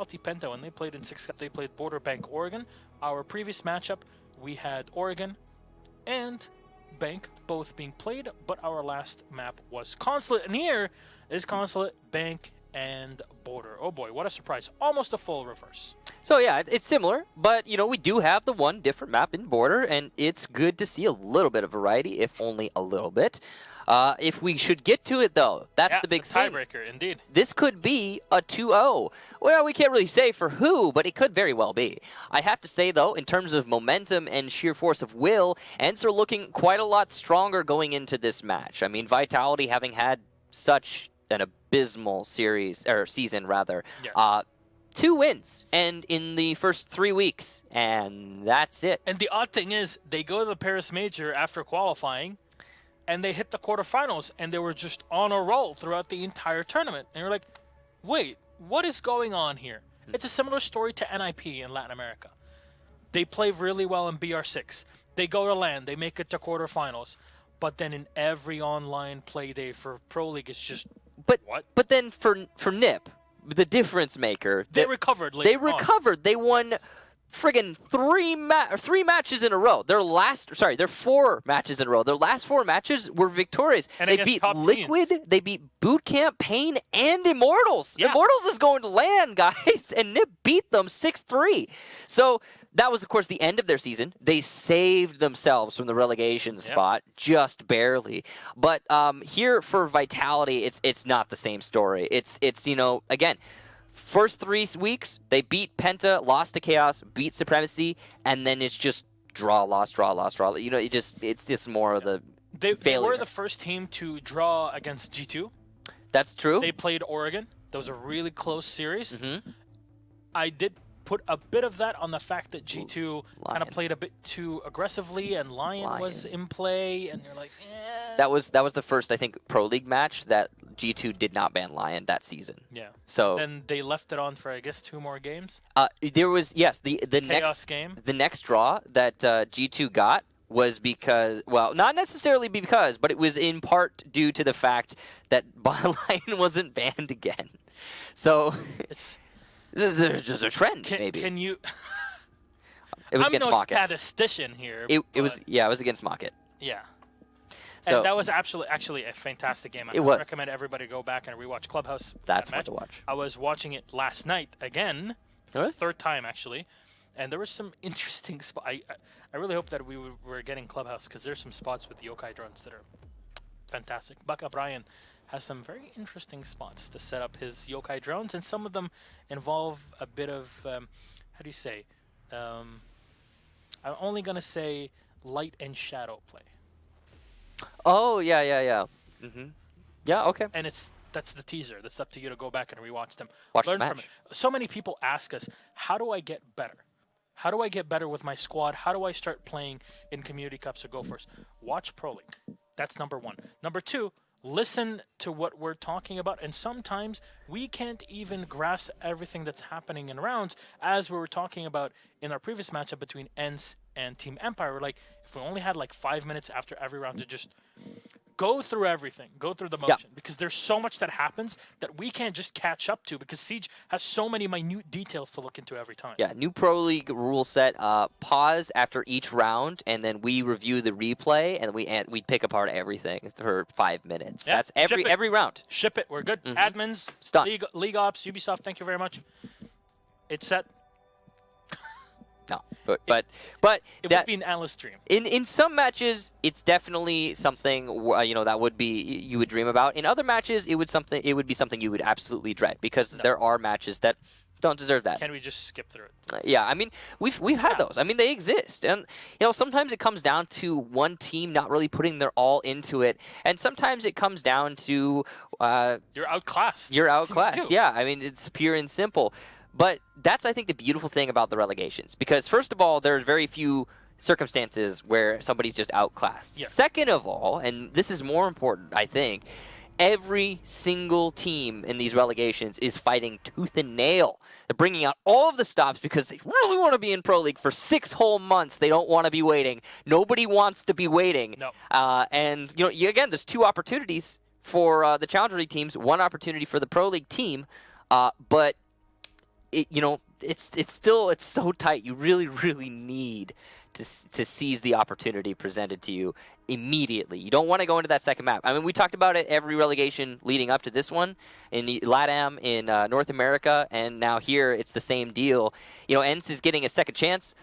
Vitality Penta, when they played in 6 Cup, they played Border Bank Oregon. Our previous matchup, we had Oregon and Bank both being played, but our last map was Consulate. And here is Consulate, Bank, and Border. Oh boy, what a surprise. Almost a full reverse. So yeah, it's similar, but we do have the one different map in Border, and it's good to see a little bit of variety, if only a little bit. If we should get to it, though, that's the big thing. Tiebreaker, indeed. This could be a 2-0. Well, we can't really say for who, but it could very well be. I have to say, though, in terms of momentum and sheer force of will, ENCE are looking quite a lot stronger going into this match. I mean, Vitality having had such an abysmal season, Yeah. 2 wins, and in the first 3 weeks, and that's it. And the odd thing is, they go to the Paris Major after qualifying, and they hit the quarterfinals, and they were just on a roll throughout the entire tournament. And you're like, wait, what is going on here? It's a similar story to NIP in Latin America. They play really well in BR6. They go to LAN, they make it to quarterfinals. But then in every online play day for Pro League, it's just, what? But then for NIP, the difference maker, they recovered later on. They won friggin' 3 matches in a row. Their 4 matches in a row. Their last 4 matches were victorious. And they beat Liquid, they beat Bootcamp, Pain, and Immortals. Yeah. Immortals is going to LAN, guys, and NIP beat them 6-3. So that was, of course, the end of their season. They saved themselves from the relegation spot, just barely. But here for Vitality, it's not the same story. It's again, first 3 weeks, they beat Penta, lost to Chaos, beat Supremacy, and then it's just draw, loss, draw, loss, draw. It's just more of the They failure. were the first team to draw against G2. That's true. They played Oregon. That was a really close series. Mm-hmm. I did put a bit of that on the fact that G2 kind of played a bit too aggressively, and Lion was in play, and you're like, eh. That was the first, I think, Pro League match that G2 did not ban Lion that season. Yeah. So then they left it on for, I guess, 2 more games. There was the Chaos next game. The next draw that G2 got was because, well, not necessarily because, but it was in part due to the fact that Lion wasn't banned again. So there's just a trend, maybe. Can you? It was I'm against no Mocket. statistician here. It was against Mocket. Yeah. So, and that was actually a fantastic game. I recommend everybody go back and rewatch Clubhouse. That's fun to watch. I was watching it last night again, third time actually, and there was some interesting spots. I really hope that we were getting Clubhouse, because there's some spots with the yokai drones that are fantastic. Baka Brian has some very interesting spots to set up his yokai drones, and some of them involve a bit of how do you say? I'm only gonna say light and shadow play. Oh, yeah. Mm-hmm. Yeah, okay. And that's the teaser. That's up to you to go back and rewatch them. Watch Learn the from match. it. So many people ask us, how do I get better? How do I get better with my squad? How do I start playing in Community Cups or Go First? Watch Pro League. That's number 1. Number 2, listen to what we're talking about. And sometimes we can't even grasp everything that's happening in rounds, as we were talking about in our previous matchup between ENCE and Team Empire. We're like, if we only had like 5 minutes after every round to just go through everything, go through the motion, because there's so much that happens that we can't just catch up to, because Siege has so many minute details to look into every time. Yeah, new Pro League rule set, pause after each round, and then we review the replay, and we pick apart everything for 5 minutes. Yeah, that's every round. Ship it, we're good. Mm-hmm. Admins, League Ops, Ubisoft, thank you very much. It's set. No, but it would be an analyst dream. In some matches, it's definitely something that would be you would dream about. In other matches, it would be something you would absolutely dread, because there are matches that don't deserve that. Can we just skip through it? Yeah, I mean, we've had those. I mean, they exist, and sometimes it comes down to one team not really putting their all into it, and sometimes it comes down to you're outclassed. You're outclassed. Yeah, I mean, it's pure and simple. But that's, I think, the beautiful thing about the relegations, because first of all, there are very few circumstances where somebody's just outclassed. Yeah. Second of all, and this is more important, I think, every single team in these relegations is fighting tooth and nail. They're bringing out all of the stops because they really want to be in Pro League for 6 whole months. They don't want to be waiting. Nobody wants to be waiting. No. And again, there's 2 opportunities for the Challenger League teams, 1 opportunity for the Pro League team, but it's still so tight. You really, really need to seize the opportunity presented to you immediately. You don't want to go into that second map. I mean, we talked about it every relegation leading up to this one in LATAM, in North America, and now here it's the same deal. ENCE is getting a second chance,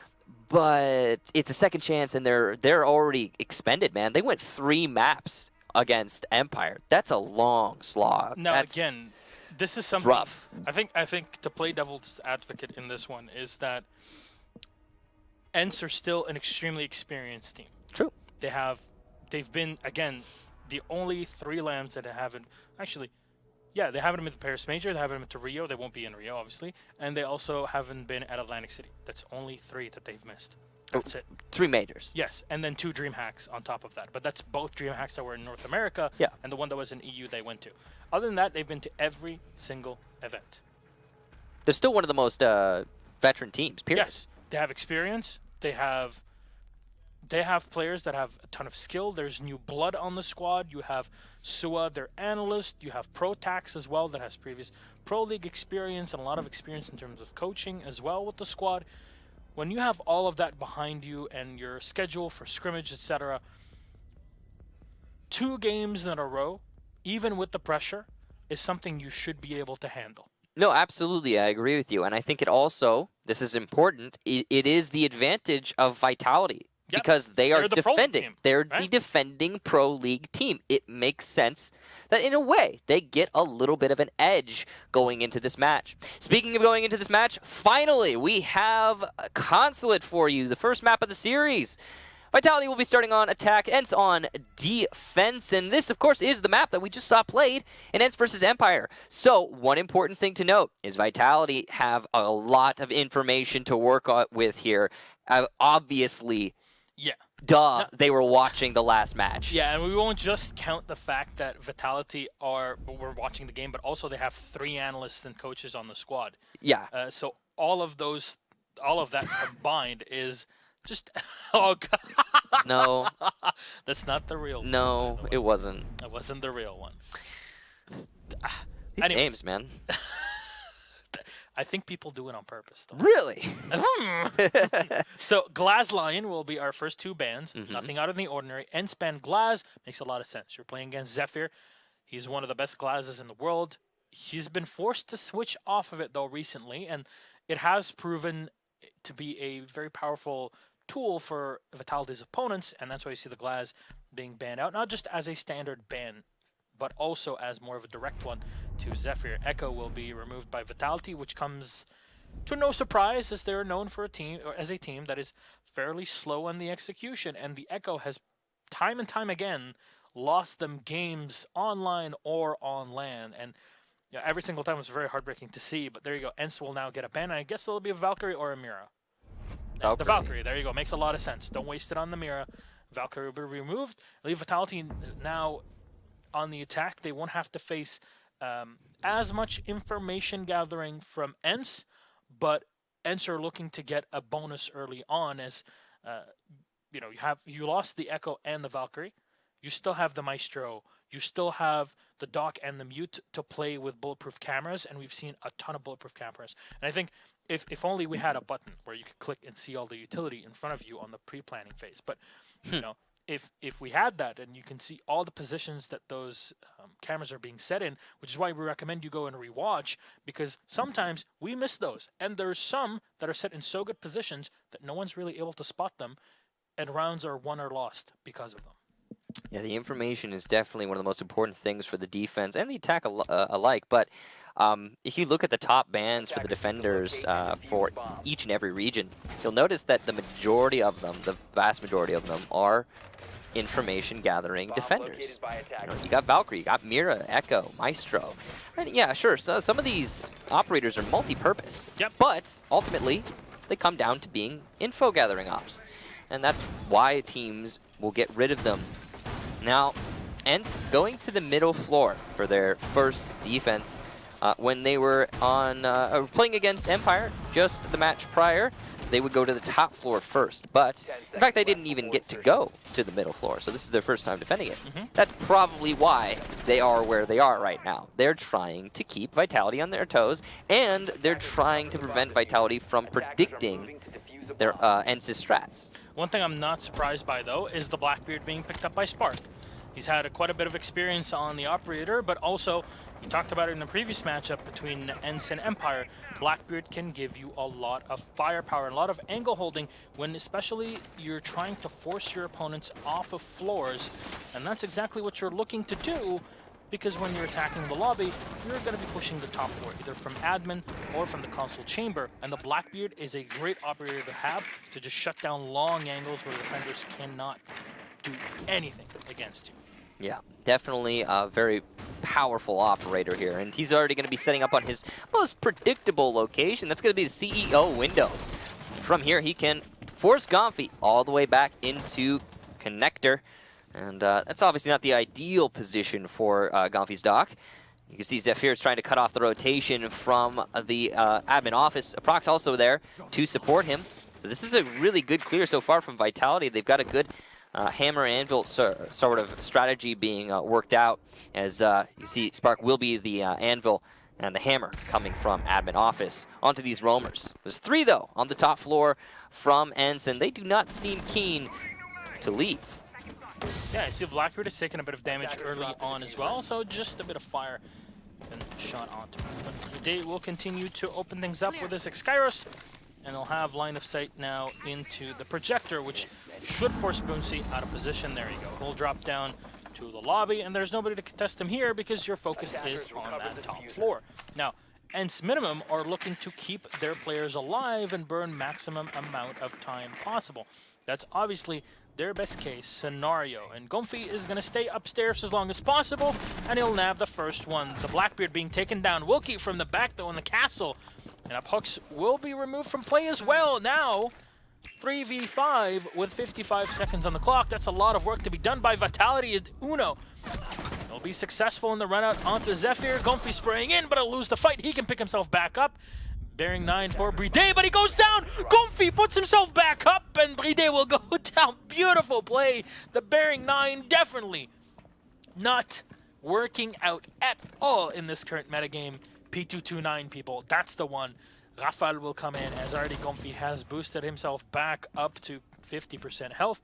but it's a second chance, and they're already expended, man. They went 3 maps against Empire. That's a long slog. Now, again, this is something rough. I think to play devil's advocate in this one is that ENCE are still an extremely experienced team. True. They've been, again, the only 3 lands that haven't actually. Yeah, they haven't been to Paris Major. They haven't been to Rio. They won't be in Rio, obviously, and they also haven't been at Atlantic City. That's only 3 that they've missed. That's it. 3 majors. Yes, and then 2 dream hacks on top of that. But that's both dream hacks that were in North America, and the one that was in EU they went to. Other than that, they've been to every single event. They're still one of the most veteran teams, period. Yes, they have experience. They have players that have a ton of skill. There's new blood on the squad. You have Sua, their analyst. You have Protax as well that has previous Pro League experience and a lot of experience in terms of coaching as well with the squad. When you have all of that behind you and your schedule for scrimmage, etc., 2 games in a row, even with the pressure, is something you should be able to handle. No, absolutely. I agree with you. And I think it also, this is important, it is the advantage of Vitality. Yep. Because they're the defending. They're right? the defending Pro League team. It makes sense that, in a way, they get a little bit of an edge going into this match. Speaking of going into this match, finally, we have a Consulate for you, the first map of the series. Vitality will be starting on attack, ENCE on defense, and this, of course, is the map that we just saw played in ENCE versus Empire. So, one important thing to note is Vitality have a lot of information to work with here. Obviously, they were watching the last match. Yeah, and we won't just count the fact that Vitality were watching the game, but also they have 3 analysts and coaches on the squad. Yeah. So all of that combined is just oh god. No. That's not the real one. No, it wasn't. It wasn't the real one. These names, man. I think people do it on purpose, though. Really? So, Glaz Lion will be our first 2 bans. Nothing out of the ordinary. ENCE ban Glaz makes a lot of sense. You're playing against Zephyr. He's one of the best Glazes in the world. He's been forced to switch off of it, though, recently, and it has proven to be a very powerful tool for Vitality's opponents, and that's why you see the Glaz being banned out, not just as a standard ban, but also as more of a direct one to Zephyr. Echo will be removed by Vitality, which comes to no surprise, as they're known for a team that is fairly slow on the execution, and the Echo has time and time again lost them games online or on LAN, and every single time it was very heartbreaking to see. But there you go. ENCE will now get a ban, and I guess it'll be a Valkyrie or a Mira. The Valkyrie, there you go. Makes a lot of sense. Don't waste it on the Mira. Valkyrie will be removed. Leave Vitality now on the attack. They won't have to face as much information gathering from ENCE, but ENCE are looking to get a bonus early on, as you lost the Echo and the Valkyrie. You still have the Maestro. You still have the Doc and the Mute to play with bulletproof cameras, and we've seen a ton of bulletproof cameras. And I think if only we had a button where you could click and see all the utility in front of you on the pre-planning phase. But if we had that, and you can see all the positions that those cameras are being set in, which is why we recommend you go and rewatch, because sometimes we miss those, and there's some that are set in so good positions that no one's really able to spot them, and rounds are won or lost because of them. Yeah, the information is definitely one of the most important things for the defense and the attack alike. But if you look at the top bans for the defenders for each and every region, you'll notice that the majority of them, the vast majority of them, are information gathering defenders. You got Valkyrie, you got Mira, Echo, Maestro. And yeah, sure, so some of these operators are multi-purpose. Yep. But ultimately, they come down to being info gathering ops. And that's why teams will get rid of them. Now, ENCE going to the middle floor for their first defense. when they were on playing against Empire, just the match prior, they would go to the top floor first. But, in fact, they didn't even get to go to the middle floor, so this is their first time defending it. That's probably why they are where they are right now. They're trying to keep Vitality on their toes, and they're trying to prevent Vitality from predicting their ENCE strats. One thing I'm not surprised by, though, is the Blackbeard being picked up by Spark. He's had quite a bit of experience on the Operator, but also, we talked about it in the previous matchup between ENCE and Empire. Blackbeard can give you a lot of firepower, a lot of angle holding, when especially you're trying to force your opponents off of floors. And that's exactly what you're looking to do, because when you're attacking the lobby, you're going to be pushing the top floor, either from admin or from the console chamber. And the Blackbeard is a great operator to have to just shut down long angles where defenders cannot do anything against you. Yeah, definitely a very powerful operator here, and he's already going to be setting up on his most predictable location. That's going to be the CEO windows. From here, he can force Gomfy all the way back into connector, and that's obviously not the ideal position for Gomfy's dock. You can see Zephyr is trying to cut off the rotation from the admin office. Prox also there to support him. So this is a really good clear so far from Vitality. They've got a good hammer anvil sort of strategy being worked out, as you see Spark will be the anvil and the hammer coming from admin office onto these roamers. There's 3 though on the top floor from ENCE, and they do not seem keen to leave. Yeah, I see Blackbeard has taken a bit of damage early on as well, so just a bit of fire and shot onto him. But Day will continue to open things up with his Exkyros, and they'll have line of sight now into the projector, which should force Boonsy out of position. There you go. He'll drop down to the lobby, and there's nobody to contest him here because your focus is on that top floor. Now, ENCE Minimum are looking to keep their players alive and burn maximum amount of time possible. That's obviously their best case scenario, and Gomfy is going to stay upstairs as long as possible, and he'll nab the first one. The Blackbeard being taken down. Wilkie from the back, though, in the castle. And up hooks will be removed from play as well. Now, 3v5 with 55 seconds on the clock. That's a lot of work to be done by Vitality and Uno. They'll be successful in the run out onto Zephyr. Gomfy spraying in, but he'll lose the fight. He can pick himself back up. Bearing 9 for Bride, but he goes down! Gomfy puts himself back up, and Bride will go down. Beautiful play. The Bearing 9 definitely not working out at all in this current metagame. P229, people, that's the one. Rafal will come in, as already Gomfy has boosted himself back up to 50% health.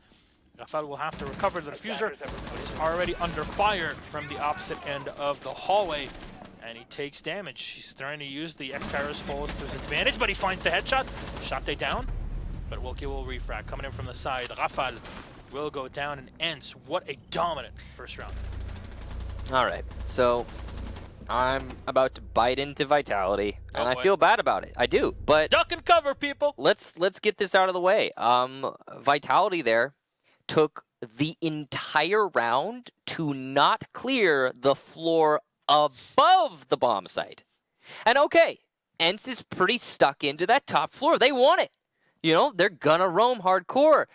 Rafal will have to recover the diffuser, but he's already under fire from the opposite end of the hallway. And he takes damage. He's trying to use the X-Kairos pulls to his advantage, but he finds the headshot. Shot they down, but Wilkie will refrag. Coming in from the side, Rafal will go down, and ENCE. What a dominant first round. All right, so I'm about to bite into Vitality, and I feel bad about it. I do, but duck and cover, people. Let's get this out of the way. Vitality there took the entire round to not clear the floor above the bomb site. And okay, ENCE is pretty stuck into that top floor. They want it. You know, they're gonna roam hardcore.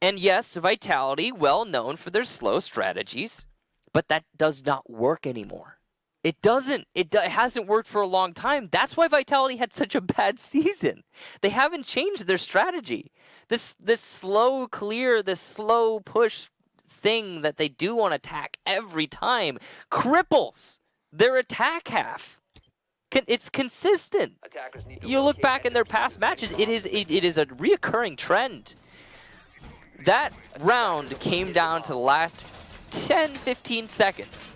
And yes, Vitality, well known for their slow strategies, but that does not work anymore. It doesn't. It hasn't worked for a long time. That's why Vitality had such a bad season. They haven't changed their strategy. This slow clear, this slow push thing that they do on attack every time cripples their attack half. It's consistent. You look back in their past matches, it is a reoccurring trend. That round came down to the last 10-15 seconds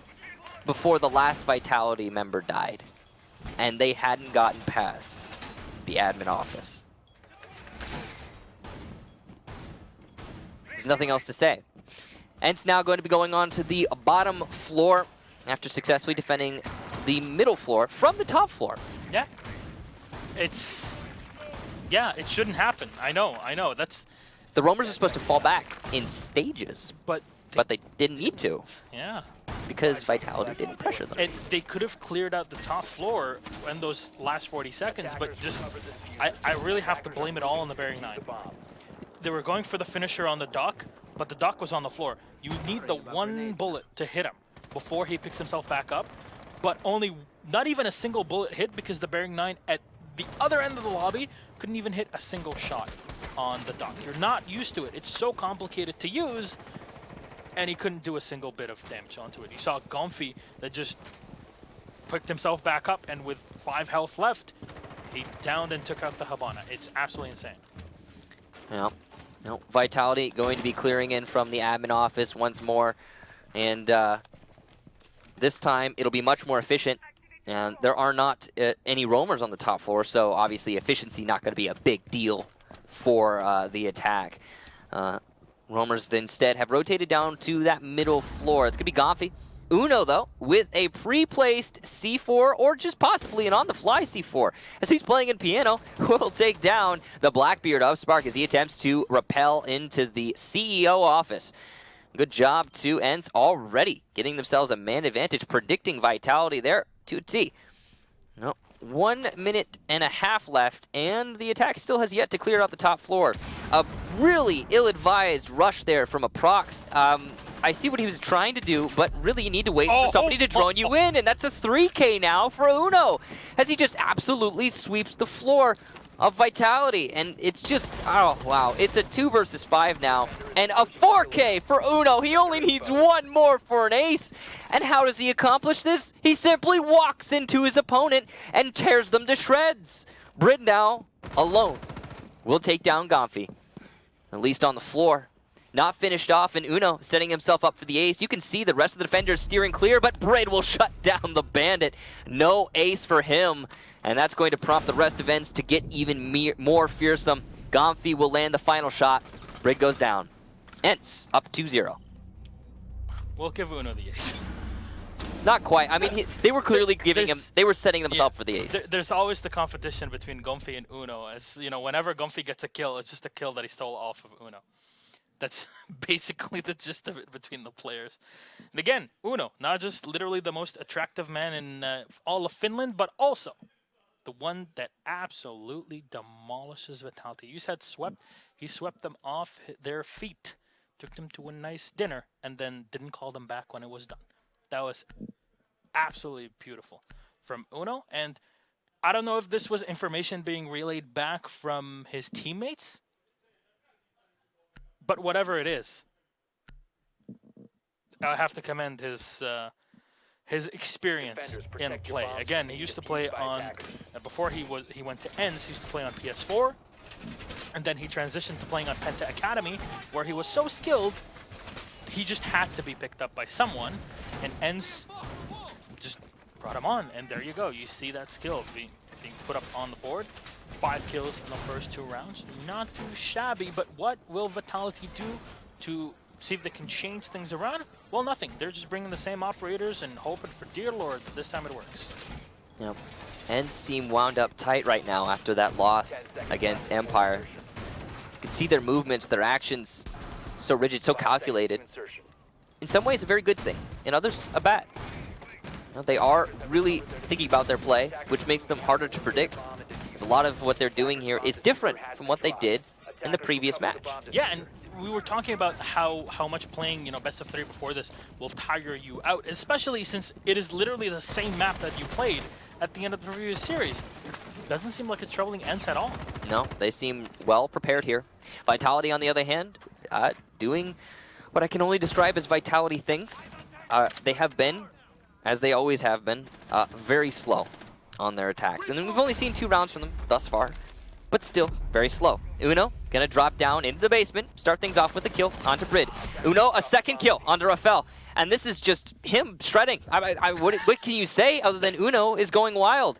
before the last Vitality member died, and they hadn't gotten past the admin office. There's nothing else to say. ENCE now going to be going on to the bottom floor after successfully defending the middle floor from the top floor. Yeah. It shouldn't happen. I know. That's the roamers are supposed to fall back in stages, but they didn't need to. Yeah. Because Vitality didn't pressure them. And they could have cleared out the top floor in those last 40 seconds, but just I really have to blame it all on the Bearing 9. They were going for the finisher on the dock, but the dock was on the floor. You need the one bullet to hit him before he picks himself back up, but only not even a single bullet hit because the Bearing 9 at the other end of the lobby couldn't even hit a single shot on the dock. You're not used to it. It's so complicated to use, and he couldn't do a single bit of damage onto it. You saw Gomfi that just picked himself back up, and with 5 health left, he downed and took out the Habana. It's absolutely insane. Yeah. No, Vitality going to be clearing in from the admin office once more, and this time it'll be much more efficient. And there are not any roamers on the top floor, so obviously efficiency not going to be a big deal for the attack. Roamers instead have rotated down to that middle floor. It's going to be Gomfi. Uno, though, with a pre-placed C4 or just possibly an on-the-fly C4. As he's playing in piano, will take down the Blackbeard of Spark as he attempts to rappel into the CEO office. Good job to ENCE already getting themselves a man advantage, predicting Vitality there to a T. No, 1 minute and a half left, and the attack still has yet to clear out the top floor. A really ill-advised rush there from a Prox. I see what he was trying to do, but really you need to wait for somebody to drone you in, and that's a 3K now for Uno, as he just absolutely sweeps the floor of Vitality, and it's just, oh wow, it's a 2 versus 5 now, and a 4K for Uno. He only needs 1 more for an ace, and how does he accomplish this? He simply walks into his opponent and tears them to shreds. Brid now, alone, will take down Gomfi, at least on the floor. Not finished off, and Uno setting himself up for the ace. You can see the rest of the defenders steering clear, but Brid will shut down the Bandit. No ace for him, and that's going to prompt the rest of ENCE to get even more fearsome. Gomfi will land the final shot. Brid goes down. ENCE up 2-0. We'll give Uno the ace. Not quite. I mean, they were clearly giving him, they were setting themselves up for the ace. There's always the competition between Gomfi and Uno. As you know, whenever Gomfi gets a kill, it's just a kill that he stole off of Uno. That's basically the gist of it between the players. And again, Uno, not just literally the most attractive man in all of Finland, but also the one that absolutely demolishes Vitality. You said swept. He swept them off their feet, took them to a nice dinner, and then didn't call them back when it was done. That was absolutely beautiful from Uno. And I don't know if this was information being relayed back from his teammates, but whatever it is, I have to commend his experience in play. Again, he used to play on before he went to ENCE. He used to play on PS4, and then he transitioned to playing on Penta Academy, where he was so skilled, he just had to be picked up by someone, and ENCE just brought him on. And there you go. You see that skill being put up on the board. 5 kills in the first 2 rounds. Not too shabby, but what will Vitality do to see if they can change things around? Well, nothing. They're just bringing the same operators and hoping for dear Lord that this time it works. Yep. ENCE seem wound up tight right now after that loss against Empire. You can see their movements, their actions, so rigid, so calculated. In some ways, a very good thing. In others, a bad. You know, they are really thinking about their play, which makes them harder to predict. A lot of what they're doing here is different from what they did in the previous match. Yeah, and we were talking about how much playing, you know, best of 3 before this will tire you out, especially since it is literally the same map that you played at the end of the previous series. Doesn't seem like it's troubling ENCE at all. No, they seem well prepared here. Vitality, on the other hand, doing what I can only describe as Vitality things. They have been, as they always have been, very slow on their attacks. And then we've only seen 2 rounds from them thus far, but still very slow. Uno gonna drop down into the basement, start things off with a kill onto Brid. Uno, a second kill onto Rafael. And this is just him shredding. What can you say other than Uno is going wild?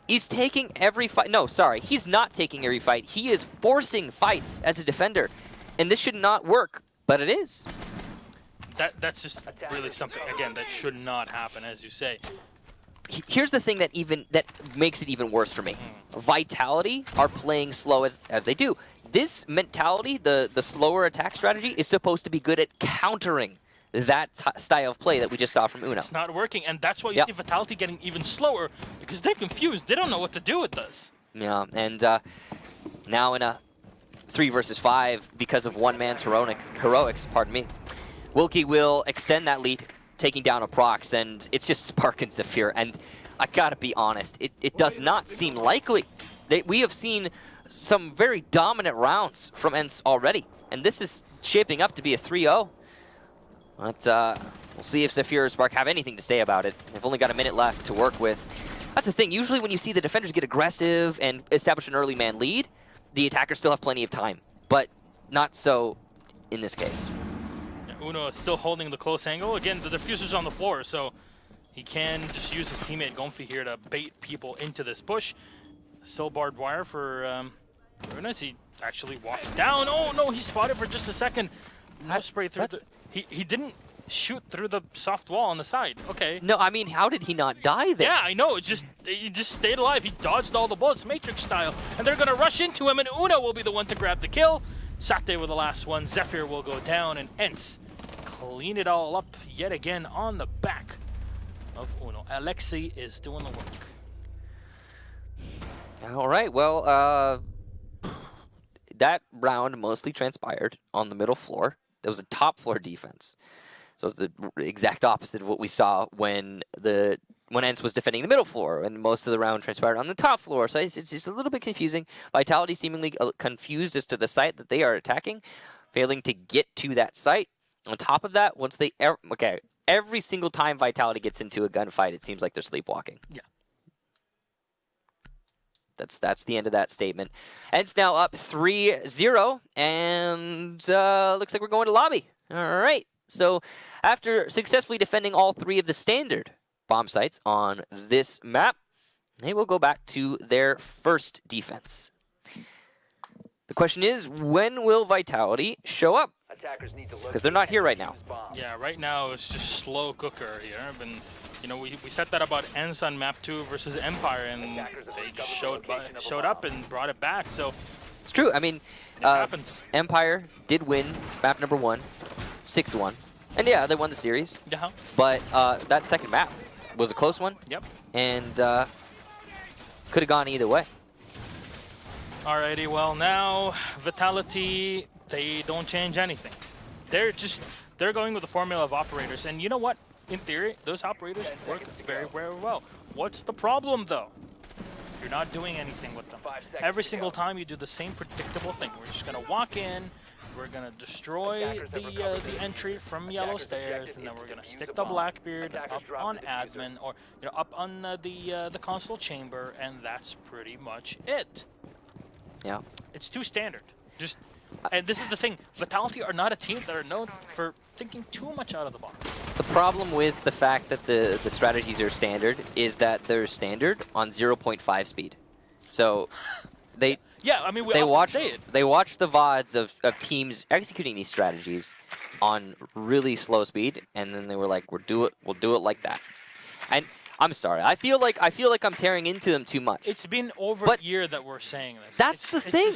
He's taking every fight. No, sorry, he's not taking every fight. He is forcing fights as a defender. And this should not work, but it is. That's just really something, again, that should not happen, as you say. Here's the thing that makes it even worse for me. Vitality are playing slow as they do. This mentality, the slower attack strategy, is supposed to be good at countering that style of play that we just saw from Uno. It's not working, and that's why you see Vitality getting even slower, because they're confused. They don't know what to do with this. Yeah, and now in a 3 versus 5, because of one man's heroics, pardon me, Wilkie will extend that lead, taking down a Prox, and it's just Spark and Zephyr. And I gotta be honest, it does not seem likely. We have seen some very dominant rounds from ENCE already, and this is shaping up to be a 3-0. But we'll see if Zephyr or Spark have anything to say about it. They've only got a minute left to work with. That's the thing, usually when you see the defenders get aggressive and establish an early man lead, the attackers still have plenty of time, but not so in this case. Yeah, Uno is still holding the close angle. Again, the diffuser's on the floor, so he can just use his teammate Gonfi here to bait people into this bush. Still barbed wire for Uno as he actually walks down. Oh no, he spotted for just a second. No spray through the... He didn't shoot through the soft wall on the side. Okay. No, I mean, how did he not die there? Yeah, I know. He just stayed alive. He dodged all the bullets, Matrix style. And they're going to rush into him, and Uno will be the one to grab the kill. Sate with the last one. Zephyr will go down, and ENCE clean it all up yet again on the back of Uno. Alexei is doing the work. All right, well, that round mostly transpired on the middle floor. It was a top floor defense. So it's the exact opposite of what we saw when ENCE was defending the middle floor, and most of the round transpired on the top floor. So it's just a little bit confusing. Vitality seemingly confused as to the site that they are attacking, failing to get to that site. On top of that, once they every single time Vitality gets into a gunfight, it seems like they're sleepwalking. Yeah. That's the end of that statement. And it's now up 3-0, and looks like we're going to lobby. All right. So after successfully defending all 3 of the standard bomb sites on this map, they will go back to their first defense. The question is, when will Vitality show up? Because they're not here right now. Yeah, right now it's just slow cooker here. You know, we set that about ENCE on map 2 versus Empire, and they showed up and brought it back. So it's true. I mean, it happens. Empire did win map number 1, 6-1, and yeah, they won the series. Yeah. But that second map was a close one. Yep. And could have gone either way. Alrighty, well now Vitality, they don't change anything. They're going with the formula of operators, and you know what? In theory, those operators work very, very well. What's the problem, though? You're not doing anything with them. Every single time you do the same predictable thing. We're just going to walk in, we're going to destroy the entry from yellow stairs, and then we're going to stick the Blackbeard up on admin, or up on the console chamber, and that's pretty much it. Yeah. It's too standard. And this is the thing, Vitality are not a team that are known for thinking too much out of the box. The problem with the fact that the strategies are standard is that they're standard on 0.5 speed. So they watch the VODs of teams executing these strategies on really slow speed, and then they were like, we'll do it like that. And I'm sorry, I feel like I'm tearing into them too much. It's been over a year that we're saying this. That's the thing.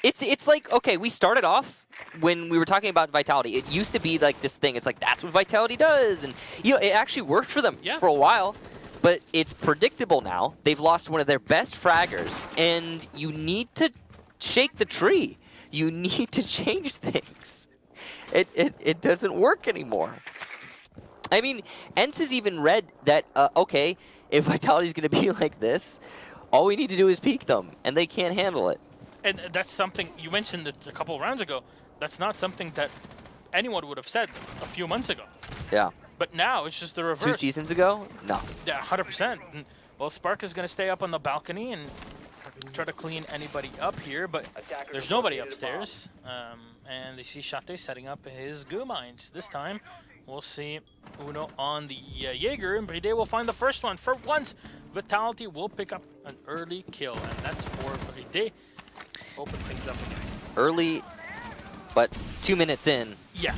It's like, okay, we started off when we were talking about Vitality. It used to be like this thing. It's like, that's what Vitality does. And, it actually worked for them for a while. But it's predictable now. They've lost one of their best fraggers. And you need to shake the tree. You need to change things. It doesn't work anymore. I mean, ENCE has even read that, okay, if Vitality's going to be like this, all we need to do is peek them. And they can't handle it. And that's something, you mentioned it a couple of rounds ago, that's not something that anyone would have said a few months ago. Yeah. But now it's just the reverse. 2 seasons ago? No. Yeah, 100%. Well, Spark is going to stay up on the balcony and try to clean anybody up here, but there's nobody upstairs. And they see Shate setting up his goo mines. This time, we'll see Uno on the Jaeger, and Bride will find the first one. For once, Vitality will pick up an early kill, and that's for Bride. Open things up again. Early, but 2 minutes in. Yeah,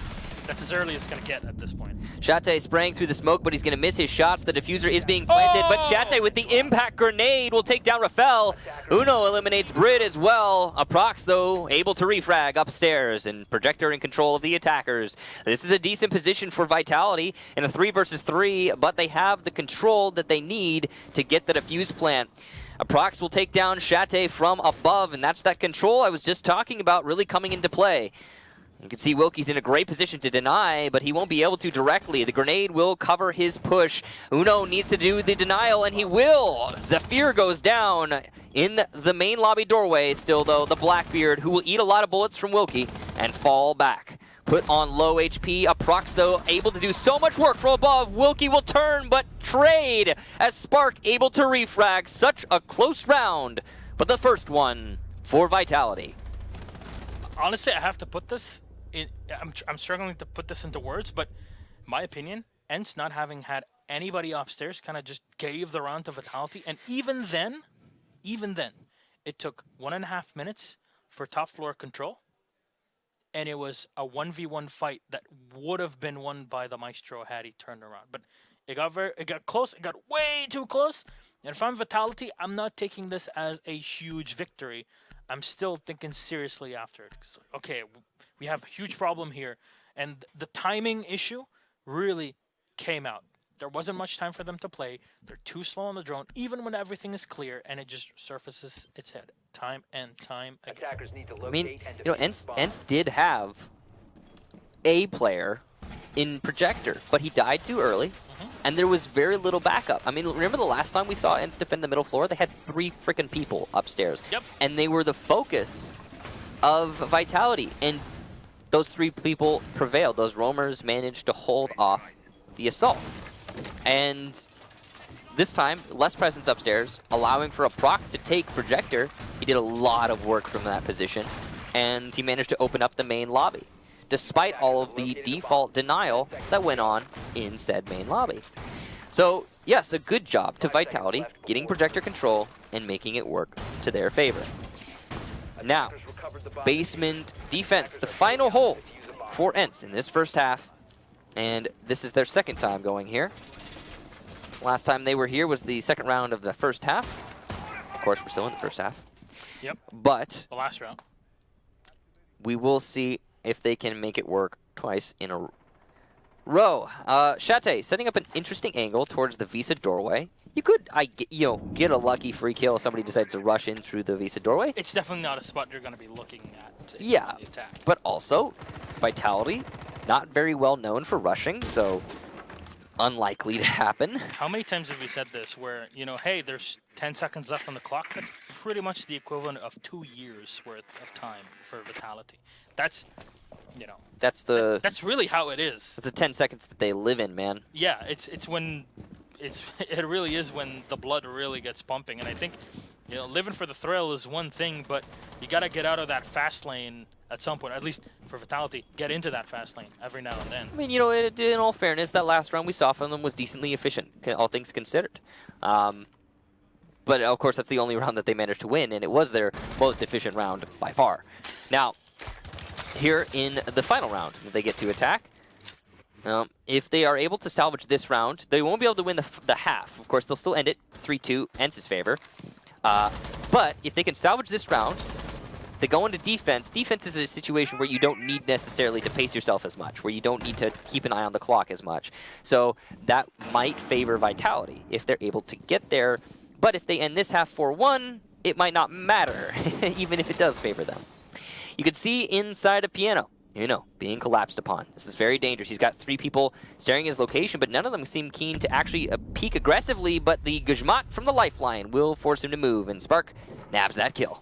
that's as early as it's going to get at this point. Shate spraying through the smoke, but he's going to miss his shots. The diffuser is being planted, but Shate with the impact grenade will take down Rafael. Uno eliminates Brid as well. Aprox, though, able to refrag upstairs, and Projector in control of the attackers. This is a decent position for Vitality in a 3 versus 3, but they have the control that they need to get the defuse plant. Aprox will take down Shate from above, and that's that control I was just talking about really coming into play. You can see Wilkie's in a great position to deny, but he won't be able to directly. The grenade will cover his push. Uno needs to do the denial, and he will. Zephyr goes down in the main lobby doorway. Still, though, the Blackbeard, who will eat a lot of bullets from Wilkie and fall back. Put on low HP. Aprox, though, able to do so much work from above. Wilkie will turn, but trade as Spark able to refrag. Such a close round, but the first one for Vitality. Honestly, I have to put this in. I'm struggling to put this into words, but my opinion, ENCE not having had anybody upstairs kind of just gave the round to Vitality, and even then, it took 1.5 minutes for top floor control, and it was a 1v1 fight that would have been won by the Maestro had he turned around. But it got close. It got way too close. And if I'm Vitality, I'm not taking this as a huge victory. I'm still thinking seriously after it. Okay, we have a huge problem here. And the timing issue really came out. There wasn't much time for them to play. They're too slow on the drone, even when everything is clear, and it just surfaces its head time and time again. Attackers need to locate I mean, and you know, defuse the bomb. ENCE did have a player in Projector, but he died too early, and there was very little backup. I mean, remember the last time we saw ENCE defend the middle floor? They had 3 freaking people upstairs. Yep. And they were the focus of Vitality, and those 3 people prevailed. Those roamers managed to hold off the assault. And this time, less presence upstairs, allowing for Aprox to take Projector. He did a lot of work from that position, and he managed to open up the main lobby, despite all of the default denial that went on in said main lobby. So, yes, a good job to Vitality, getting Projector control and making it work to their favor. Now, basement defense, the final hole for ENCE in this first half, and this is their second time going here. Last time they were here was the second round of the first half. Of course, we're still in the first half. Yep. But The last round. we will see if they can make it work twice in a row. Shate setting up an interesting angle towards the Visa doorway. You could, get a lucky free kill if somebody decides to rush in through the Visa doorway. It's definitely not a spot you're going to be looking at to Yeah, the attack. but also Vitality, not very well known for rushing, so unlikely to happen. How many times have we said this where, hey, there's 10 seconds left on the clock? That's pretty much the equivalent of 2 years worth of time for Vitality. That's, that's really how it is. That's the 10 seconds that they live in, man. Yeah, it's when it really is when the blood really gets pumping. And I think, living for the thrill is one thing, but you got to get out of that fast lane at some point. At least for Vitality, get into that fast lane every now and then. I mean, in all fairness, that last round we saw from them was decently efficient, all things considered. But of course, that's the only round that they managed to win, and it was their most efficient round by far. Now, here in the final round, they get to attack. If they are able to salvage this round, they won't be able to win the half. Of course, they'll still end it 3-2, ENCE's favor. But if they can salvage this round, they go into defense. Defense is a situation where you don't need necessarily to pace yourself as much, where you don't need to keep an eye on the clock as much. So that might favor Vitality if they're able to get there. But if they end this half 4-1, it might not matter, even if it does favor them. You can see inside a piano, being collapsed upon. This is very dangerous. He's got 3 people staring his location, but none of them seem keen to actually peek aggressively, but the Guzmat from the lifeline will force him to move, and Spark nabs that kill.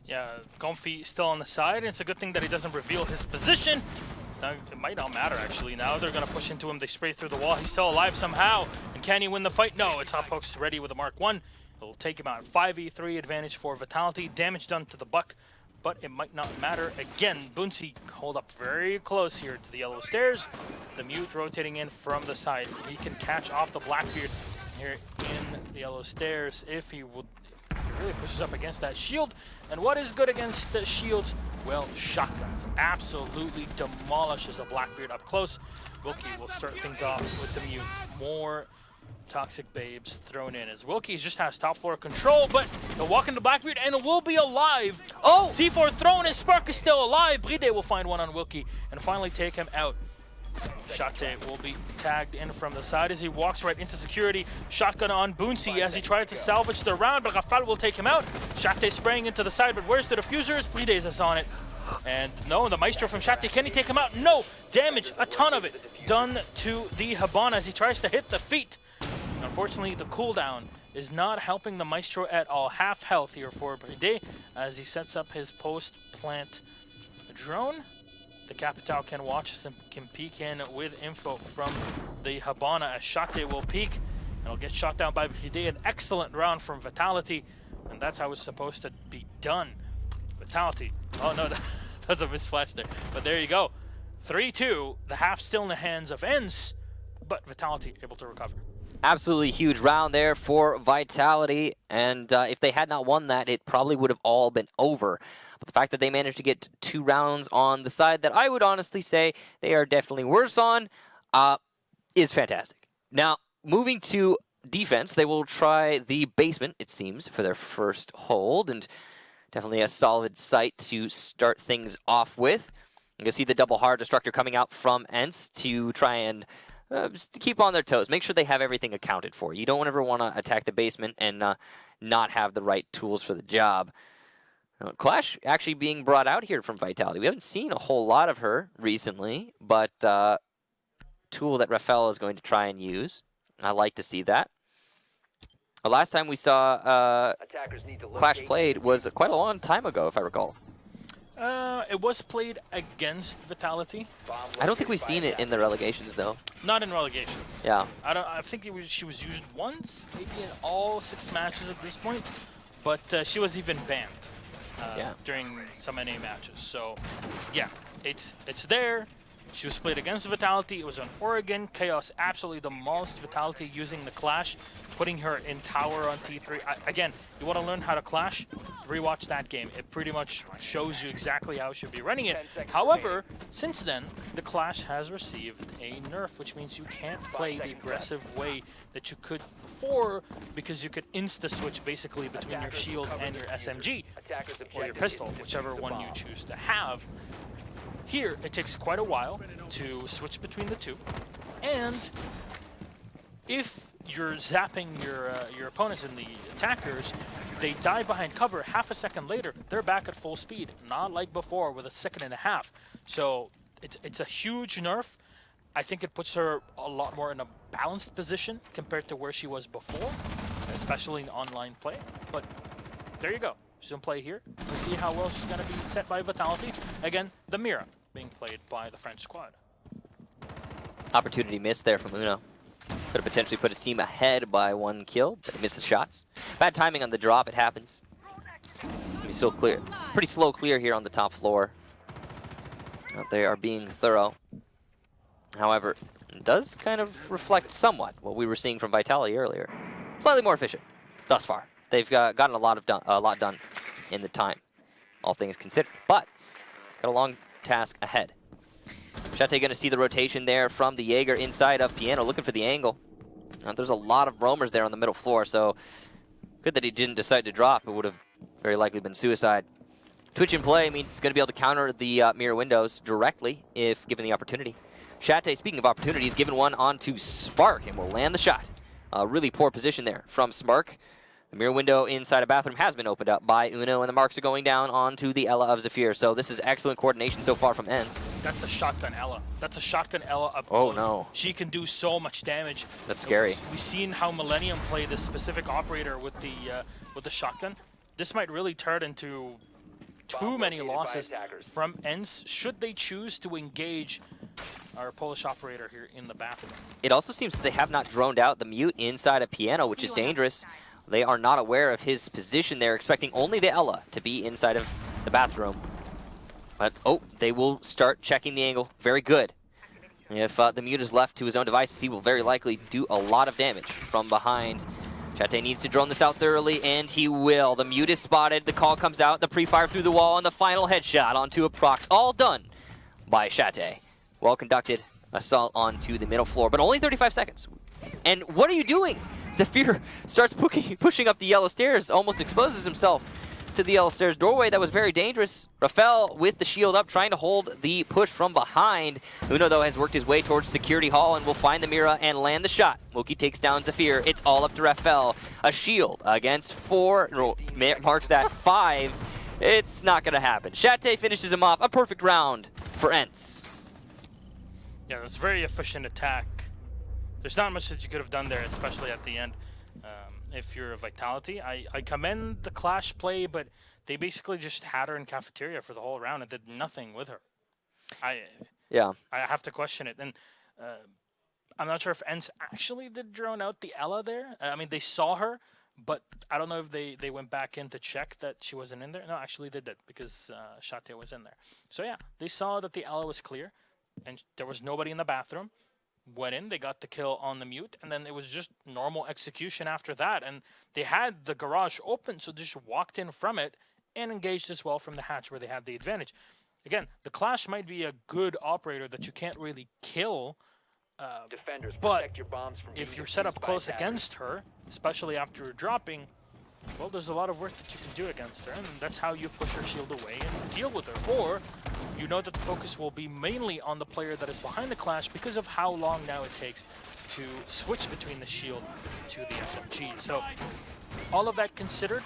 Yeah, Comfy still on the side, and it's a good thing that he doesn't reveal his position. Now, it might not matter, actually. Now they're going to push into him. They spray through the wall. He's still alive somehow. And can he win the fight? No, it's Hot Pokes ready with a Mark 1. It'll take him out. 5v3 advantage for Vitality. Damage done to the Buck, but it might not matter. Again, Boonsy hold up very close here to the yellow stairs. The Mute rotating in from the side. He can catch off the Blackbeard here in the yellow stairs if he would. Really pushes up against that shield. And what is good against the shields? Well, shotguns. Absolutely demolishes a Blackbeard up close. Wilkie will start things off with the Mute. More toxic babes thrown in as Wilkie just has top floor control, but he'll walk into Blackbeard and it will be alive. Oh! C4 thrown and Spark is still alive. Bride will find one on Wilkie and finally take him out. Shate will be tagged in from the side as he walks right into security. Shotgun on Boonsy as he tries to salvage the round, but Rafal will take him out. Shate spraying into the side, but where's the diffusers? Brides is on it. And no, the Maestro from Shate, can he take him out? No! Damage, a ton of it, done to the Habana as he tries to hit the feet. Unfortunately, the cooldown is not helping the Maestro at all. Half health here for Bride as he sets up his post-plant drone. The Capital can watch us and can peek in with info from the Habana as Shate will peek. And it'll get shot down by Bride. An excellent round from Vitality. And that's how it's supposed to be done. Vitality. Oh no, that's a misflash there. But there you go. 3-2. The half still in the hands of ENCE, but Vitality able to recover. Absolutely huge round there for Vitality, and if they had not won that, it probably would have all been over. But the fact that they managed to get 2 rounds on the side that I would honestly say they are definitely worse on is fantastic. Now, moving to defense, they will try the basement, it seems, for their first hold, and definitely a solid site to start things off with. You can see the double hard destructor coming out from ENCE to try and just to keep on their toes. Make sure they have everything accounted for. You don't ever want to attack the basement and not have the right tools for the job. Clash actually being brought out here from Vitality. We haven't seen a whole lot of her recently, but tool that Rafael is going to try and use. I like to see that. The last time we saw Clash played was quite a long time ago, if I recall. It was played against Vitality. I don't think we've seen it in the relegations, though. Not in relegations. Yeah. I think she was used once, maybe in all 6 matches at this point. But she was even banned during some NA matches. So, yeah, it's there. She was played against Vitality. It was on Oregon. Chaos absolutely demolished Vitality using the Clash, putting her in tower on T3. Again, you want to learn how to Clash? Rewatch that game. It pretty much shows you exactly how you should be running it. However, since then, the Clash has received a nerf, which means you can't play the aggressive way that you could before, because you could insta-switch basically between your shield and your SMG, or your pistol, whichever one you choose to have. Here, it takes quite a while to switch between the two, and if you're zapping your opponents and the attackers, they die behind cover. Half a second later, they're back at full speed, not like before with a 1.5 seconds. So it's a huge nerf. I think it puts her a lot more in a balanced position compared to where she was before, especially in online play. But there you go. She's going to play here. We'll see how well she's going to be set by Vitality. Again, the Mira being played by the French squad. Opportunity missed there from Uno. Could have potentially put his team ahead by 1 kill, but he missed the shots. Bad timing on the drop, it happens. He's still clear. Pretty slow clear here on the top floor. They are being thorough. However, it does kind of reflect somewhat what we were seeing from Vitality earlier. Slightly more efficient thus far. They've gotten a lot done in the time, all things considered. But got a long task ahead. Shate going to see the rotation there from the Jaeger inside of Piano, looking for the angle. There's a lot of roamers there on the middle floor, so good that he didn't decide to drop. It would have very likely been suicide. Twitch in play means he's going to be able to counter the mirror windows directly if given the opportunity. Shate, speaking of opportunities, given one onto Spark and will land the shot. Really poor position there from Spark. The mirror window inside a bathroom has been opened up by Uno, and the marks are going down onto the Ella of Zafir. So this is excellent coordination so far from ENCE. That's a shotgun Ella. That's a shotgun Ella up close. Oh no. She can do so much damage. That's scary. We've seen how Millennium play this specific operator with the shotgun. This might really turn into too many losses from ENCE should they choose to engage our Polish operator here in the bathroom. It also seems that they have not droned out the mute inside a Piano, which is dangerous. They are not aware of his position there, expecting only the Ella to be inside of the bathroom. But, oh, they will start checking the angle. Very good. If the mute is left to his own devices, he will very likely do a lot of damage from behind. Shate needs to drone this out thoroughly, and he will. The mute is spotted, the call comes out, the pre-fire through the wall, and the final headshot onto a prox. All done by Shate. Well-conducted assault onto the middle floor, but only 35 seconds. And what are you doing? Zafir starts pushing up the yellow stairs, almost exposes himself to the yellow stairs doorway. That was very dangerous. Rafael with the shield up, trying to hold the push from behind. Uno, though, has worked his way towards security hall and will find the Mira and land the shot. Wookie takes down Zafir. It's all up to Rafael. A shield against 4, no, marks that 5 It's not going to happen. Chate finishes him off. A perfect round for ENCE. Yeah, that's a very efficient attack. There's not much that you could have done there, especially at the end. If you're a Vitality, I commend the Clash play, but they basically just had her in cafeteria for the whole round and did nothing with her. I have to question it. And I'm not sure if ENCE actually did drone out the Ella there. I mean, they saw her, but I don't know if they went back in to check that she wasn't in there. No, actually they did, because Chate was in there. So yeah, they saw that the Ella was clear, and there was nobody in the bathroom. Went in, they got the kill on the mute, and then it was just normal execution after that. And they had the garage open, so they just walked in from it and engaged as well from the hatch where they had the advantage. Again, the Clash might be a good operator that you can't really kill, but if you're set up close against her, especially after you're dropping, well, there's a lot of work that you can do against her, and that's how you push her shield away and deal with her. Or you know that the focus will be mainly on the player that is behind the Clash because of how long now it takes to switch between the shield to the SMG. So all of that considered,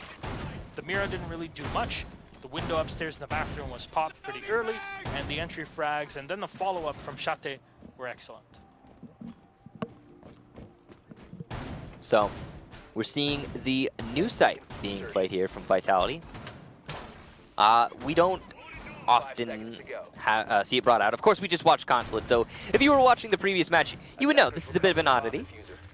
the Mira didn't really do much. The window upstairs in the bathroom was popped pretty early, and the entry frags and then the follow-up from Chate were excellent. So we're seeing the new site being played here from Vitality. We don't often see it brought out. Of course, we just watched Consulate, so if you were watching the previous match, you would know this is a bit of an oddity.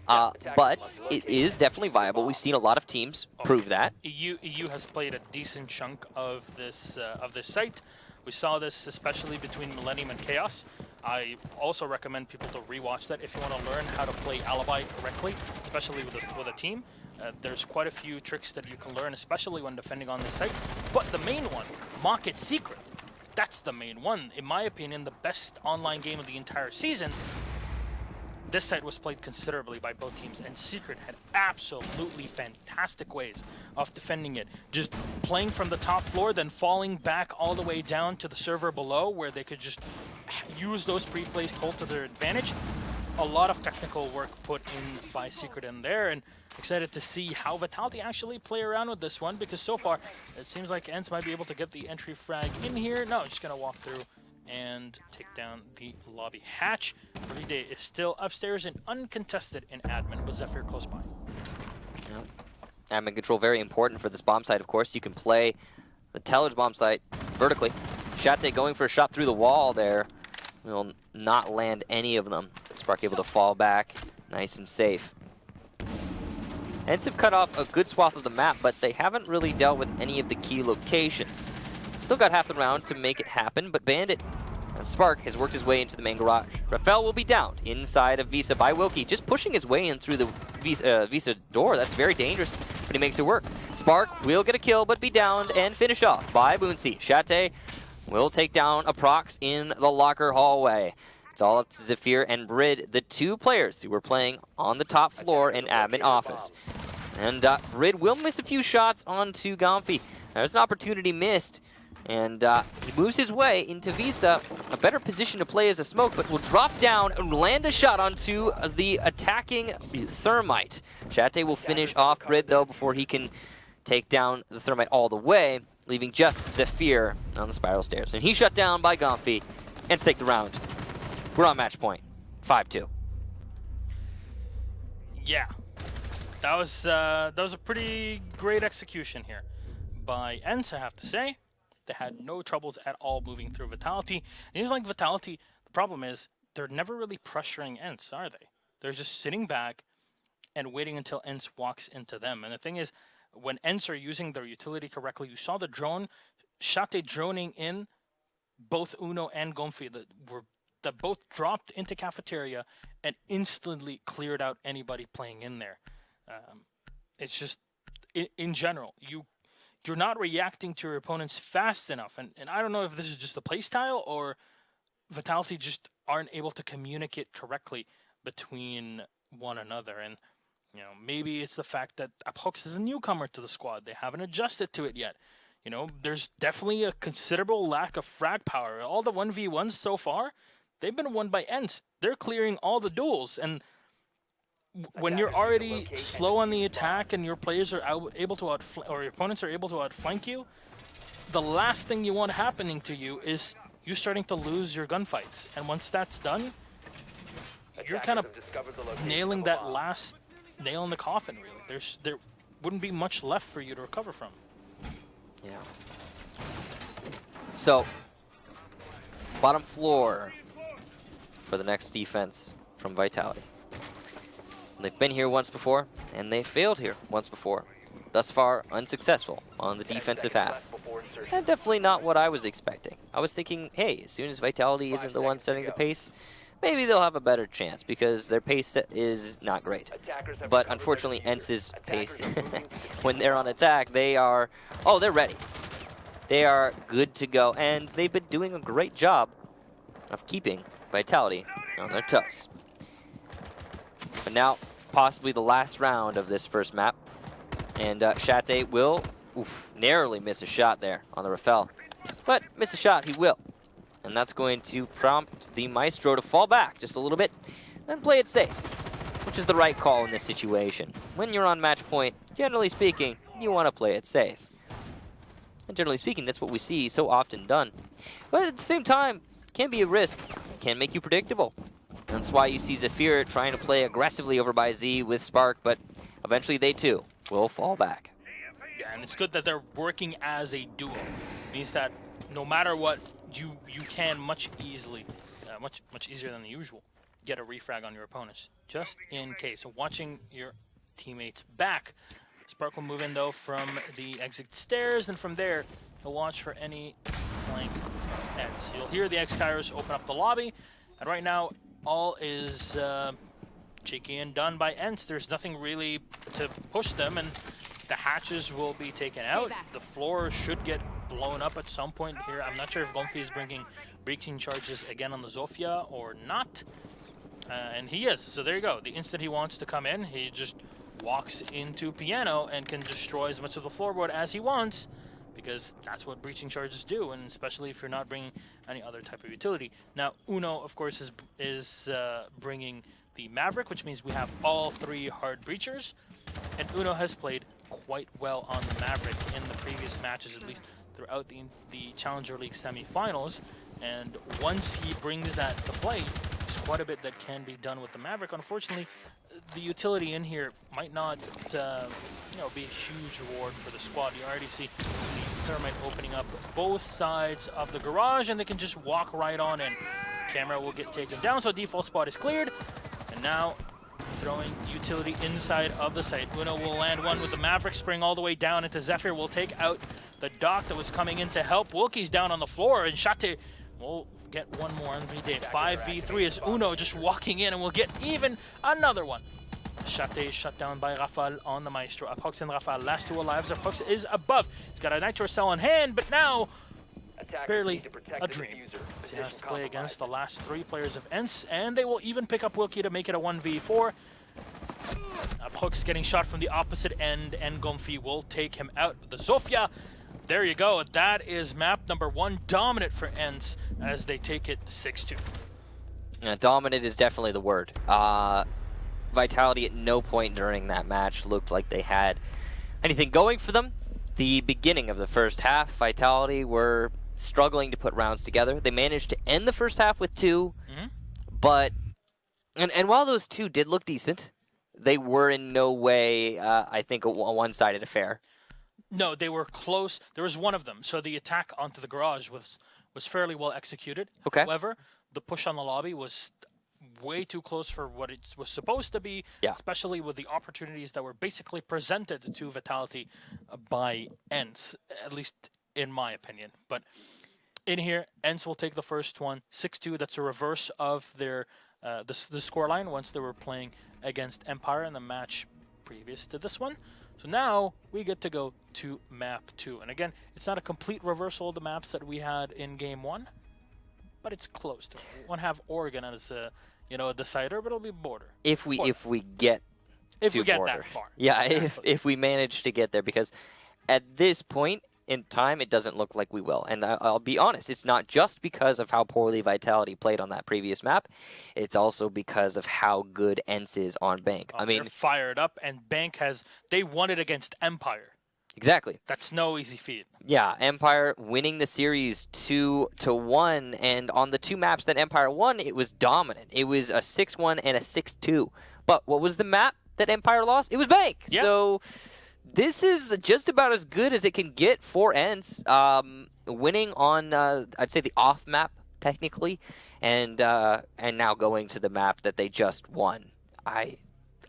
But it is definitely viable. We've seen a lot of teams prove that. EU has played a decent chunk of this site. We saw this especially between Millennium and Chaos. I also recommend people to rewatch that if you want to learn how to play Alibi correctly, especially with a team. There's quite a few tricks that you can learn, especially when defending on this site. But the main one, Mock It Secret, that's the main one. In my opinion, the best online game of the entire season. This site was played considerably by both teams, and Secret had absolutely fantastic ways of defending it. Just playing from the top floor, then falling back all the way down to the server below, where they could just use those pre-placed hold to their advantage. A lot of technical work put in by Secret in there, and excited to see how Vitality actually play around with this one, because so far it seems like ENCE might be able to get the entry frag in here. No, just gonna walk through and take down the lobby hatch. Everyday is still upstairs and uncontested in admin, with Zephyr close by. Yep. Admin control very important for this bomb site, of course. You can play the Teller's bomb site vertically. Chate going for a shot through the wall there. Will not land any of them. Spark able to fall back, nice and safe. ENCE have cut off a good swath of the map, but they haven't really dealt with any of the key locations. Still got half the round to make it happen, but Bandit and Spark has worked his way into the main garage. Rafael will be downed inside of Visa by Wilkie, just pushing his way in through the Visa door. That's very dangerous, but he makes it work. Spark will get a kill, but be downed and finished off by Boonsey. Chate will take down a prox in the locker hallway. It's all up to Zephyr and Brid, the two players who were playing on the top floor in admin office. And Brid will miss a few shots onto Gomfi. There's an opportunity missed. And he moves his way into Visa, a better position to play as a smoke, but will drop down and land a shot onto the attacking Thermite. Chate will finish off Brid, though, before he can take down the Thermite all the way, leaving just Zephyr on the spiral stairs. And he's shut down by Gomfi, and take the round. We're on match point, 5-2. Yeah, that was a pretty great execution here by ENCE, I have to say. They had no troubles at all moving through Vitality. And it's like Vitality, the problem is they're never really pressuring ENCE, are they? They're just sitting back and waiting until ENCE walks into them. And the thing is, when ENCE are using their utility correctly, you saw the drone, Chate droning in both Uno and Gomfi that both dropped into cafeteria and instantly cleared out anybody playing in there. It's just, in general, you're not reacting to your opponents fast enough. And I don't know if this is just the playstyle or Vitality just aren't able to communicate correctly between one another. And, you know, maybe it's the fact that Aphox is a newcomer to the squad. They haven't adjusted to it yet. You know, there's definitely a considerable lack of frag power. All the 1v1s so far, they've been won by ENCE. They're clearing all the duels. And when you're already slow on the attack and your players are able to or your opponents are able to outflank you, the last thing you want happening to you is you starting to lose your gunfights. And once that's done, you're kind of nailing that last nail in the coffin, really. There wouldn't be much left for you to recover from. Yeah. So, bottom floor for the next defense from Vitality. They've been here once before, and they failed here once before. Thus far, unsuccessful on the defensive half. And definitely not what I was expecting. I was thinking, hey, as soon as Vitality isn't the one setting the pace, maybe they'll have a better chance, because their pace is not great. But unfortunately, ENCE's pace, when they're on attack, they are, oh, they're ready. They are good to go, and they've been doing a great job of keeping Vitality on their toes. But now, possibly the last round of this first map, and Shate will narrowly miss a shot there on the Rafael. But miss a shot, he will. And that's going to prompt the Maestro to fall back just a little bit and play it safe, which is the right call in this situation. When you're on match point, generally speaking, you want to play it safe. And generally speaking, that's what we see so often done. But at the same time, it can be a risk. It can make you predictable. That's why you see Zephyr trying to play aggressively over by Z with Spark, but eventually they too will fall back. Yeah, and it's good that they're working as a duo. It means that no matter what, you can much easier than the usual, get a refrag on your opponents, just in case. So watching your teammates back. Spark will move in though from the exit stairs, and from there he'll watch for any flank ends. You'll hear the X-Kairos open up the lobby, and right now all is cheeky and done by ENCE. There's nothing really to push them, and the hatches will be taken out. The floor should get blown up at some point here. I'm not sure if Gonfi is bringing breaching charges again on the Zofia or not. And he is, so there you go. The instant he wants to come in, he just walks into Piano and can destroy as much of the floorboard as he wants, because that's what breaching charges do, and especially if you're not bringing any other type of utility. Now, Uno, of course, is bringing the Maverick, which means we have all three hard breachers, and Uno has played quite well on the Maverick in the previous matches, at least throughout the Challenger League semifinals. And once he brings that to play, there's quite a bit that can be done with the Maverick. Unfortunately, the utility in here might not be a huge reward for the squad. You already see the Thermite opening up both sides of the garage, and they can just walk right on in. Camera will get taken down, so default spot is cleared. And now throwing utility inside of the site. Uno will land one with the Maverick spring all the way down into Zephyr. Will take out the Doc that was coming in to help. Wilkie's down on the floor, and Shate will get one more on V-Day. 5v3 is Uno just walking in, and we'll get even another one. Shate is shut down by Rafal on the Maestro. Apox and Rafal, last two alive. Apox is above. He's got a Nitro Cell on hand, but now barely a dream. So he has to play against the last three players of ENCE, and they will even pick up Wilkie to make it a 1v4. Apox getting shot from the opposite end, and Gonfi will take him out. The Zofia, there you go. That is map number 1, dominant for ENCE as they take it 6-2. Yeah, dominant is definitely the word. Vitality at no point during that match looked like they had anything going for them. The beginning of the first half, Vitality were struggling to put rounds together. They managed to end the first half with 2, but and while those 2 did look decent, they were in no way, I think, a one-sided affair. No, they were close. There was one of them. So the attack onto the garage was fairly well executed. Okay. However, the push on the lobby was way too close for what it was supposed to be, especially with the opportunities that were basically presented to Vitality by ENCE, at least in my opinion. But in here, ENCE will take the first one, 6-2. That's a reverse of their the scoreline once they were playing against Empire in the match previous to this one. So now we get to go to map 2. And again, it's not a complete reversal of the maps that we had in game 1, but it's close to it. We won't have Oregon as a decider, but it'll be border. If we get that far. Yeah, if we manage to get there, because at this point in time, it doesn't look like we will. And I'll be honest, it's not just because of how poorly Vitality played on that previous map. It's also because of how good ENCE is on Bank. I mean, they're fired up, and Bank they won it against Empire. Exactly. That's no easy feat. Yeah, Empire winning the series 2-1, and on the 2 maps that Empire won, it was dominant. It was a 6-1 and a 6-2. But what was the map that Empire lost? It was Bank. Yeah. So this is just about as good as it can get for ENCE. Winning on, I'd say, the off map technically, and now going to the map that they just won.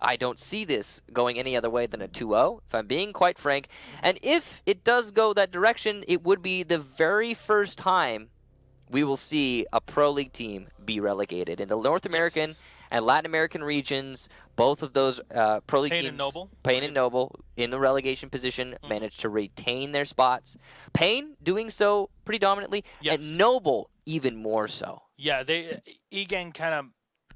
I don't see this going any other way than a 2-0, if I'm being quite frank. And if it does go that direction, it would be the very first time we will see a Pro League team be relegated. In the North American and Latin American regions, both of those Pro League Pain teams, and Noble. Pain and Noble, in the relegation position, managed to retain their spots. Pain doing so pretty dominantly, and Noble even more so. Yeah, E-Gang kind of,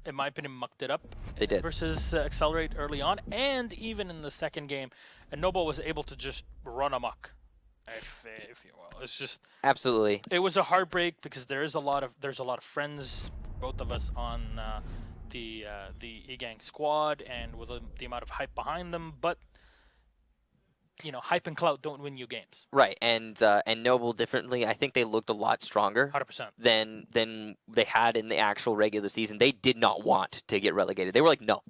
in my opinion, mucked it up. They did. Versus Accelerate early on, and even in the second game, and Noble was able to just run amok, if you will. It's just absolutely. It was a heartbreak because there's a lot of friends, both of us on the E-Gang squad, and with the amount of hype behind them, but. You know, hype and clout don't win you games. Right, and Noble differently. I think they looked a lot stronger 100% than they had in the actual regular season. They did not want to get relegated. They were like, no.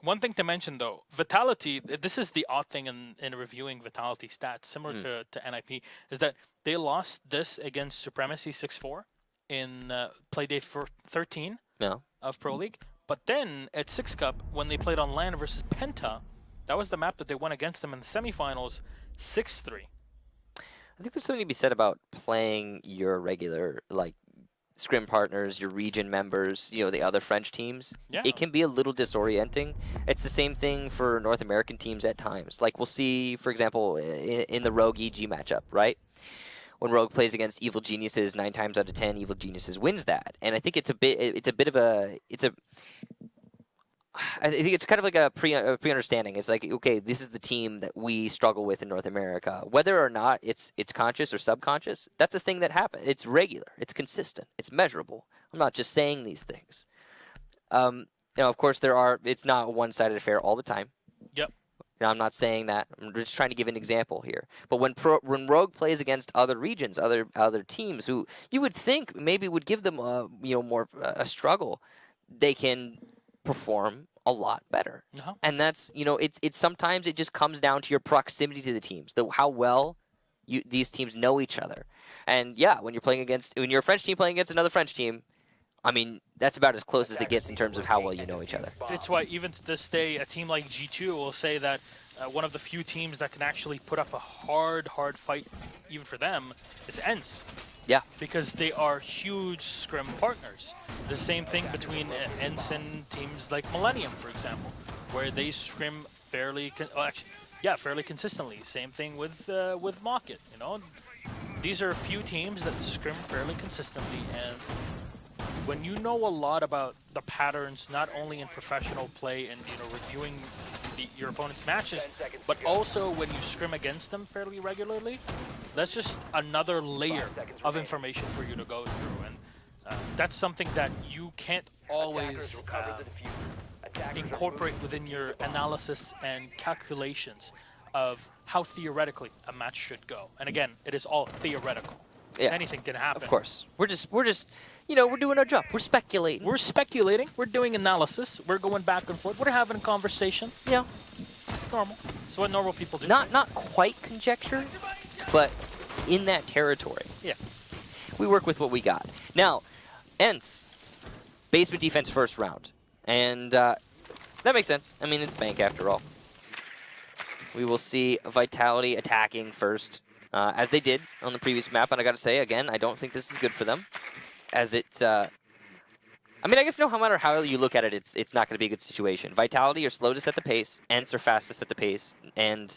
One thing to mention, though, Vitality, this is the odd thing in reviewing Vitality stats, similar to NIP, is that they lost this against Supremacy 6-4 in play day 13 of Pro League. But then at 6 Cup, when they played on LAN versus Penta, that was the map that they won against them in the semifinals, 6-3. I think there's something to be said about playing your regular, like, scrim partners, your region members, you know, the other French teams. Yeah. It can be a little disorienting. It's the same thing for North American teams at times. Like, we'll see, for example, in the Rogue EG matchup, right? When Rogue plays against Evil Geniuses, 9 times out of 10, Evil Geniuses wins that. And I think I think it's kind of like a pre-understanding. It's like, okay, this is the team that we struggle with in North America. Whether or not it's conscious or subconscious, that's a thing that happens. It's regular. It's consistent. It's measurable. I'm not just saying these things. Of course, it's not a one-sided affair all the time. Yep. I'm not saying that. I'm just trying to give an example here. But when Rogue plays against other regions, other teams who you would think maybe would give them more a struggle, they can perform a lot better. And that's, it's sometimes it just comes down to your proximity to the teams, how well these teams know each other. And yeah, when you're a French team playing against another French team, I mean, that's about as close as it gets in terms of how well you know each other. It's why even to this day, a team like G2 will say that one of the few teams that can actually put up a hard fight, even for them, is ENCE. Yeah. Because they are huge scrim partners. The same thing between ENCE and teams like Millennium, for example, where they scrim fairly consistently. Same thing with Mocket. These are a few teams that scrim fairly consistently, and when you know a lot about the patterns, not only in professional play and reviewing your opponent's matches, but also when you scrim against them fairly regularly, that's just another layer of information for you to go through, and that's something that you can't always incorporate within your analysis and calculations of how theoretically a match should go. And again, it is all theoretical. Yeah. Anything can happen. Of course. We're just we're doing our job. We're speculating. We're doing analysis. We're going back and forth. We're having a conversation. Yeah. It's normal. It's what normal people do. Not quite conjecture, but in that territory. Yeah. We work with what we got. Now, ENCE, basement defense first round. And that makes sense. I mean, it's Bank after all. We will see Vitality attacking first, as they did on the previous map. And I got to say, again, I don't think this is good for them. As it's, I mean, I guess no matter how you look at it, it's not going to be a good situation. Vitality are slow to set the pace. ENCE are fast to set the pace. And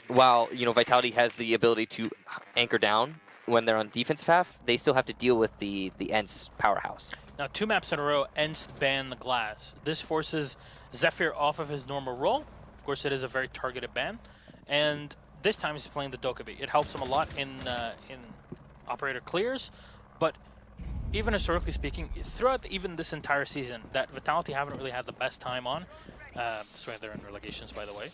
while, Vitality has the ability to anchor down when they're on defensive half, they still have to deal with the ENCE powerhouse. Now, 2 maps in a row, ENCE ban the glass. This forces Zephyr off of his normal role. Of course, it is a very targeted ban. And this time he's playing the Dokkaebi. It helps him a lot in operator clears. But even historically speaking, throughout even this entire season, that Vitality haven't really had the best time on, That's why they're in relegations, by the way.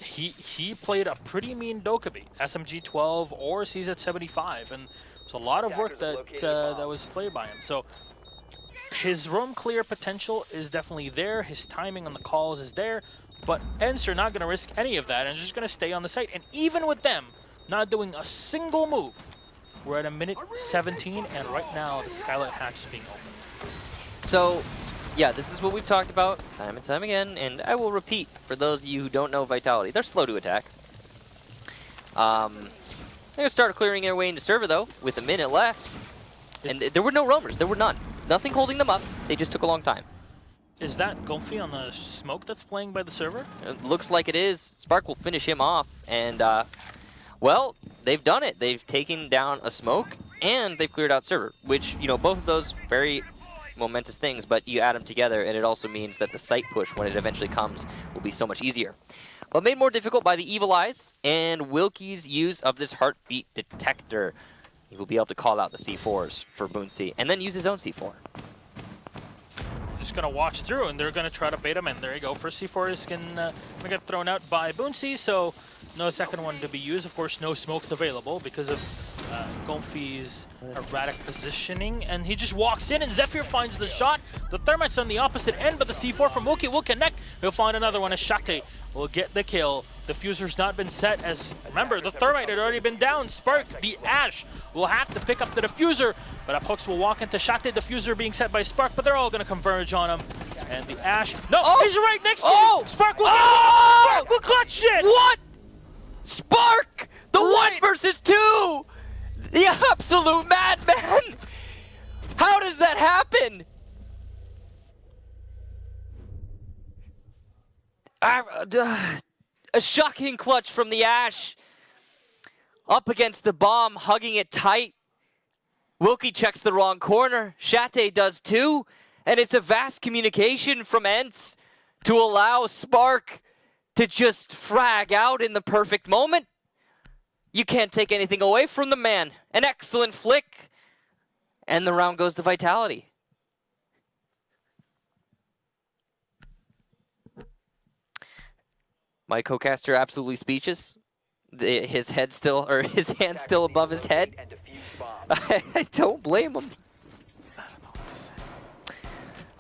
He played a pretty mean Dokkaebi, SMG 12 or CZ75, and it's a lot of work that that was played by him. So his roam clear potential is definitely there. His timing on the calls is there, but ENCE are not going to risk any of that and just going to stay on the site. And even with them not doing a single move, we're at a minute 17, and right now the Skylight hatch is being opened. So, yeah, this is what we've talked about time and time again, and I will repeat for those of you who don't know Vitality. They're slow to attack. They're going to start clearing their way into server, though, with a minute left. And there were no roamers. There were none. Nothing holding them up. They just took a long time. Is that Golfy on the smoke that's playing by the server? It looks like it is. Spark will finish him off, and, well, they've done it. They've taken down a smoke, and they've cleared out server, which, you know, both of those very momentous things, but you add them together, and it also means that the site push, when it eventually comes, will be so much easier. But made more difficult by the Evil Eyes and Wilkie's use of this heartbeat detector. He will be able to call out the C4s for Boonsea, and then use his own C4. Just going to watch through, and they're going to try to bait him in. There you go. First C4 is going to get thrown out by Boonsea, so no second one to be used. Of course, no smokes available because of Golfy's erratic positioning, and he just walks in, and Zephyr finds the shot. The Thermite's on the opposite end, but the C4 from Wilkie will connect. He'll find another one as Shate will get the kill. The fuser's not been set, as remember, the Thermite had already been down. Spark, the Ash, will have to pick up the diffuser, but Apux will walk into Shate, diffuser being set by Spark, but they're all going to converge on him. And the Ash, no, he's right next to him. Spark will, Spark will clutch it. What? Spark, the 1 versus 2, the absolute madman. How does that happen? A shocking clutch from the Ash. Up against the bomb, hugging it tight. Wilkie checks the wrong corner. Shate does too. And it's a vast communication from ENCE to allow Spark to just frag out in the perfect moment. You can't take anything away from the man. An excellent flick. And the round goes to Vitality. My co-caster absolutely speechless. His head still, or his hand still above his head. I don't blame him.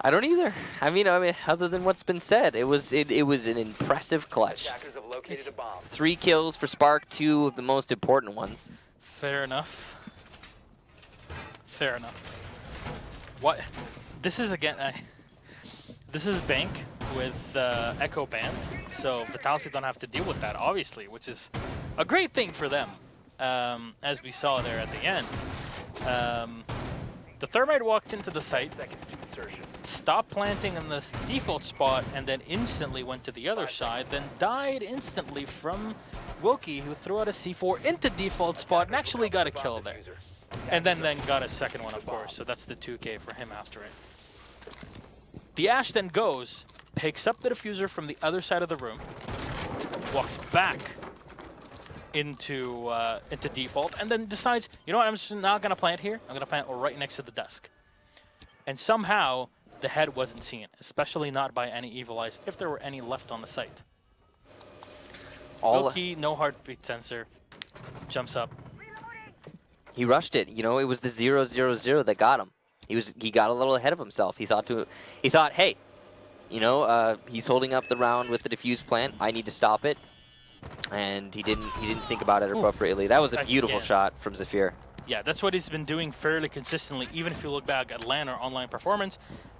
I don't either. I mean, other than what's been said, it was an impressive clutch. 3 kills for Spark, 2 of the most important ones. Fair enough. Fair enough. What? This is again. This is Bank with Echo Band, so Vitality don't have to deal with that, obviously, which is a great thing for them, as we saw there at the end. The Thermite walked into the site, stopped planting in the default spot, and then instantly went to the other side, then died instantly from Wilkie, who threw out a C4 into default spot and actually got a kill there. And then got a second one, of course, so that's the 2K for him after it. The Ash then goes, picks up the diffuser from the other side of the room, walks back into default, and then decides, you know what, I'm just not going to plant here. I'm going to plant right next to the desk. And somehow, the head wasn't seen, especially not by any Evil Eyes, if there were any left on the site. Wilkie, no heartbeat sensor, jumps up. He rushed it. You know, it was the 0-0-0 that got him. He got a little ahead of himself. He thought, hey, you know, he's holding up the round with the diffuse plant. I need to stop it. And he didn't think about it appropriately. That was a beautiful shot from Zephyr. Yeah, that's what he's been doing fairly consistently. Even if you look back at LAN or online performance,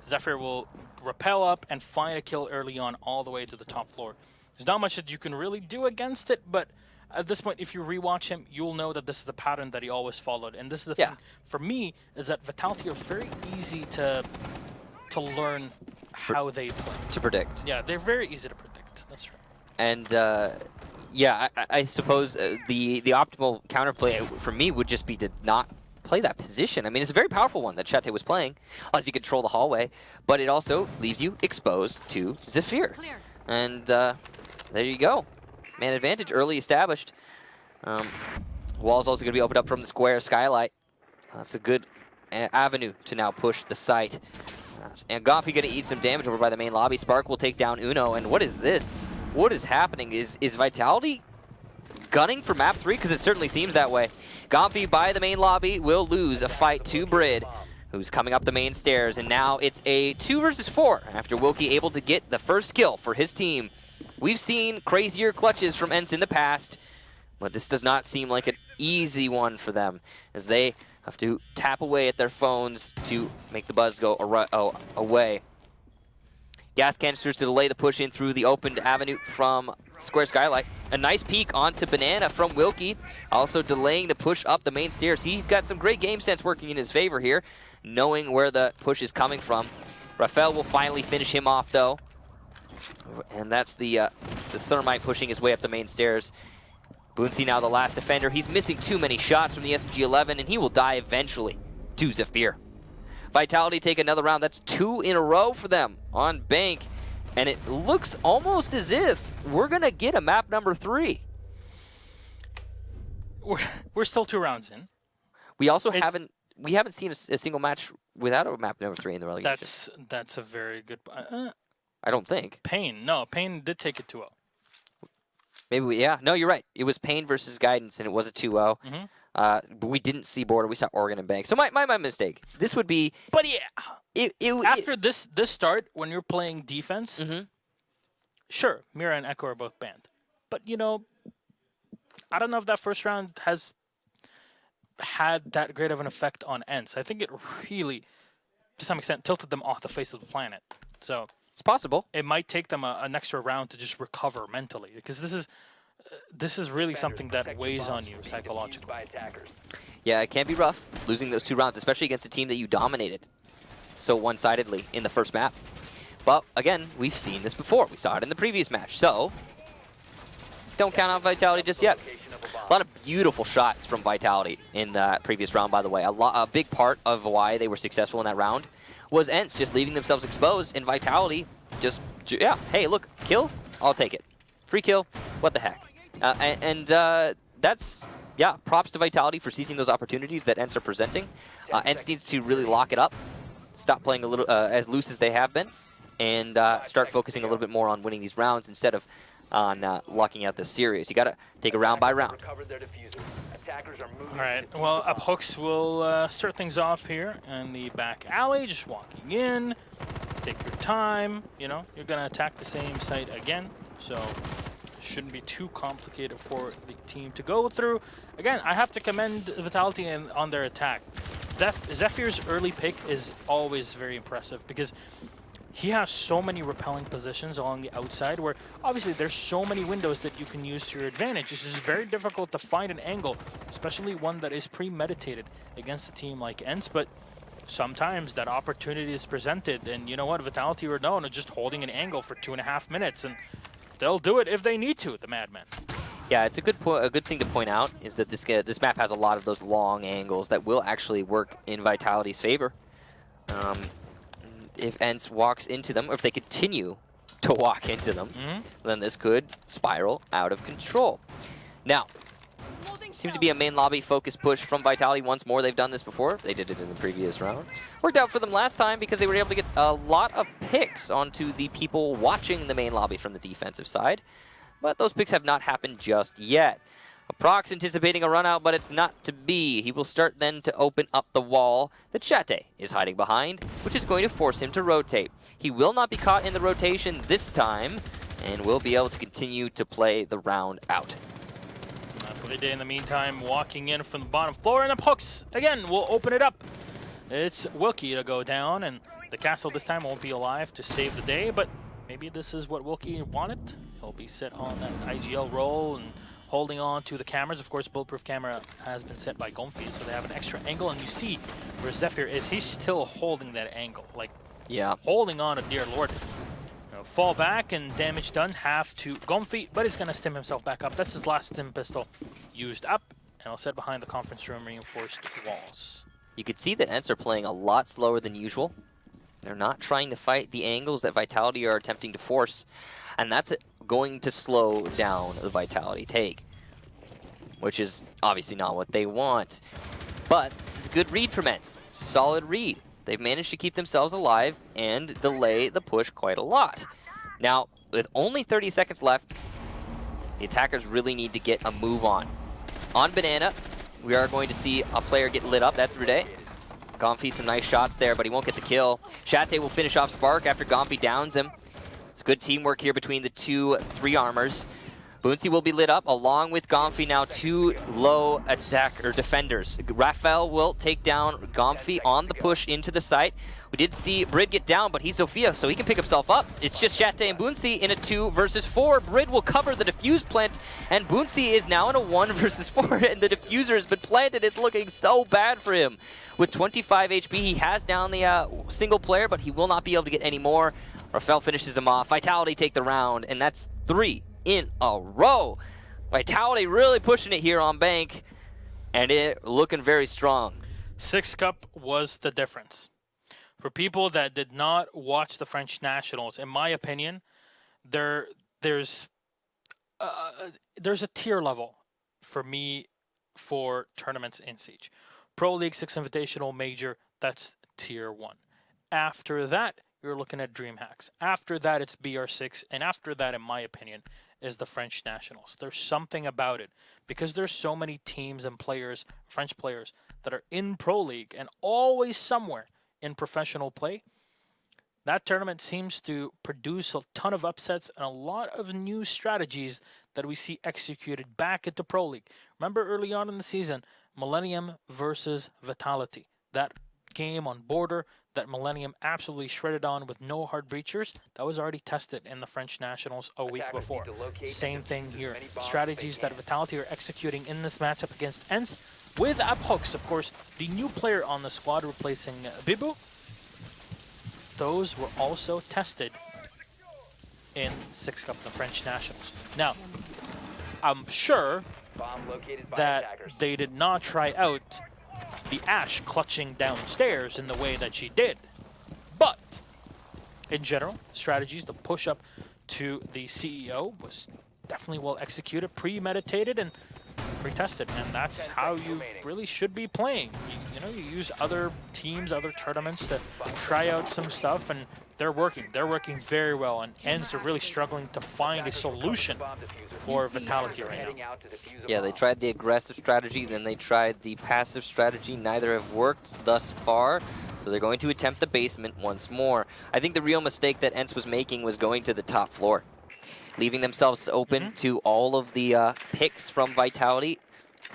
Zephyr will rappel up and find a kill early on all the way to the top floor. There's not much that you can really do against it, but at this point, if you rewatch him, you'll know that this is the pattern that he always followed. And this is the thing, for me, is that Vitality are very easy to learn how they play. To predict. Yeah, they're very easy to predict. That's right. And, yeah, I suppose the optimal counterplay for me would just be to not play that position. I mean, it's a very powerful one that Shate was playing, as you control the hallway, but it also leaves you exposed to Zephyr. Clear. And there you go. Man advantage early established. Wall's also going to be opened up from the square Skylight. That's a good avenue to now push the site. And Goffy going to eat some damage over by the main lobby. Spark will take down Uno. And what is this? What is happening? Is Vitality gunning for map 3? Because it certainly seems that way. Goffy by the main lobby will lose a fight to Brid, who's coming up the main stairs. And now it's a 2 versus 4 after Wilkie able to get the first kill for his team. We've seen crazier clutches from ENCE in the past, but this does not seem like an easy one for them, as they have to tap away at their phones to make the buzz go away. Gas canisters to delay the push in through the opened avenue from Square Skylight. A nice peek onto Banana from Wilkie, also delaying the push up the main stairs. He's got some great game sense working in his favor here, knowing where the push is coming from. Rafael will finally finish him off though, and that's the Thermite pushing his way up the main stairs. Boonsey now the last defender. He's missing too many shots from the SMG-11, and he will die eventually to Zephyr. Vitality take another round. That's 2 in a row for them on Bank, and it looks almost as if we're going to get a map number 3. We're still 2 rounds in. We also haven't seen a single match without a map number 3 in the relegation. That's a very good... I don't think. Pain did take it 2-0. Maybe yeah. No, you're right. It was Pain versus Guidance, and it was a 2-0. But we didn't see Border. We saw Oregon and Bank. So my mistake. This would be... But yeah, after this start, when you're playing defense, sure, Mira and Echo are both banned. But, you know, I don't know if that first round has had that great of an effect on ENCE. I think it really, to some extent, tilted them off the face of the planet. So... It's possible. It might take them an extra round to just recover mentally, because this is really something that weighs on you psychologically. Yeah, it can be rough losing those 2 rounds, especially against a team that you dominated so one-sidedly in the first map. But again, we've seen this before. We saw it in the previous match. So don't count out Vitality just yet. A lot of beautiful shots from Vitality in that previous round, by the way. A big part of why they were successful in that round was ENCE just leaving themselves exposed, and Vitality just, yeah, hey, look, kill, I'll take it. Free kill, what the heck. That's, yeah, props to Vitality for seizing those opportunities that ENCE are presenting. ENCE needs to really lock it up, stop playing a little as loose as they have been, and start focusing a little bit more on winning these rounds instead of on locking out this series. You got to take it round by round. All right, well, Up Hooks will start things off here in the back alley, just walking in. Take your time, you know, you're going to attack the same site again, so it shouldn't be too complicated for the team to go through. Again, I have to commend Vitality on their attack. Zephyr's early pick is always very impressive, because he has so many repelling positions along the outside where obviously there's so many windows that you can use to your advantage. It's just very difficult to find an angle, especially one that is premeditated against a team like ENCE, but sometimes that opportunity is presented, and you know what, Vitality are known as just holding an angle for 2.5 minutes, and they'll do it if they need to, the Madmen. Yeah, it's a good thing to point out is that this map has a lot of those long angles that will actually work in Vitality's favor. If ENCE walks into them, or if they continue to walk into them, then this could spiral out of control. Now, seems to be a main lobby focus push from Vitality once more. They've done this before. They did it in the previous round. Worked out for them last time because they were able to get a lot of picks onto the people watching the main lobby from the defensive side. But those picks have not happened just yet. Prox anticipating a run out, but it's not to be. He will start then to open up the wall that Chate is hiding behind, which is going to force him to rotate. He will not be caught in the rotation this time, and will be able to continue to play the round out. Day in the meantime, walking in from the bottom floor, and Up Hooks again will open it up. It's Wilkie to go down, and the castle this time won't be alive to save the day, but maybe this is what Wilkie wanted. He'll be set on that IGL roll and holding on to the cameras. Of course, bulletproof camera has been set by Gomfi, so they have an extra angle, and you see where Zephyr is. He's still holding that angle, like holding on to dear Lord. Fall back and damage done, half to Gomfi, but he's going to stim himself back up. That's his last stim pistol used up, and he'll set behind the conference room reinforced walls. You could see that ENCE are playing a lot slower than usual. They're not trying to fight the angles that Vitality are attempting to force, and that's going to slow down the Vitality take, which is obviously not what they want. But this is a good read from ENCE. Solid read. they've managed to keep themselves alive and delay the push quite a lot. Now, with only 30 seconds left, the attackers really need to get a move on. On Banana, we are going to see a player get lit up. That's Rude. Gomfi, some nice shots there, but he won't get the kill. Shate will finish off Spark after Gomfi downs him. It's good teamwork here between the 2-3 armors. Boonsy will be lit up along with Gomfi, now 2 low defenders. Raphael will take down Gomfi on the push into the site. We did see Brid get down, but he's Sophia, so he can pick himself up. It's just Shate and Boonsy in a 2 versus 4. Brid will cover the defuse plant, and Boonsy is now in a 1 versus 4, and the diffuser has been planted. It's looking so bad for him. With 25 HP, he has down the single player, but he will not be able to get any more. Raphael finishes him off. Vitality take the round, and that's 3 in a row. Vitality really pushing it here on Bank, and it looking very strong. 6 Cup was the difference. For people that did not watch the French Nationals, in my opinion, there's a tier level for me for tournaments in Siege. Pro League 6 Invitational Major, that's tier 1. After that, you're looking at DreamHacks. After that, it's BR6, and after that, in my opinion, is the French Nationals. There's something about it because there's so many teams and players, French players, that are in Pro League and always somewhere in professional play. That tournament seems to produce a ton of upsets and a lot of new strategies that we see executed back into Pro League. Remember early on in the season, Millennium versus Vitality. That game on Border that Millennium absolutely shredded on with no hard breachers, that was already tested in the French Nationals a week before. Same thing here. Strategies that Vitality are executing in this matchup against ENCE with Abhox, of course, the new player on the squad replacing Bibu. Those were also tested in 6 Cup, the French Nationals. Now, I'm sure that they did not try out the Ashe clutching downstairs in the way that she did. But, in general, strategies to push up to the CEO was definitely well executed, premeditated, and pre-tested. And that's how you really should be playing. You know, you use other teams, other tournaments to try out some stuff, and they're working. They're working very well, and ENCE are really struggling to find a solution for Vitality right now. Yeah, they tried the aggressive strategy, then they tried the passive strategy. Neither have worked thus far, so they're going to attempt the basement once more. I think the real mistake that ENCE was making was going to the top floor, leaving themselves open to all of the picks from Vitality.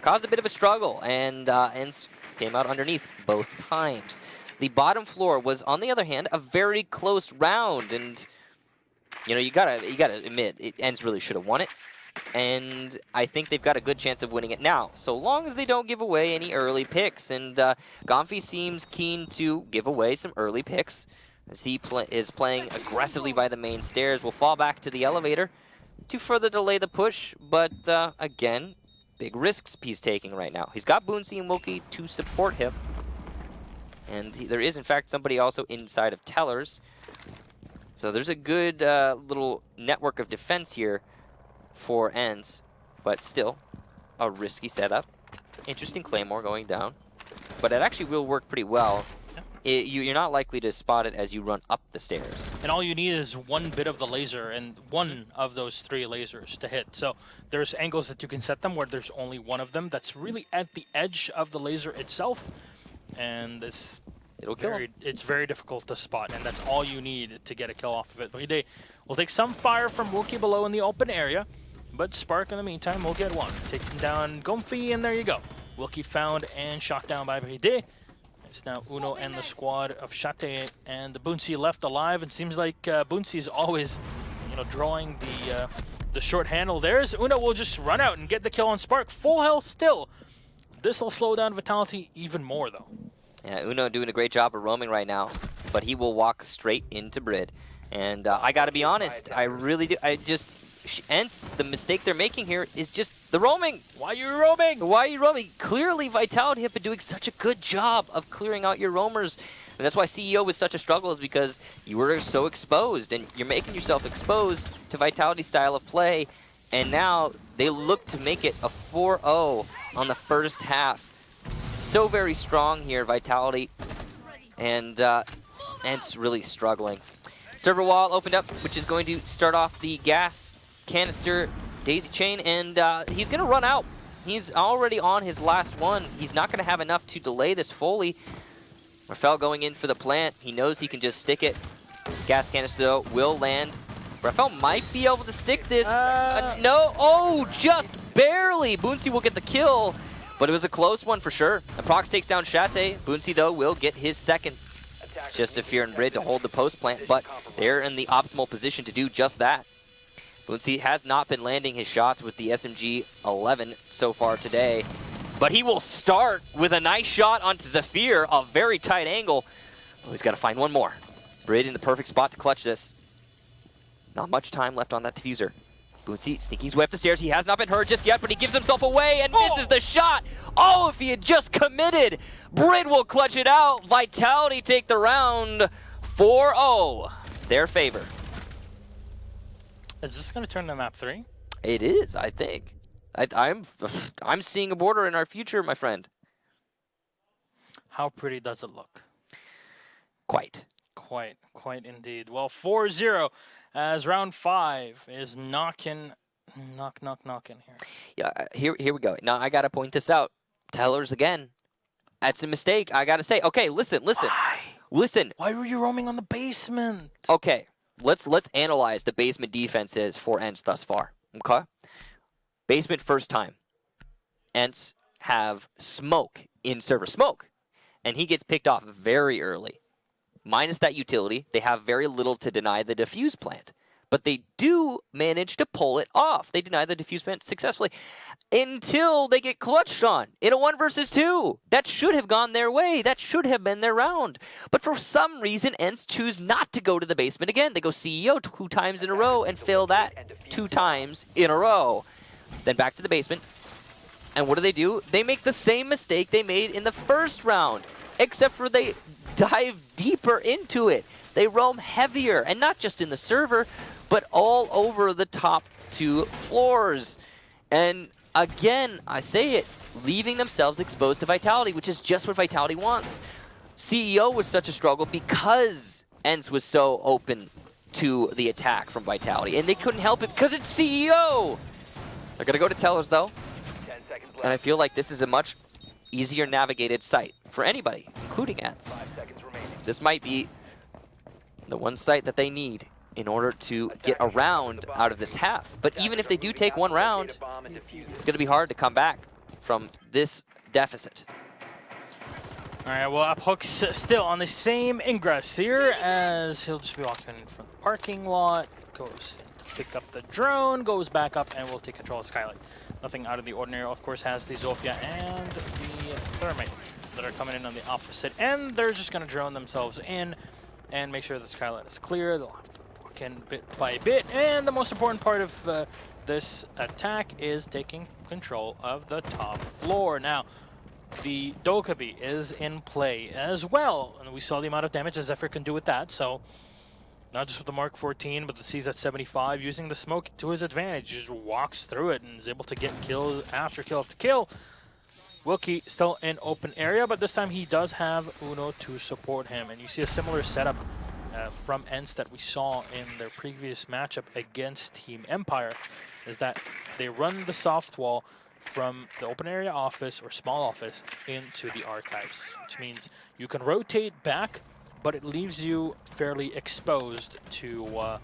Caused a bit of a struggle, and ENCE came out underneath both times. The bottom floor was, on the other hand, a very close round, and you know, you gotta admit, ENCE really should have won it, and I think they've got a good chance of winning it now, so long as they don't give away any early picks. And Gomfi seems keen to give away some early picks, as he is playing aggressively by the main stairs. Will fall back to the elevator to further delay the push, but again, big risks he's taking right now. He's got Boonsy and Wilkie to support him, and there is, in fact, somebody also inside of Tellers. So there's a good little network of defense here for ENCE, but still a risky setup. Interesting Claymore going down, but it actually will work pretty well. You're not likely to spot it as you run up the stairs. And all you need is one bit of the laser and one of those 3 lasers to hit. So there's angles that you can set them where there's only one of them that's really at the edge of the laser itself. And it's very difficult to spot, and that's all you need to get a kill off of it. Bride will take some fire from Wookie below in the open area, but Spark in the meantime will get one. Taking down Gomfi, and there you go. Wookie found and shot down by Bride. It's now Uno and the squad of Shate and the Boonsy left alive. It seems like Boonsy is always, you know, drawing the short handle. There's Uno will just run out and get the kill on Spark. Full health still. This will slow down Vitality even more, though. Yeah, Uno doing a great job of roaming right now, but he will walk straight into Brid. And I got to be honest, I really do. ENCE, the mistake they're making here is just the roaming. Why are you roaming? Why are you roaming? Clearly, Vitality have been doing such a good job of clearing out your roamers. And that's why CEO was such a struggle, is because you were so exposed, and you're making yourself exposed to Vitality's style of play. And now they look to make it a 4-0 on the first half. So very strong here, Vitality. And ENCE really struggling. Server wall opened up, which is going to start off the gas canister daisy chain, and he's going to run out. He's already on his last one. He's not going to have enough to delay this fully. Rafael going in for the plant. He knows he can just stick it. Gas canister, though, will land. Rafael might be able to stick this. No. Oh, just barely. Boonsey will get the kill, but it was a close one for sure. And Prox takes down Shate. Boonsey, though, will get his second. Just a Fear and Brid to hold the post plant, but they're in the optimal position to do just that. Boonsey has not been landing his shots with the SMG-11 so far today, but he will start with a nice shot onto Zephyr, a very tight angle. Oh, he's got to find one more. Brid in the perfect spot to clutch this. Not much time left on that diffuser. Boonsey sneaking his way up the stairs. He has not been hurt just yet, but he gives himself away and misses the shot. Oh, if he had just committed. Brid will clutch it out. Vitality take the round 4-0. Their favor. Is this going to turn to map 3? It is, I think. I'm seeing a border in our future, my friend. How pretty does it look? Quite. Quite indeed. Well, 4-0 as round 5 is knocking here. Yeah, here we go. Now, I got to point this out. Tellers again. That's a mistake, I got to say. Okay, listen. Why? Listen. Why were you roaming on the basement? Okay, let's analyze the basement defenses for ENCE thus far. Okay? Basement first time. ENCE have smoke in server. Smoke. And he gets picked off very early. Minus that utility, they have very little to deny the defuse plant. But they do manage to pull it off. They deny the defuse plant successfully until they get clutched on in a 1 versus 2. That should have gone their way. That should have been their round. But for some reason, ENCE choose not to go to the basement again. They go CEO 2 times in a row and fail that 2 times in a row. Then back to the basement. And what do? They make the same mistake they made in the first round, except for they dive deeper into it. They roam heavier, and not just in the server, but all over the top 2 floors. And again, I say it, leaving themselves exposed to Vitality, which is just what Vitality wants. CEO was such a struggle because ENCE was so open to the attack from Vitality, and they couldn't help it because it's CEO! They're going to go to Tellers, though. And I feel like this is a much easier navigated site for anybody, including ENCE. This might be the one site that they need in order to get a round out of this half. But even if they do take 1 round, it's going to be hard to come back from this deficit. All right, well, Uphook's still on the same ingress here as he'll just be walking in from the parking lot, goes pick up the drone, goes back up, and will take control of Skylight. Nothing out of the ordinary, of course, has the Zofia and the Thermite that are coming in on the opposite end. They're just going to drone themselves in and make sure the Skylight is clear. They'll have to walk in bit by bit. And the most important part of this attack is taking control of the top floor. Now, the Dokkaebi is in play as well. And we saw the amount of damage that Zephyr can do with that. So, not just with the Mark 14, but the CZ-75, using the smoke to his advantage. He just walks through it and is able to get kill after kill after kill. Wilkie still in open area, but this time he does have Uno to support him. And you see a similar setup from ENCE that we saw in their previous matchup against Team Empire, is that they run the soft wall from the open area office or small office into the archives, which means you can rotate back, but it leaves you fairly exposed to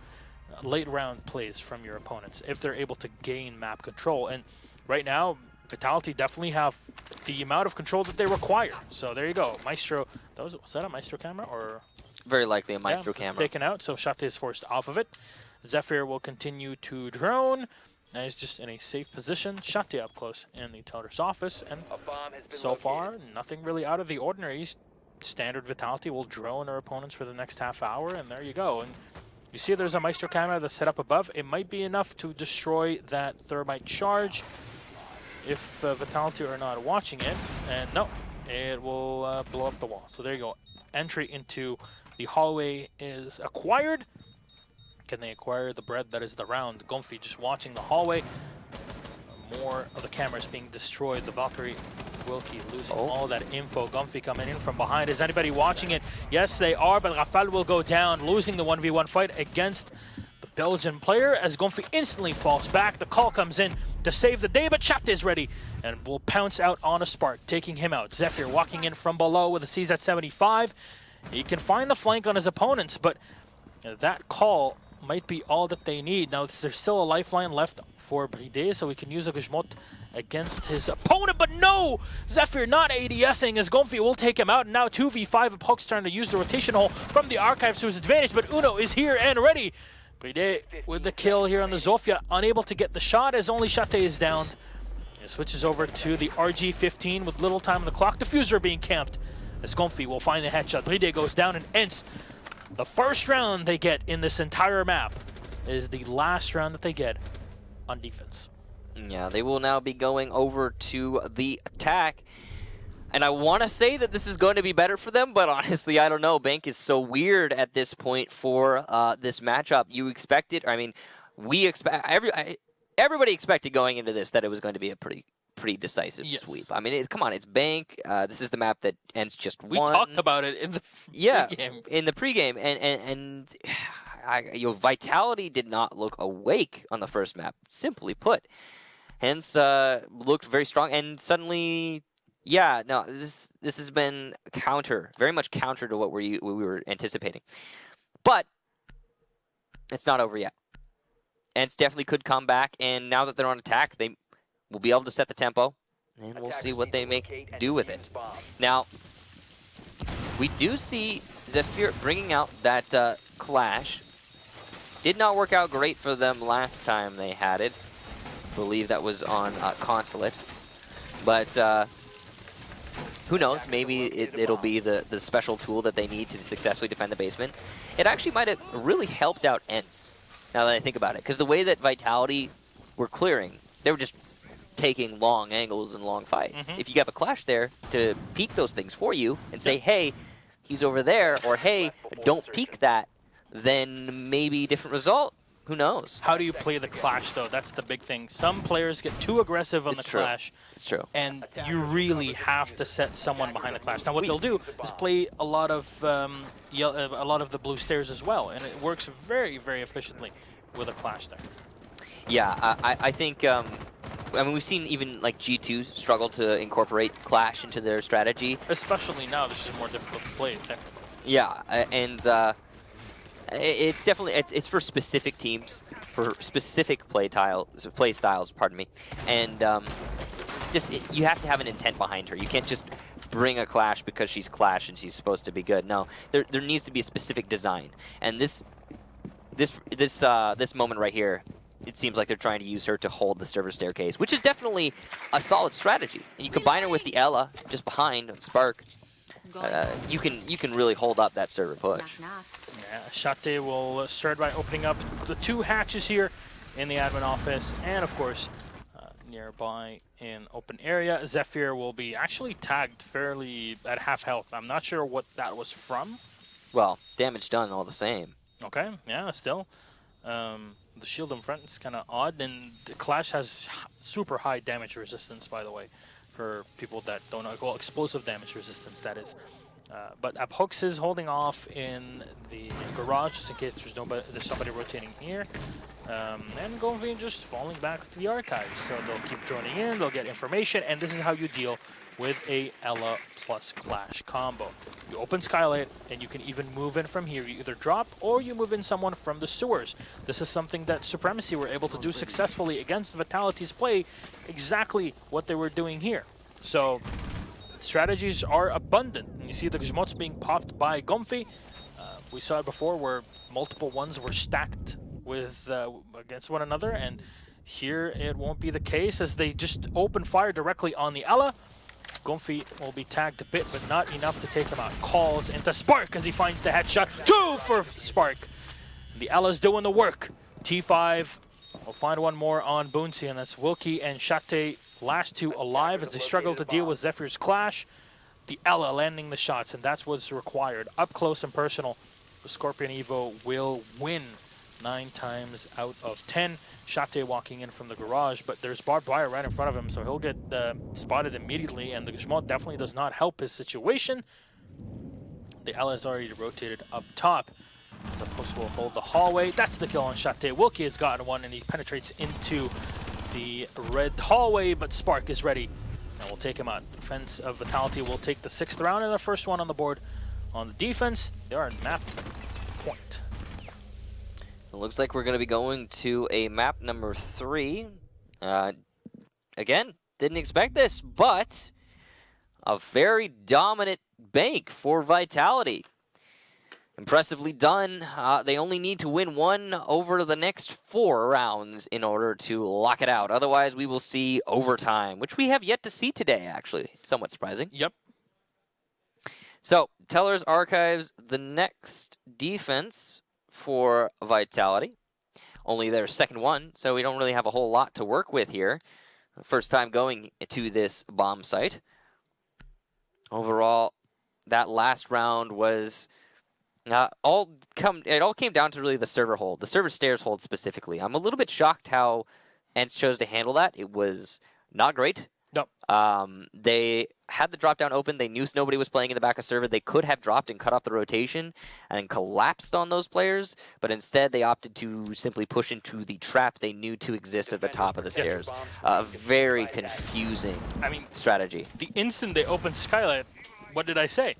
late round plays from your opponents if they're able to gain map control. And right now, Vitality definitely have the amount of control that they require. So there you go. Maestro, was that a Maestro camera? Or very likely a Maestro camera. Taken out, so Shate is forced off of it. Zephyr will continue to drone. And he's just in a safe position. Shate up close in the Teller's office. And so far, nothing really out of the ordinary. Standard Vitality will drone their opponents for the next half hour, and there you go. And you see there's a Maestro camera that's set up above. It might be enough to destroy that Thermite charge if Vitality are not watching it. And no, it will blow up the wall. So there you go. Entry into the hallway is acquired. Can they acquire the bread that is the round? Gomfi just watching the hallway. More of the cameras being destroyed. The Valkyrie Wilkie losing all that info. Gumphy coming in from behind. Is anybody watching it? Yes, they are, but Rafal will go down, losing the 1v1 fight against the Belgian player as Gumphy instantly falls back. The call comes in to save the day, but Chat is ready and will pounce out on a Spark, taking him out. Zephyr walking in from below with a CZ75. He can find the flank on his opponents, but that call might be all that they need. Now, there's still a lifeline left for Bride, so he can use a Gujmot against his opponent, but no! Zephyr not ADSing as Gumphy will take him out, and now 2v5 of Puck's trying to use the rotation hole from the archives to his advantage, but Uno is here and ready. Bride with the kill here on the Zofia, unable to get the shot as only Shate is downed. It switches over to the RG-15 with little time on the clock. Diffuser being camped as Gumphy will find the headshot. Bride goes down, and ENCE, the first round they get in this entire map, is the last round that they get on defense. Yeah, they will now be going over to the attack. And I want to say that this is going to be better for them, but honestly, I don't know. Bank is so weird at this point for this matchup. You expect it. I mean, we expect everybody expected going into this that it was going to be a pretty decisive sweep. I mean, come on, it's Bank. This is the map that ENCE just won. We talked about it in the pregame. In the pregame, and Vitality did not look awake on the first map. Simply put, hence looked very strong, and suddenly. Yeah, no, this has been very much counter to what we were anticipating. But it's not over yet. ENCE definitely could come back, and now that they're on attack, they will be able to set the tempo, and we'll see what they do with it. Now, we do see Zephyr bringing out that Clash. Did not work out great for them last time they had it. I believe that was on Consulate. But who knows, maybe it'll be the special tool that they need to successfully defend the basement. It actually might have really helped out ENCE, now that I think about it. Because the way that Vitality were clearing, they were just taking long angles and long fights. If you have a Clash there to peek those things for you and say, hey, he's over there, or hey, don't peek that, then maybe different result. Who knows? How do you play the Clash, though? That's the big thing. Some players get too aggressive on the Clash. It's true. And you really have to set someone behind the Clash. Now, what they'll do is play a lot of the blue stairs as well, and it works very, very efficiently with a Clash there. Yeah, I think. I mean, we've seen even like G2 struggle to incorporate Clash into their strategy. Especially now, this is more difficult to play. Yeah, and. It's definitely it's for specific teams, for specific play styles. Pardon me, and you have to have an intent behind her. You can't just bring a Clash because she's Clash and she's supposed to be good. No, there needs to be a specific design. And this moment right here, it seems like they're trying to use her to hold the server staircase, which is definitely a solid strategy. And you combine her with the Ela just behind Spark. You can really hold up that server push. Yeah, Shate will start by opening up the 2 hatches here in the admin office, and of course, nearby in open area, Zephyr will be actually tagged fairly at half health. I'm not sure what that was from. Well, damage done all the same. Okay, yeah, still. The shield in front is kind of odd, and the Clash has super high damage resistance, by the way, for people that don't know. Well, explosive damage resistance, that is. But Hooks is holding off in the garage just in case there's somebody rotating here. And Gumphy just falling back to the archives. So they'll keep joining in, they'll get information, and this is how you deal with a Ela plus Clash combo. You open Skylight, and you can even move in from here. You either drop or you move in someone from the sewers. This is something that Supremacy were able to do successfully against Vitality's play, exactly what they were doing here. So strategies are abundant. And you see the Gizmots being popped by Gumphy. We saw it before where multiple ones were stacked with against one another, and here it won't be the case as they just open fire directly on the Ela. Gumphy will be tagged a bit, but not enough to take him out. Calls into Spark as he finds the headshot. 2 for Spark. The Ela's doing the work. T5 will find one more on Boonsy, and that's Wilkie and Shate. Last 2 alive as they struggle to deal with Zephyr's Clash. The Ela landing the shots, and that's what's required. Up close and personal, the Scorpion Evo will win 9 times out of 10. Shate walking in from the garage, but there's barbed wire right in front of him, so he'll get spotted immediately, and the Gishmot definitely does not help his situation. The Allies already rotated up top. The post will hold the hallway. That's the kill on Shate. Wilkie has gotten one, and he penetrates into the red hallway, but Spark is ready, and we'll take him out. Defense of Vitality will take the 6th round and the first one on the board. On the defense, they are in map point. It looks like we're going to be going to a map number 3. Again, didn't expect this, but a very dominant bank for Vitality. Impressively done. They only need to win 1 over the next 4 rounds in order to lock it out. Otherwise, we will see overtime, which we have yet to see today, actually. Somewhat surprising. Yep. So, Teller's Archives, the next defense for Vitality. Only their second one, so we don't really have a whole lot to work with here. First time going to this bomb site. Overall, that last round was it all came down to really the server hold, the server stairs hold specifically. I'm a little bit shocked how ENCE chose to handle that. It was not great. Nope. They had the drop down open. They knew nobody was playing in the back of server. They could have dropped and cut off the rotation and collapsed on those players, but instead they opted to simply push into the trap they knew to exist at the top of the stairs. Very confusing strategy. The instant they opened Skylight, what did I say?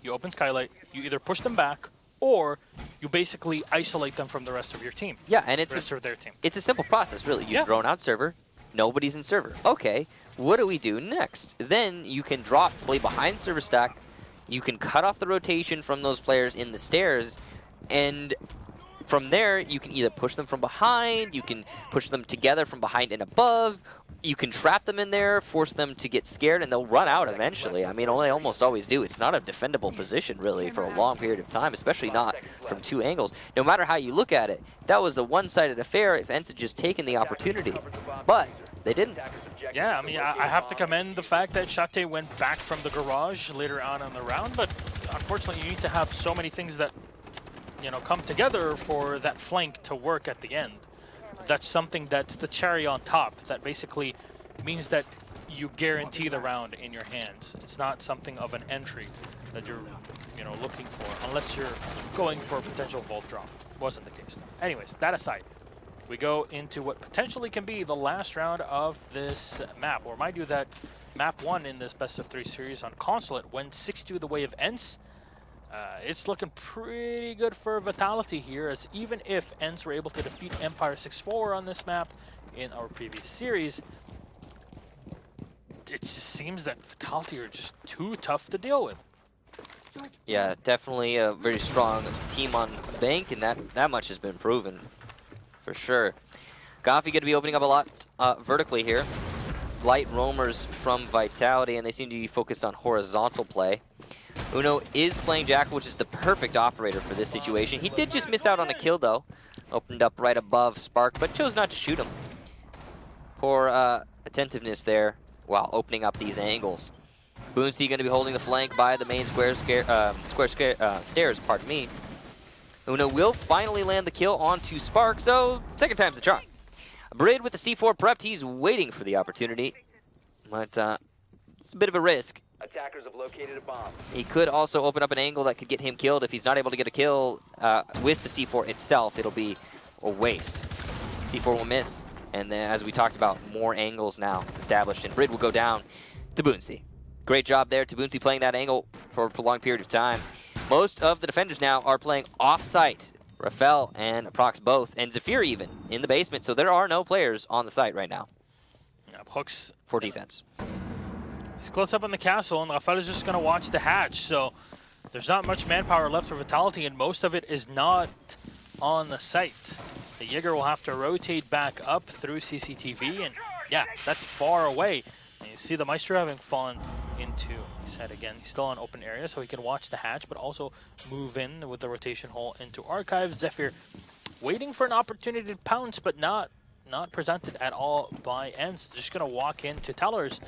You open Skylight, you either push them back, or you basically isolate them from the rest of your team. Yeah, and it's their team. It's a simple process, really. You've thrown out server, nobody's in server. Okay, what do we do next? Then you can play behind server stack, you can cut off the rotation from those players in the stairs, and from there you can either push them from behind, you can push them together from behind and above, you can trap them in there, force them to get scared, and they'll run out eventually. I mean, they almost always do. It's not a defendable position, really, for a long period of time, especially not from 2 angles. No matter how you look at it, that was a one-sided affair if ENCE had just taken the opportunity. But they didn't. Yeah, I mean, I have to commend the fact that Shate went back from the garage later on in the round, but unfortunately you need to have so many things that, come together for that flank to work at the end. That's something that's the cherry on top. That basically means that you guarantee the round in your hands. It's not something of an entry that you're, looking for, unless you're going for a potential vault drop. Wasn't the case. Anyways, that aside, we go into what potentially can be the last round of this map. Or remind you that map 1 in this best of 3 series on Consulate went 6-2 the way of ENCE. It's looking pretty good for Vitality here, as even if ENCE were able to defeat Empire 6-4 on this map in our previous series, it just seems that Vitality are just too tough to deal with. Yeah, definitely a very strong team on bank, and that much has been proven, for sure. Goffy going to be opening up a lot vertically here. Light roamers from Vitality, and they seem to be focused on horizontal play. Uno is playing Jackal, which is the perfect operator for this situation. He did just miss out on a kill, though. Opened up right above Spark, but chose not to shoot him. Poor attentiveness there while opening up these angles. Boonsty going to be holding the flank by the main stairs, pardon me. Uno will finally land the kill onto Spark, so second time's the charm. Brid with the C4 prepped, he's waiting for the opportunity, but it's a bit of a risk. Attackers have located a bomb. He could also open up an angle that could get him killed. If he's not able to get a kill with the C4 itself, it'll be a waste. C4 will miss, and then, as we talked about, more angles now established, and Brid will go down to Boonsy. Great job there, Tabunsi playing that angle for a prolonged period of time. Most of the defenders now are playing off-site. Rafael and Prox both, and Zafir even, in the basement, so there are no players on the site right now. Yeah, Hooks for defense. He's close up on the castle, and Rafael is just going to watch the hatch, so there's not much manpower left for Vitality, and most of it is not on the site. The Jaeger will have to rotate back up through CCTV, and yeah, that's far away. And you see the Maestro having fallen into, he said again, he's still on open area, so he can watch the hatch, but also move in with the rotation hole into Archives. Zephyr waiting for an opportunity to pounce, but not not presented at all by ENCE. Just going to walk into Tellers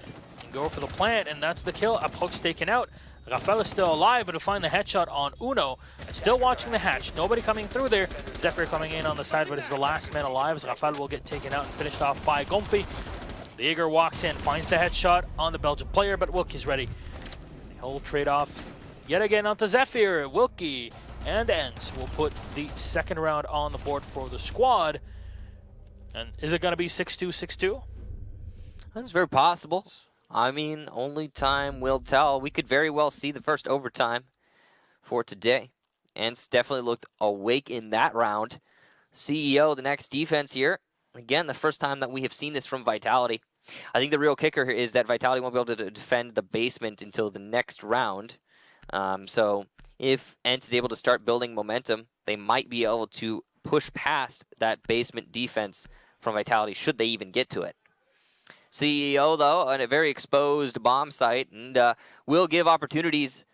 and go for the plant, and that's the kill. Apok's taken out. Rafael is still alive, but to find the headshot on Uno. Still watching the hatch. Nobody coming through there. Zephyr coming in on the side, but is the last man alive as Rafael will get taken out and finished off by Gomfi. The Eager walks in, finds the headshot on the Belgian player, but Wilkie's ready. He'll trade off yet again onto Zephyr. Wilkie and ENCE will put the second round on the board for the squad. And is it going to be 6-2, 6-2? That's very possible. I mean, only time will tell. We could very well see the first overtime for today. ENCE definitely looked awake in that round. CEO, the next defense here. Again, the first time that we have seen this from Vitality. I think the real kicker here is that Vitality won't be able to defend the basement until the next round. So if ENCE is able to start building momentum, they might be able to push past that basement defense from Vitality, should they even get to it. CEO, though, on a very exposed bomb site, and will give opportunities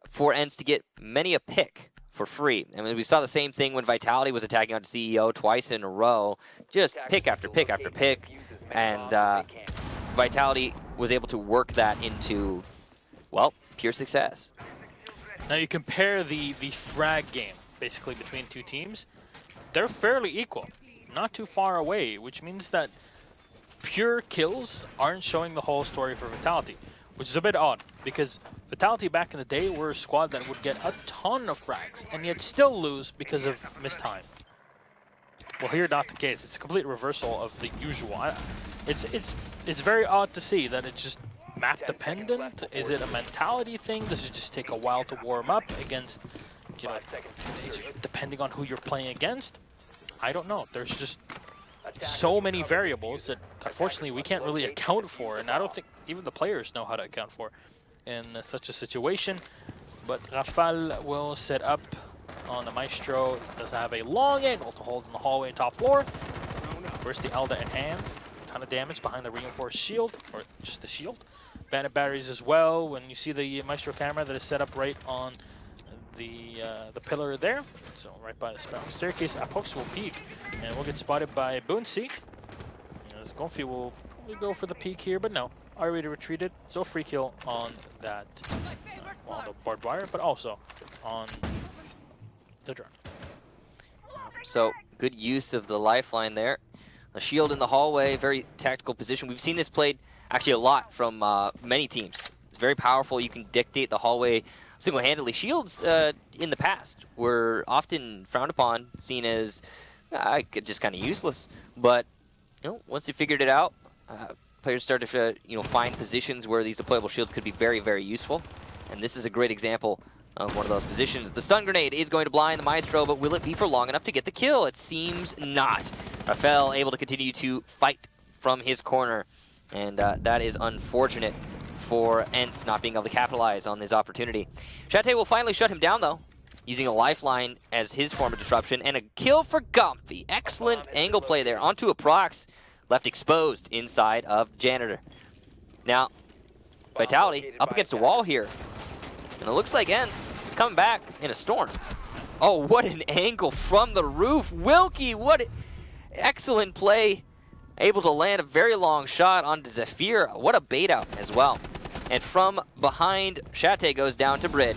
for ENCE to get many a pick for free. I mean, we saw the same thing when Vitality was attacking on CEO twice in a row, just pick after pick after pick, and Vitality was able to work that into, well, pure success. Now you compare the frag game, basically, between two teams. They're fairly equal, not too far away, which means that pure kills aren't showing the whole story for Vitality, which is a bit odd, because Vitality back in the day were a squad that would get a ton of frags, and yet still lose because of missed time. Well, here not the case. It's a complete reversal of the usual. It's very odd to see that it's just map dependent. Is it a mentality thing? Does it just take a while to warm up against, you know, depending on who you're playing against? I don't know. There's just so many variables that unfortunately we can't really account for, and I don't think even the players know how to account for in such a situation. But Rafael will set up on the Maestro. Does have a long angle to hold in the hallway and top floor. First the Elda in hands. A ton of damage behind the reinforced shield, or just the shield. Bandit batteries as well. When you see the Maestro camera that is set up right on the pillar there, so right by the spiral staircase, Apox will peek, and we'll get spotted by Boonsey. As Gonfi will probably go for the peek here, but no, already retreated, so free kill on that, well, the barbed wire, but also on the drone. So good use of the lifeline there. A shield in the hallway, very tactical position. We've seen this played actually a lot from many teams. It's very powerful. You can dictate the hallway single-handedly. Shields in the past were often frowned upon, seen as just kind of useless. But you know, once they figured it out, players started to find positions where these deployable shields could be very, very useful. And this is a great example of one of those positions. The stun grenade is going to blind the Maestro, but will it be for long enough to get the kill? It seems not. Rafael able to continue to fight from his corner, and that is unfortunate for ENCE not being able to capitalize on this opportunity. Chate will finally shut him down, though, using a lifeline as his form of disruption, and a kill for Gomfi. Excellent angle play there onto a Prox, left exposed inside of Janitor. Now, Vitality up against a wall here, and it looks like ENCE is coming back in a storm. Oh, what an angle from the roof. Wilkie, what excellent play. Able to land a very long shot onto Zephyr. What a bait out as well. And from behind, Chate goes down to Brid.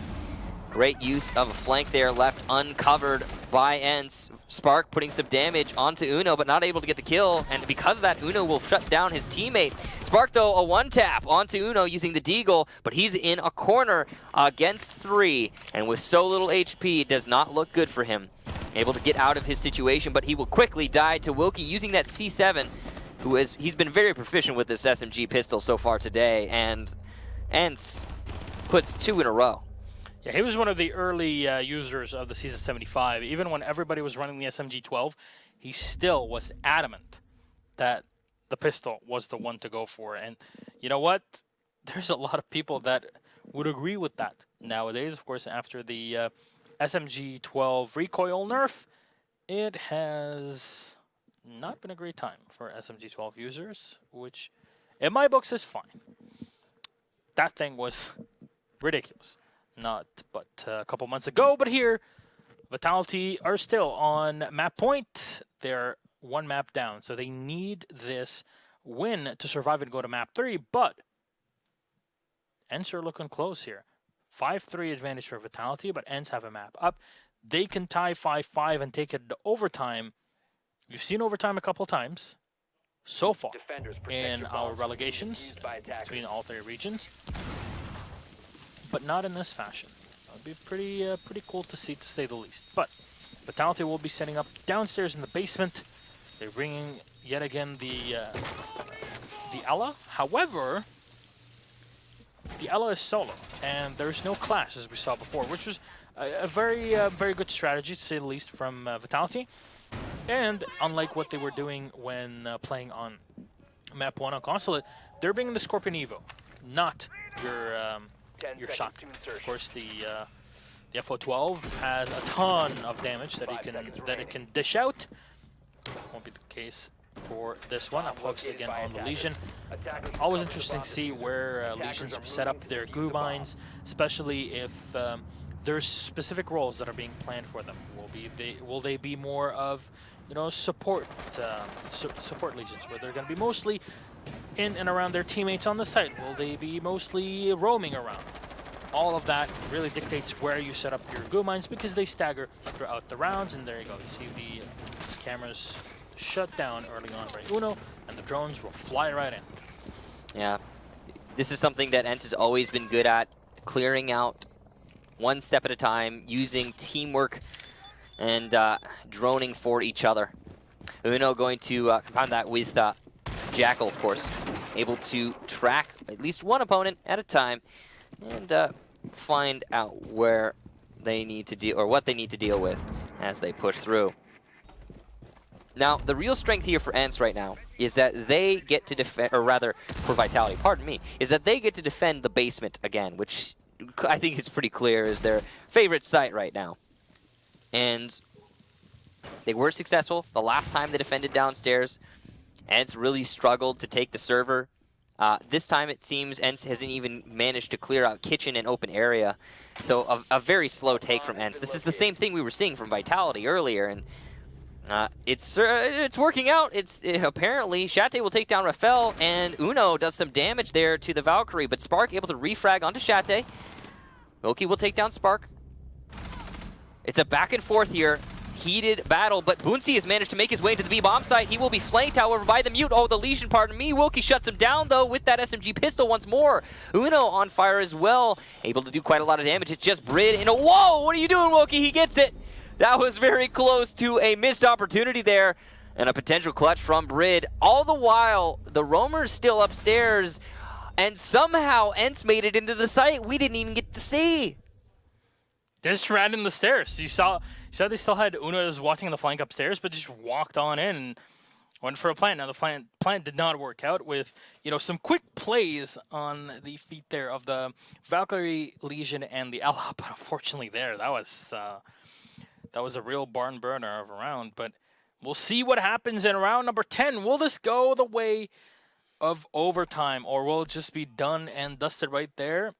Great use of a flank there, left uncovered by ENCE. Spark putting some damage onto Uno, but not able to get the kill. And because of that, Uno will shut down his teammate. Spark, though, a one-tap onto Uno using the Deagle, but he's in a corner against 3. And with so little HP, it does not look good for him. Able to get out of his situation, but he will quickly die to Wilkie using that C7. He's been very proficient with this SMG pistol so far today, and ENCE puts 2 in a row. Yeah, he was one of the early users of the Season 75. Even when everybody was running the SMG-12, he still was adamant that the pistol was the one to go for. And you know what? There's a lot of people that would agree with that nowadays. Of course, after the SMG-12 recoil nerf, it has not been a great time for SMG-12 users, which in my books is fine. That thing was ridiculous. Not but a couple months ago, but here, Vitality are still on map point. They're one map down, so they need this win to survive and go to map 3, but ENCE are looking close here. 5-3 advantage for Vitality, but ENCE have a map up. They can tie 5-5 and take it to overtime. We've seen overtime a couple times so far in our relegations between all 3 regions, but not in this fashion. That would be pretty cool to see, to say the least. But Vitality will be setting up downstairs in the basement. They're bringing yet again the Ela. However, the Ela is solo, and there's no clash as we saw before, which was a very good strategy to say the least from Vitality. And unlike what they were doing when playing on map 1 on Consulate, they're bringing the Scorpion Evo, not your shotgun. Of course, the FO12 has a ton of damage that it can dish out. Won't be the case for this one. Up close again on the Legion. Always interesting to see where Legions set up their goo mines, especially if there's specific roles that are being planned for them. Will they be more of, you know, support Legions, where they're going to be mostly in and around their teammates on the site? Will they be mostly roaming around? All of that really dictates where you set up your goo mines, because they stagger throughout the rounds. And there you go. You see the cameras shut down early on by Uno, and the drones will fly right in. Yeah, this is something that ENCE has always been good at, clearing out one step at a time, using teamwork and droning for each other. Uno going to compound that with Jackal, of course, able to track at least one opponent at a time and find out where they need to deal, or what they need to deal with as they push through. Now, the real strength here for ENCE right now is that they get to defend, or rather, for Vitality, pardon me, is that they get to defend the basement again, which I think is pretty clear is their favorite site right now. And they were successful the last time they defended downstairs. ENCE really struggled to take the server. This time it seems ENCE hasn't even managed to clear out kitchen and open area. So a very slow take from ENCE. This is the same thing we were seeing from Vitality earlier, and it's working out. Apparently Shate will take down Rafael, and Uno does some damage there to the Valkyrie, but Spark able to refrag onto Shate. Wilkie will take down Spark. It's a back and forth here. Heated battle, but Boonsy has managed to make his way into the B-bomb site. He will be flanked, however, by the Mute. Oh, the Legion, pardon me. Wilkie shuts him down, though, with that SMG pistol once more. Uno on fire as well, able to do quite a lot of damage. It's just Brid in a... Whoa! What are you doing, Wilkie? He gets it! That was very close to a missed opportunity there, and a potential clutch from Brid. All the while, the Roamer's still upstairs, and somehow ENCE made it into the site we didn't even get to see. They just ran in the stairs. You saw they still had Uno that was watching the flank upstairs, but just walked on in and went for a plant. Now the plant did not work out with, you know, some quick plays on the feet there of the Valkyrie, Legion, and the Ela. But unfortunately, that was a real barn burner of a round. But we'll see what happens in round number 10. Will this go the way of overtime, or will it just be done and dusted right there?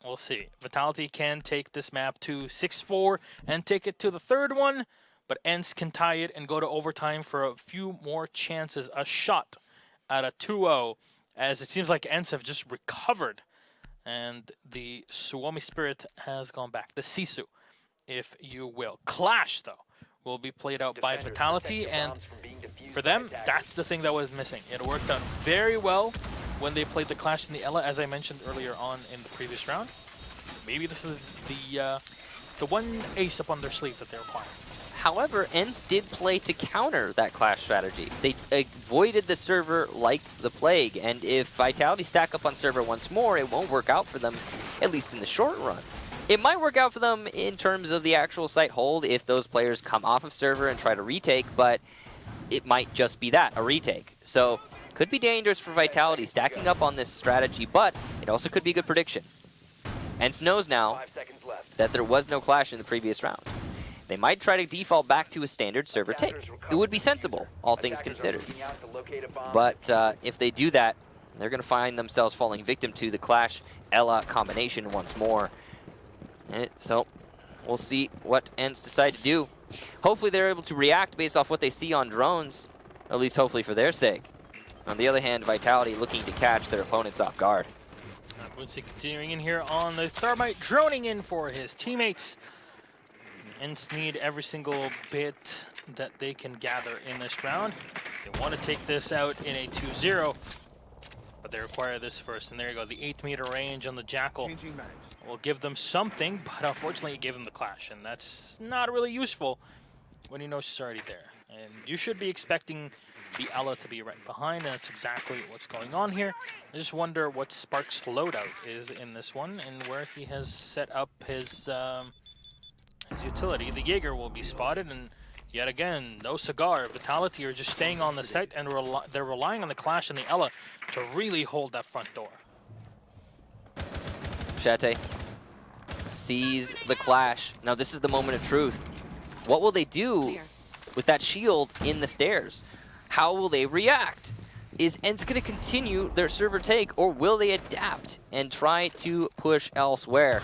We'll see. Vitality can take this map to 6-4 and take it to the third one, but ENCE can tie it and go to overtime for a few more chances, a shot at a 2-0, as it seems like ENCE have just recovered, and the Suomi spirit has gone back. The Sisu, if you will. Clash, though, will be played out by Vitality, and for them, that's the thing that was missing. It worked out very well when they played the Clash in the Ela, as I mentioned earlier on in the previous round. Maybe this is the one ace up on their sleeve that they require. However, ENCE did play to counter that Clash strategy. They avoided the server like the plague, and if Vitality stack up on server once more, it won't work out for them, at least in the short run. It might work out for them in terms of the actual site hold if those players come off of server and try to retake, but it might just be that, a retake. So, could be dangerous for Vitality stacking up on this strategy, but it also could be a good prediction. ENCE knows now that there was no Clash in the previous round. They might try to default back to a standard server take. It would be sensible, all things considered. But if they do that, they're going to find themselves falling victim to the Clash Ela combination once more. So we'll see what ENCE decide to do. Hopefully they're able to react based off what they see on drones. at least hopefully for their sake. On the other hand, Vitality looking to catch their opponents off guard. ENCE continuing in here on the Thermite, droning in for his teammates. ENCE need every single bit that they can gather in this round. They want to take this out in a 2-0, but they require this first. And there you go, the 8-meter range on the Jackal will give them something, but unfortunately it gave them the Clash, and that's not really useful when you know she's already there. And you should be expecting the Ela to be right behind, and that's exactly what's going on here. I just wonder what Spark's loadout is in this one, and where he has set up his utility. The Jaeger will be spotted, and yet again, no Cigar. Vitality are just staying on the site, and they're relying on the Clash and the Ela to really hold that front door. Shate sees the Clash. Now this is the moment of truth. What will they do with that shield in the stairs? How will they react? Is ENCE going to continue their server take, or will they adapt and try to push elsewhere?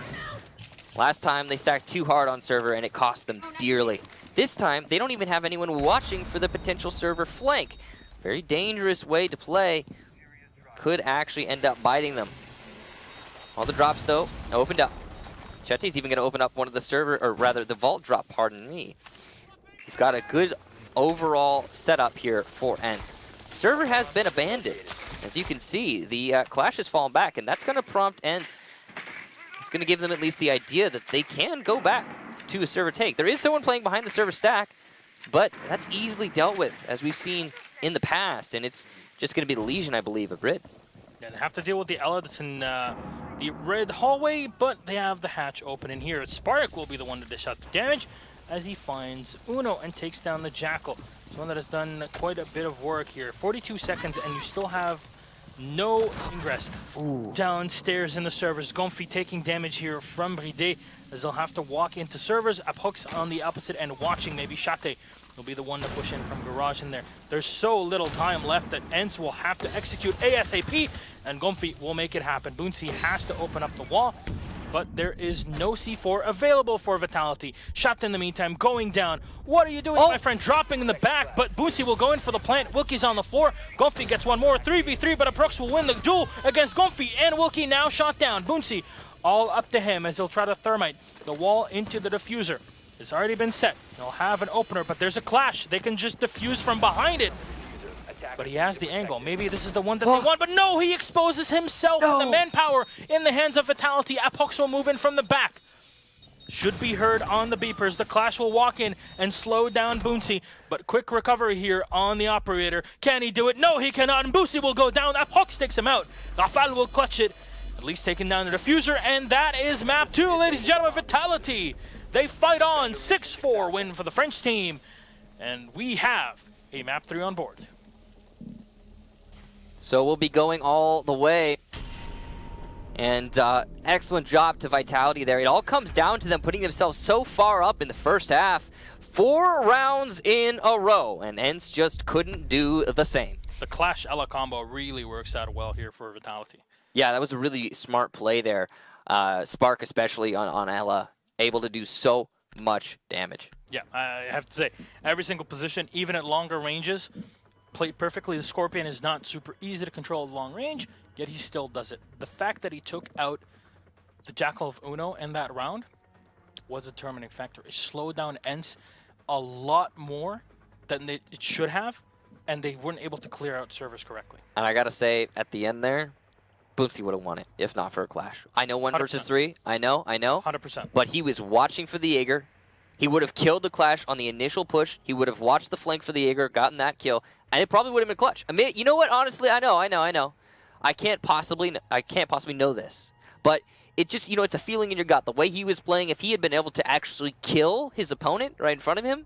Last time they stacked too hard on server and it cost them dearly. This time they don't even have anyone watching for the potential server flank. Very dangerous way to play. Could actually end up biting them. All the drops though opened up. Shate's even going to open up one of the server, or rather the vault drop, pardon me. We've got a good overall setup here for ENCE. Server has been abandoned. As you can see, the Clash has fallen back, and that's going to prompt ENCE. It's going to give them at least the idea that they can go back to a server take. There is someone playing behind the server stack, but that's easily dealt with, as we've seen in the past, and it's just going to be the Legion, I believe, of Rid. Yeah, they have to deal with the Ela that's in the red hallway, but they have the hatch open in here. Spark will be the one to dish out the damage as he finds Uno and takes down the Jackal. It's one that has done quite a bit of work here. 42 seconds, and you still have no ingress. Ooh. Downstairs in the servers. Gonfi taking damage here from Bride, as they'll have to walk into servers. Apox on the opposite end watching. Maybe Shate will be the one to push in from Garage in there. There's so little time left that ENCE will have to execute ASAP, and Gonfi will make it happen. Boonsey has to open up the wall, but there is no C4 available for Vitality. Shot in the meantime, going down. What are you doing, my friend? Dropping in the back, but Boonsey will go in for the plant. Wilkie's on the floor. Gonfi gets one more. 3v3, but Aprox will win the duel against Gonfi, and Wilkie now shot down. Boonsey all up to him as he'll try to thermite the wall into the diffuser. It's already been set. They'll have an opener, but there's a Clash. They can just defuse from behind it. But he has the angle. Maybe this is the one that they want, but no, he exposes himself. And the manpower in the hands of Vitality. Apox will move in from the back. Should be heard on the beepers. The Clash will walk in and slow down Boonsey, but quick recovery here on the operator. Can he do it? No, he cannot, and Boonsey will go down. Apox takes him out. Rafal will clutch it, at least taking down the diffuser, and that is map 2, ladies and gentlemen. Vitality, they fight on. 6-4 win for the French team, and we have a map 3 on board. So we'll be going all the way. And excellent job to Vitality there. It all comes down to them putting themselves so far up in the first half. 4 rounds in a row, and ENCE just couldn't do the same. The Clash Ela combo really works out well here for Vitality. Yeah, that was a really smart play there. Spark especially on Ela, able to do so much damage. Yeah, I have to say, every single position, even at longer ranges, played perfectly. The Scorpion is not super easy to control at long range, yet he still does it. The fact that he took out the Jackal of Uno in that round was a determining factor. It slowed down ENCE a lot more than it should have, and they weren't able to clear out servers correctly. And I gotta say, at the end there, Boonsey would have won it, if not for a Clash. I know 1 versus 3. I know. 100%. But he was watching for the Jaeger. He would have killed the Clash on the initial push. He would have watched the flank for the Jaeger, gotten that kill, and it probably would have been clutch. I mean, you know what? Honestly, I know. I can't possibly know this, but it just, it's a feeling in your gut. The way he was playing, if he had been able to actually kill his opponent right in front of him,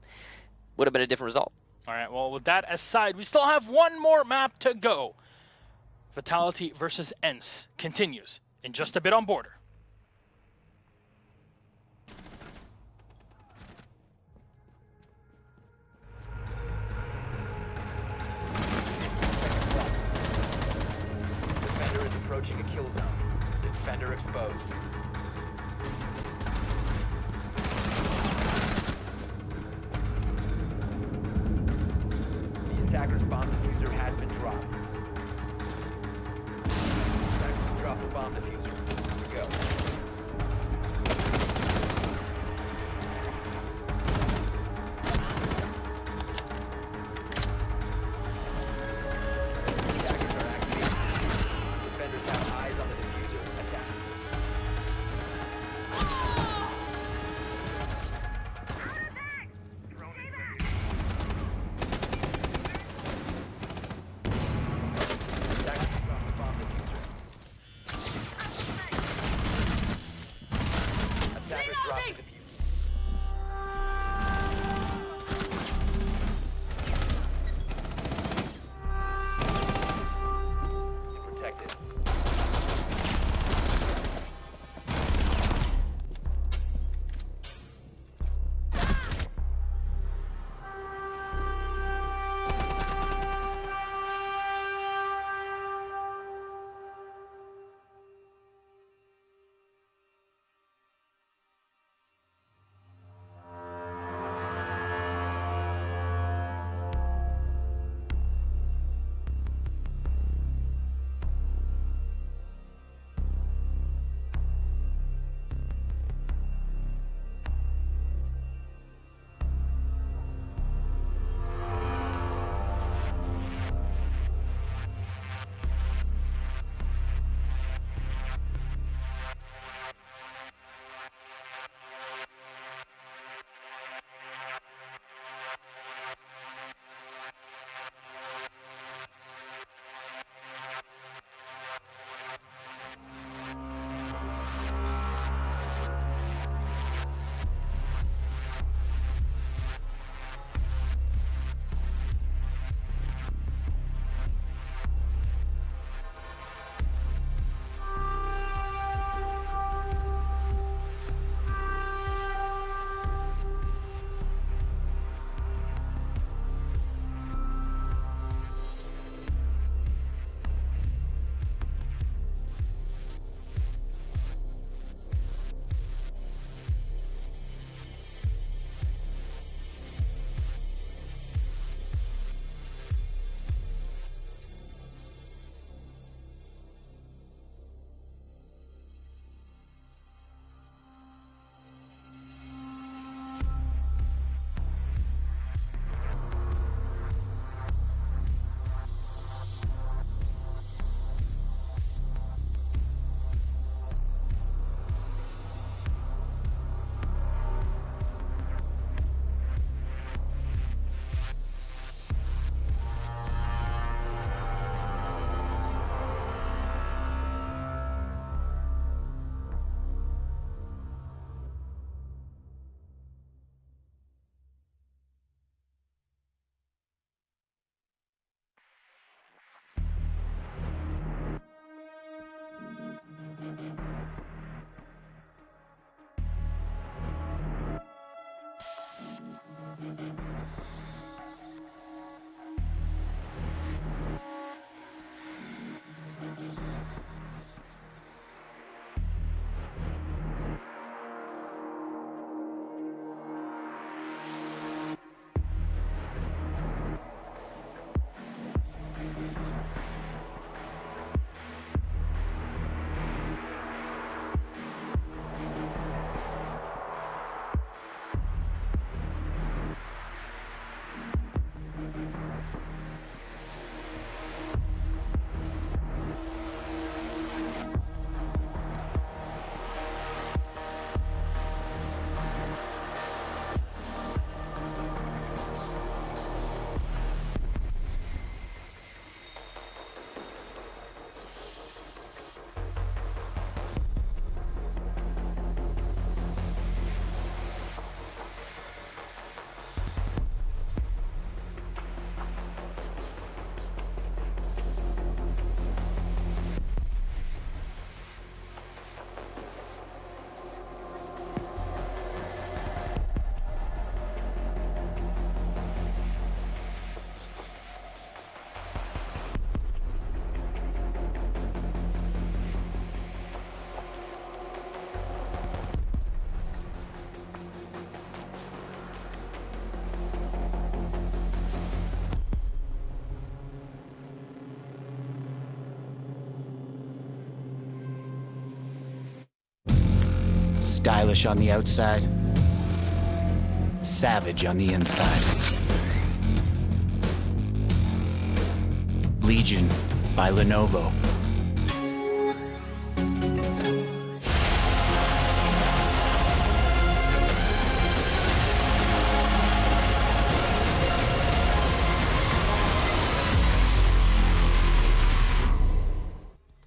would have been a different result. All right. Well, with that aside, we still have one more map to go. Vitality versus ENCE continues in just a bit on Border. Defender is approaching a kill zone. Defender exposed. The attacker's Stylish on the outside, savage on the inside. Legion by Lenovo.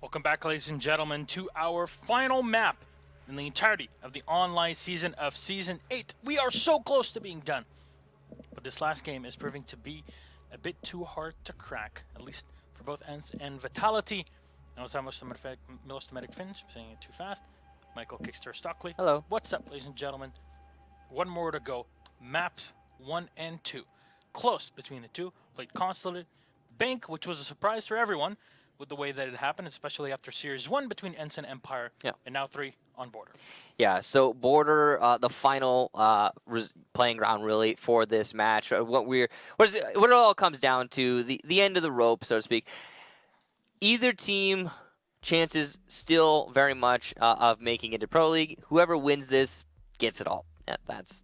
Welcome back, ladies and gentlemen, to our final map in the entirety of the online season of Season 8. We are so close to being done. But this last game is proving to be a bit too hard to crack, at least for both ENCE and Vitality. I was Milostomatic Finch, I'm saying it too fast. Michael Kickster Stockley. Hello. What's up, ladies and gentlemen? One more to go. Map 1 and 2. Close between the two. Played Consulate. Bank, which was a surprise for everyone with the way that it happened, especially after Series 1 between ENCE and Empire. Yeah. And now 3 on Border. Yeah, so Border, the final playing ground really for this match. What it all comes down to, the end of the rope, so to speak. Either team, chances still very much of making it to Pro League. Whoever wins this gets it all. Yeah,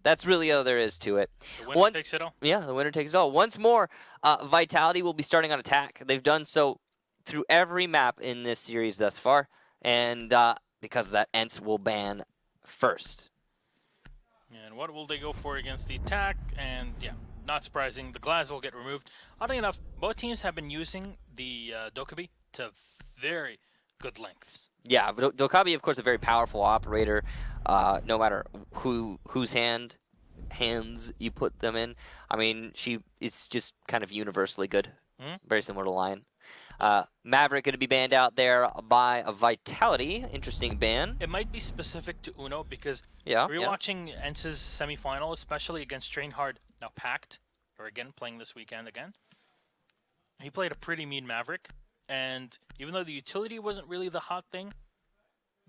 that's really all there is to it. The winner takes it all? Yeah, the winner takes it all. Once more, Vitality will be starting on attack. They've done so through every map in this series thus far, and because of that, ENCE will ban first. And what will they go for against the attack? And yeah, not surprising, the glass will get removed. Oddly enough, both teams have been using the Dokkaebi to very good lengths. Yeah, but Dokkaebi, of course, a very powerful operator, no matter whose hands you put them in. I mean, she is just kind of universally good, very similar to Lion. Maverick going to be banned out there by a Vitality. Interesting ban. It might be specific to Uno because rewatching ENCE's semifinal, especially against Trainhard, now Pact, or again playing this weekend again, he played a pretty mean Maverick, and even though the utility wasn't really the hot thing,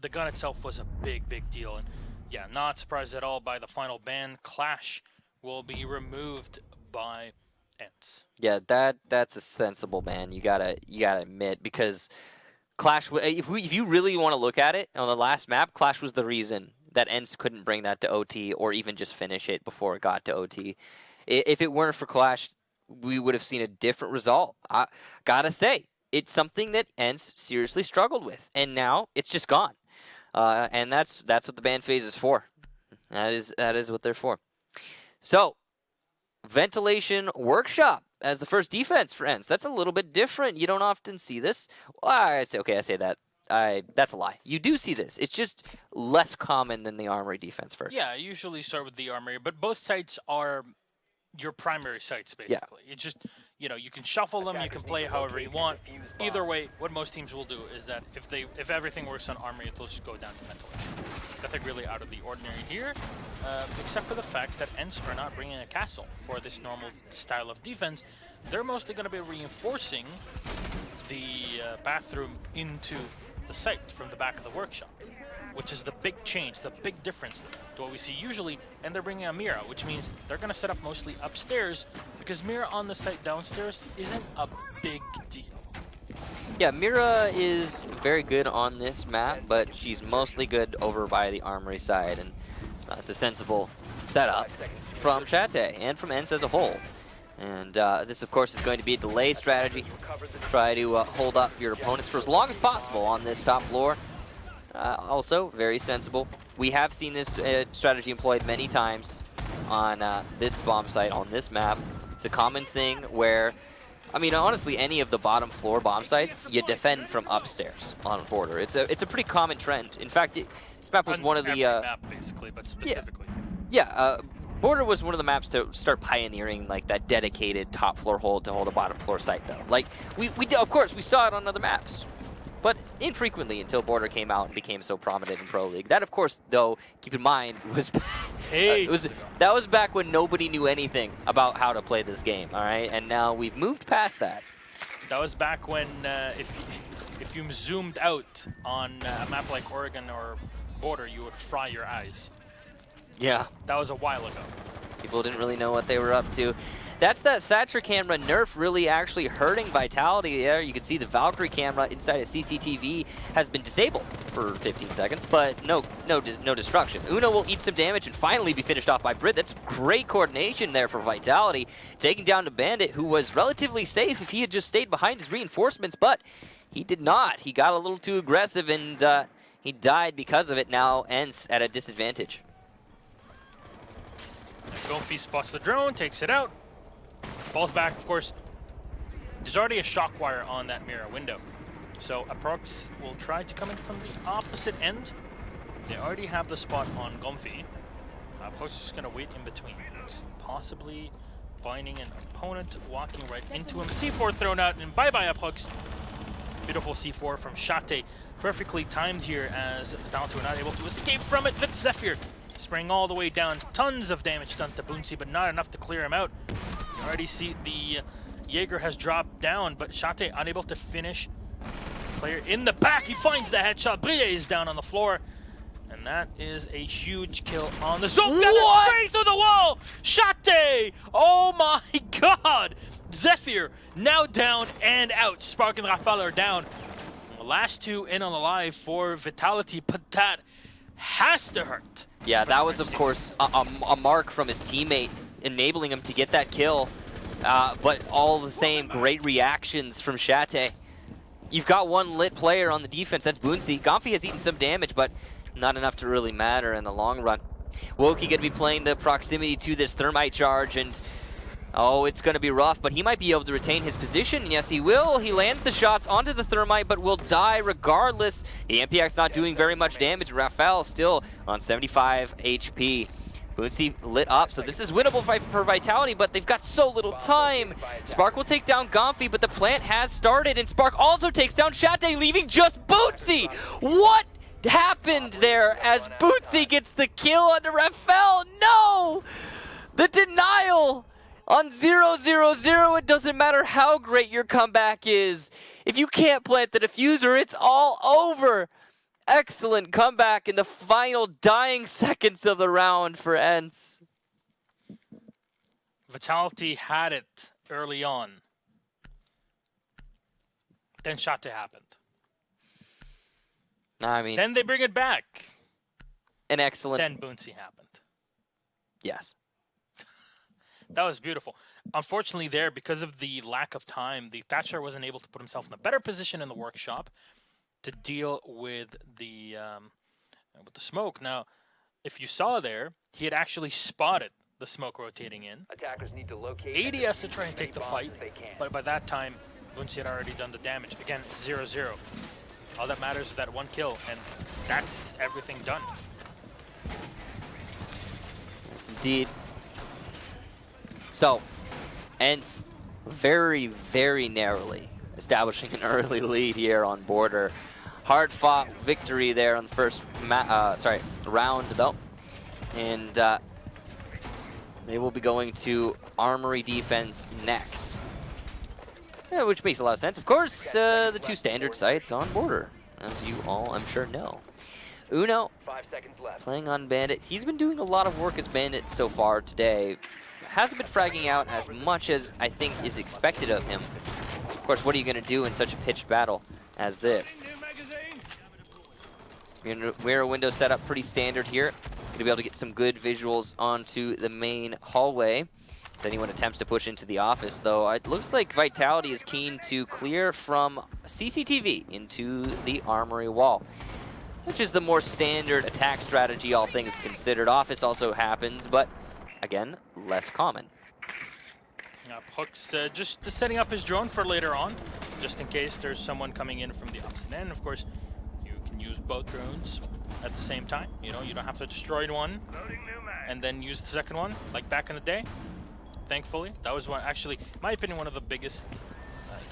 the gun itself was a big deal. And yeah, not surprised at all by the final ban. Clash will be removed by ENCE. Yeah, that's a sensible ban. You gotta admit, because Clash. If you really want to look at it on the last map, Clash was the reason that ENCE couldn't bring that to OT or even just finish it before it got to OT. If it weren't for Clash, we would have seen a different result. I gotta say, it's something that ENCE seriously struggled with, and now it's just gone. And that's what the ban phase is for. That is what they're for. So, Ventilation Workshop as the first defense for ENCE. That's a little bit different. You don't often see this. Well, I say that. That's a lie. You do see this. It's just less common than the Armory defense first. Yeah, I usually start with the Armory, but both sites are your primary sites, basically. Yeah. It's just, you can shuffle them, you can play however you want. Either way, what most teams will do is that if everything works on Armory, it'll just go down to Ventilation. Nothing really out of the ordinary here, except for the fact that ENCE are not bringing a castle for this normal style of defense. They're mostly going to be reinforcing the bathroom into the site from the back of the workshop, which is the big change, the big difference to what we see usually. And they're bringing a Mira, which means they're going to set up mostly upstairs, because Mira on the site downstairs isn't a big deal. Yeah, Mira is very good on this map, but she's mostly good over by the Armory side, and it's a sensible setup from Chate and from ENCE as a whole. And this, of course, is going to be a delay strategy. Try to hold up your opponents for as long as possible on this top floor. Also, very sensible. We have seen this strategy employed many times on this bomb site, on this map. It's a common thing where, I mean, honestly, any of the bottom floor bomb sites, you defend from upstairs on Border. It's a pretty common trend. In fact, this map was one of the... Every map, basically, but specifically. Yeah, Border was one of the maps to start pioneering like that dedicated top floor hold to hold a bottom floor site, though. Like, we of course, we saw it on other maps, but infrequently until Border came out and became so prominent in Pro League. That, of course, though, keep in mind, was that was back when nobody knew anything about how to play this game, all right? And now we've moved past that. That was back when if you zoomed out on a map like Oregon or Border, you would fry your eyes. Yeah. That was a while ago. People didn't really know what they were up to. That's that Thatcher camera nerf really actually hurting Vitality there. You can see the Valkyrie camera inside a CCTV has been disabled for 15 seconds, but no destruction. Uno will eat some damage and finally be finished off by Brit. That's great coordination there for Vitality, taking down the Bandit, who was relatively safe if he had just stayed behind his reinforcements, but he did not. He got a little too aggressive, and he died because of it. Now ENCE at a disadvantage. Gofi spots the drone, takes it out, falls back, of course. There's already a shock wire on that mirror window. So Aprox will try to come in from the opposite end. They already have the spot on Gomfi. Aprox is just going to wait in between. Possibly finding an opponent, walking right into him. C4 thrown out, and bye-bye Aprox. Beautiful C4 from Shate. Perfectly timed here as Vitality were not able to escape from it. Vit Zephyr spraying all the way down. Tons of damage done to Boonsy, but not enough to clear him out. You already see the Jaeger has dropped down, but Shate unable to finish. Player in the back, he finds the headshot. Brille is down on the floor. And that is a huge kill on the zone. Got straight through the wall! Shate! Oh my god! Zephyr now down and out. Spark and Rafale are down. The last two in on the live for Vitality, but that has to hurt. Yeah, that was, of course, a mark from his teammate, enabling him to get that kill. But all the same, great reactions from Shate. You've got one lit player on the defense, that's Boonsy. Gomfi has eaten some damage, but not enough to really matter in the long run. Woki going to be playing the proximity to this thermite charge, and oh, it's going to be rough, but he might be able to retain his position. Yes, he will. He lands the shots onto the thermite, but will die regardless. The MPX not doing very much damage. Rafael still on 75 HP. Boonsy lit up, so this is winnable for Vitality, but they've got so little time. Spark will take down Gomfi, but the plant has started, and Spark also takes down Shate, leaving just Boonsy. What happened there as Boonsy gets the kill onto Rafael? No! The denial on 0-0-0. It doesn't matter how great your comeback is. If you can't plant the diffuser, it's all over. Excellent comeback in the final dying seconds of the round for ENCE. Vitality had it early on. Then Shate happened. I mean, Then they bring it back. an excellent. Then Boonsy happened. Yes. That was beautiful. Unfortunately there, because of the lack of time, the Thatcher wasn't able to put himself in a better position in the workshop to deal with the smoke. Now, if you saw there, he had actually spotted the smoke rotating in. Attackers need to locate AD has to try and take the fight, but by that time, Boonsy had already done the damage. Again, 0-0. All that matters is that one kill, and that's everything done. Yes, indeed. So, ENCE very, very narrowly establishing an early lead here on Border. Hard-fought victory there on the first round, though. And they will be going to Armory defense next. Yeah, which makes a lot of sense. Of course, the two standard sites on Border, as you all, I'm sure, know. Uno 5 seconds left. playing on Bandit. He's been doing a lot of work as Bandit so far today. Hasn't been fragging out as much as I think is expected of him. Of course, what are you going to do in such a pitched battle as this? Mirror window setup pretty standard here. Going to be able to get some good visuals onto the main hallway. As anyone attempts to push into the office, though, it looks like Vitality is keen to clear from CCTV into the Armory wall, which is the more standard attack strategy, all things considered. Office also happens, but again, less common. Hook's just setting up his drone for later on, just in case there's someone coming in from the opposite end. Of course, you can use both drones at the same time. You know, you don't have to destroy one and then use the second one, like back in the day. Thankfully, that was one, actually, in my opinion, one of the biggest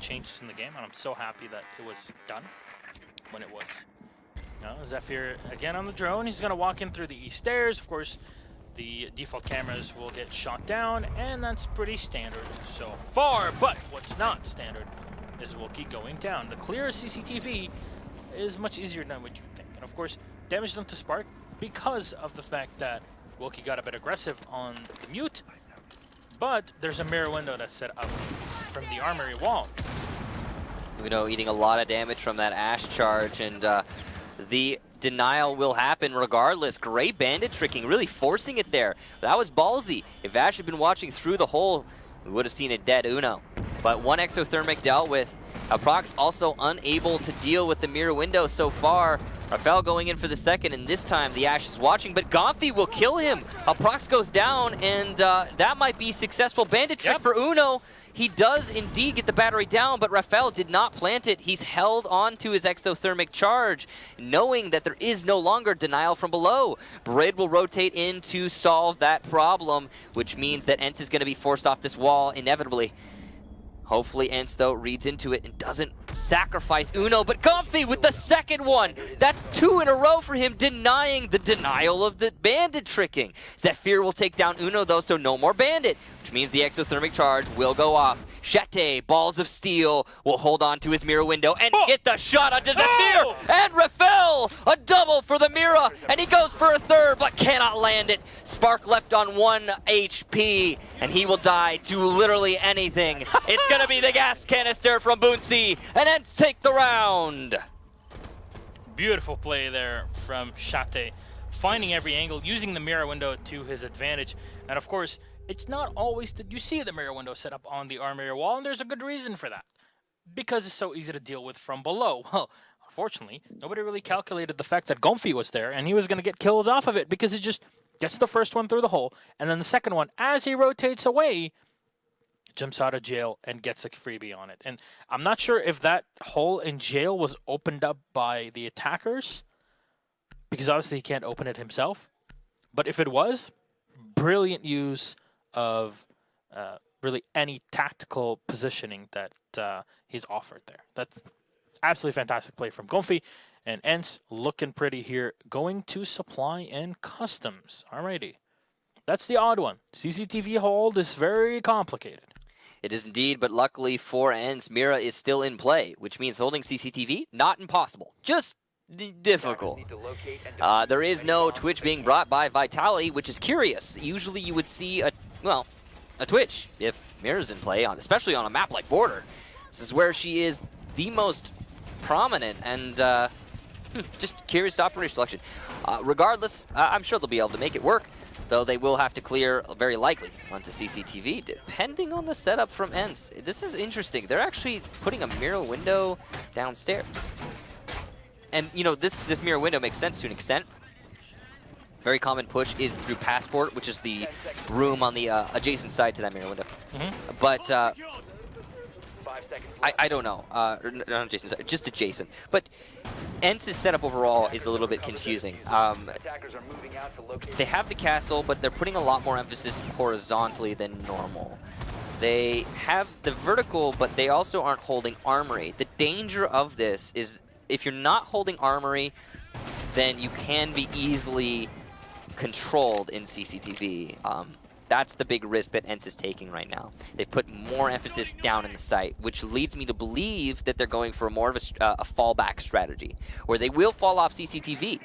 changes in the game, and I'm so happy that it was done when it was. Zephyr again on the drone. He's going to walk in through the east stairs. Of course, the default cameras will get shot down, and that's pretty standard so far. But what's not standard is Wookie going down. The clear CCTV is much easier than what you think. And of course, damage done to Spark because of the fact that Wookie got a bit aggressive on the mute. But there's a mirror window that's set up from the Armory wall. Uno eating a lot of damage from that Ash charge, and the denial will happen regardless. Great bandit tricking, really forcing it there. That was ballsy. If Ash had been watching through the hole, we would have seen a dead Uno. But one exothermic dealt with. Prox also unable to deal with the mirror window so far. Rafael going in for the second, and this time the Ash is watching, but Gomfi will kill him. Prox goes down, and that might be successful. Bandit trick for Uno. He does indeed get the battery down, but Rafael did not plant it. He's held on to his exothermic charge, knowing that there is no longer denial from below. Brid will rotate in to solve that problem, which means that ENCE is going to be forced off this wall inevitably. Hopefully ENCE, though, reads into it and doesn't sacrifice Uno, but Comfy with the second one. That's 2 in a row for him, denying the denial of the bandit tricking. Zephyr will take down Uno, though, so no more bandit, which means the exothermic charge will go off. Chate, Balls of Steel, will hold on to his mirror window and hit the shot onto Zephyr! And Rafael, a double for the Mira, and he goes for a third, but cannot land it. Spark left on 1 HP, and he will die to literally anything. It's gonna be the gas canister from Boonsey, and ENCE take the round. Beautiful play there from Chate, finding every angle, using the mirror window to his advantage, and of course, it's not always that you see the mirror window set up on the armory wall, and there's a good reason for that. Because it's so easy to deal with from below. Well, unfortunately, nobody really calculated the fact that Gomfi was there, and he was going to get kills off of it because he just gets the first one through the hole, and then the second one, as he rotates away, jumps out of jail and gets a freebie on it. And I'm not sure if that hole in jail was opened up by the attackers, because obviously he can't open it himself. But if it was, brilliant use of really any tactical positioning that he's offered there. That's absolutely fantastic play from Gomfi. And ENCE looking pretty here, going to supply and customs. Alrighty. That's the odd one. CCTV hold is very complicated. It is indeed, but luckily for ENCE, Mira is still in play, which means holding CCTV, not impossible, just difficult. There is no Twitch being brought by Vitality, which is curious. Usually you would see a Twitch if Mira's in play, especially on a map like Border. This is where she is the most prominent, and just curious operation selection. Regardless, I'm sure they'll be able to make it work, though they will have to clear, very likely, onto CCTV, depending on the setup from ENCE. This is interesting. They're actually putting a mirror window downstairs. And, you know, this mirror window makes sense to an extent. Very common push is through Passport, which is the room on the adjacent side to that mirror window. But I don't know. Not adjacent side, just adjacent. But ENCE's setup overall is a little bit confusing. They have the castle, but they're putting a lot more emphasis horizontally than normal. They have the vertical, but they also aren't holding armory. The danger of this is if you're not holding armory, then you can be easily controlled in CCTV. That's the big risk that ENCE is taking right now. They've put more emphasis down in the site, which leads me to believe that they're going for more of a fallback strategy, where they will fall off CCTV.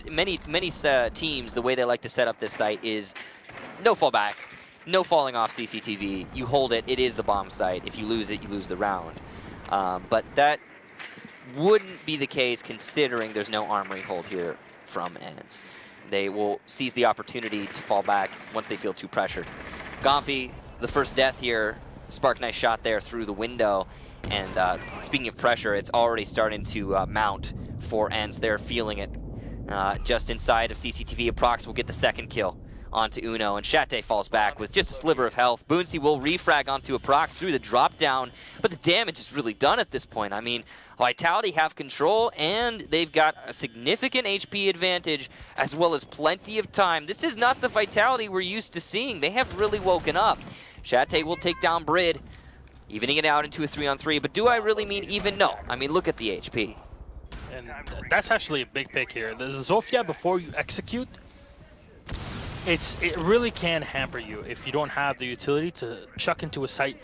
Many teams, the way they like to set up this site is no fallback, no falling off CCTV. You hold it, it is the bomb site. If you lose it, you lose the round. But that wouldn't be the case considering there's no armory hold here from ENCE. They will seize the opportunity to fall back once they feel too pressured. Gomfi, the first death here. Spark, nice shot there through the window. And speaking of pressure, it's already starting to mount for ENCE. They're feeling it. Just inside of CCTV, Prox will get the second kill onto Uno, and Chate falls back with just a sliver of health. Boonsey will refrag onto a Prox through the drop down, but the damage is really done at this point. I mean, Vitality have control, and they've got a significant HP advantage, as well as plenty of time. This is not the Vitality we're used to seeing. They have really woken up. Chate will take down Brid, evening it out into a 3-on-3, but do I really mean even? No. I mean, look at the HP. And that's actually a big pick here. The Zofia, before you execute, it really can hamper you if you don't have the utility to chuck into a site,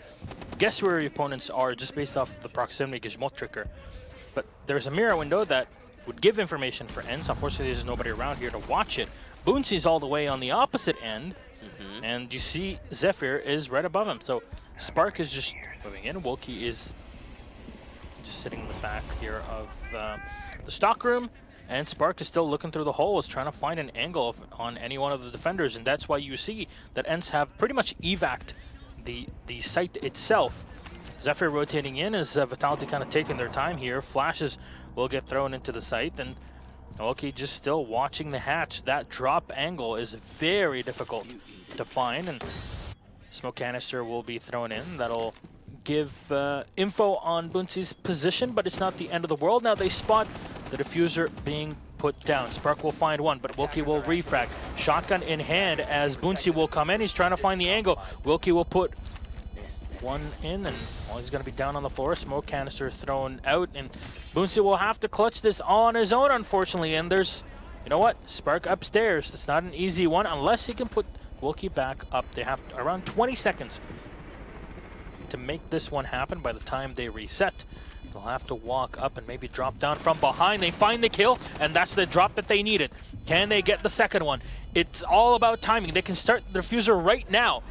guess where your opponents are just based off the proximity Gizmo trigger. But there's a mirror window that would give information for ENCE. Unfortunately, there's nobody around here to watch it. Boonsey's all the way on the opposite end, and you see Zephyr is right above him. So Spark is just moving in. Wilkie is just sitting in the back here of the stockroom, and Spark is still looking through the holes, trying to find an angle on any one of the defenders, and that's why you see that ENCE have pretty much evac'd the site itself. Zephyr rotating in as Vitality kind of taking their time here. Flashes will get thrown into the site, and Oki just still watching the hatch. That drop angle is very difficult to find, and smoke canister will be thrown in. That'll give info on Bunsi's position, but it's not the end of the world. Now they spot the diffuser being put down. Spark will find one, but Wilkie will refrag. Shotgun in hand as Bunsi will come in. He's trying to find the angle. Wilkie will put one in, and he's going to be down on the floor. Smoke canister thrown out, and Bunsi will have to clutch this on his own, unfortunately. And there's, you know what, Spark upstairs. It's not an easy one unless he can put Wilkie back up. They have around 20 seconds to make this one happen. By the time they reset, they'll have to walk up and maybe drop down from behind. They find the kill, and that's the drop that they needed. Can they get the second one? It's all about timing. They can start the diffuser right now,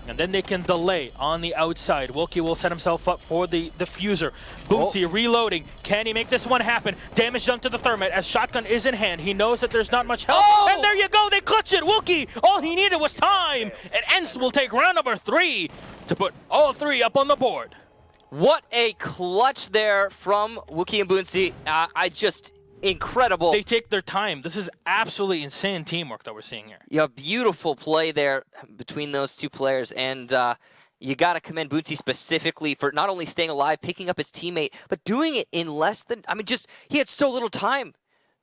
and then they can delay on the outside. Wilkie will set himself up for the diffuser. Boomsy reloading. Can he make this one happen? Damage done to the thermite as shotgun is in hand. He knows that there's not much help. And there you go. They clutch it. Wilkie, all he needed was time. And ENCE will take round number 3 to put all 3 up on the board. What a clutch there from Wookie and Boonsy. Incredible. They take their time. This is absolutely insane teamwork that we're seeing here. Yeah, beautiful play there between those two players. And you got to commend Boonsy specifically for not only staying alive, picking up his teammate, but doing it in less than, he had so little time.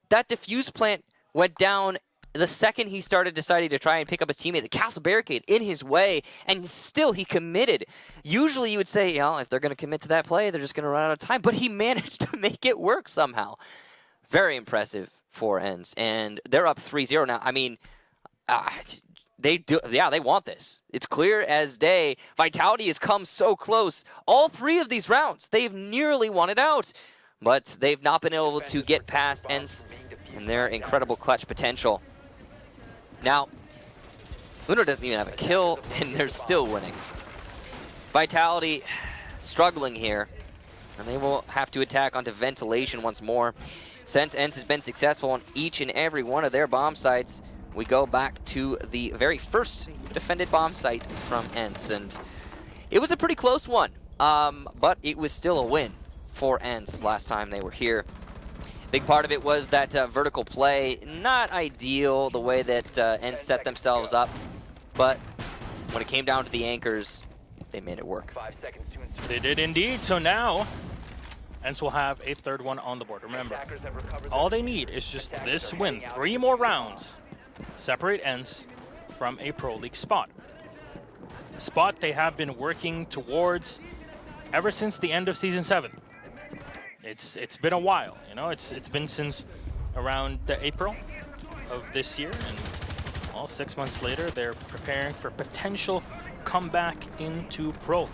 That diffuse plant went down the second he decided to try and pick up his teammate. The castle barricade in his way, and still he committed. Usually you would say, if they're going to commit to that play, they're just going to run out of time. But he managed to make it work somehow. Very impressive for ENCE, and they're up 3-0 now. They want this. It's clear as day. Vitality has come so close. All 3 of these rounds, they've nearly won it out, but they've not been able to get past ENCE and their incredible clutch potential. Now, Uno doesn't even have a kill, and they're still winning. Vitality struggling here, and they will have to attack onto ventilation once more. Since ENCE has been successful on each and every one of their bomb sites, we go back to the very first defended bomb site from ENCE, and it was a pretty close one, but it was still a win for ENCE last time they were here. Big part of it was that vertical play, not ideal the way that ENCE set themselves up, but when it came down to the anchors, they made it work. 5 seconds to insert. They did indeed. So now ENCE will have a third one on the board. Remember, all they need is just this win. 3 more rounds separate ENCE from a Pro League spot. A spot they have been working towards ever since the end of Season 7. It's been a while, it's been since around April of this year, and 6 months later, they're preparing for potential comeback into Pro League.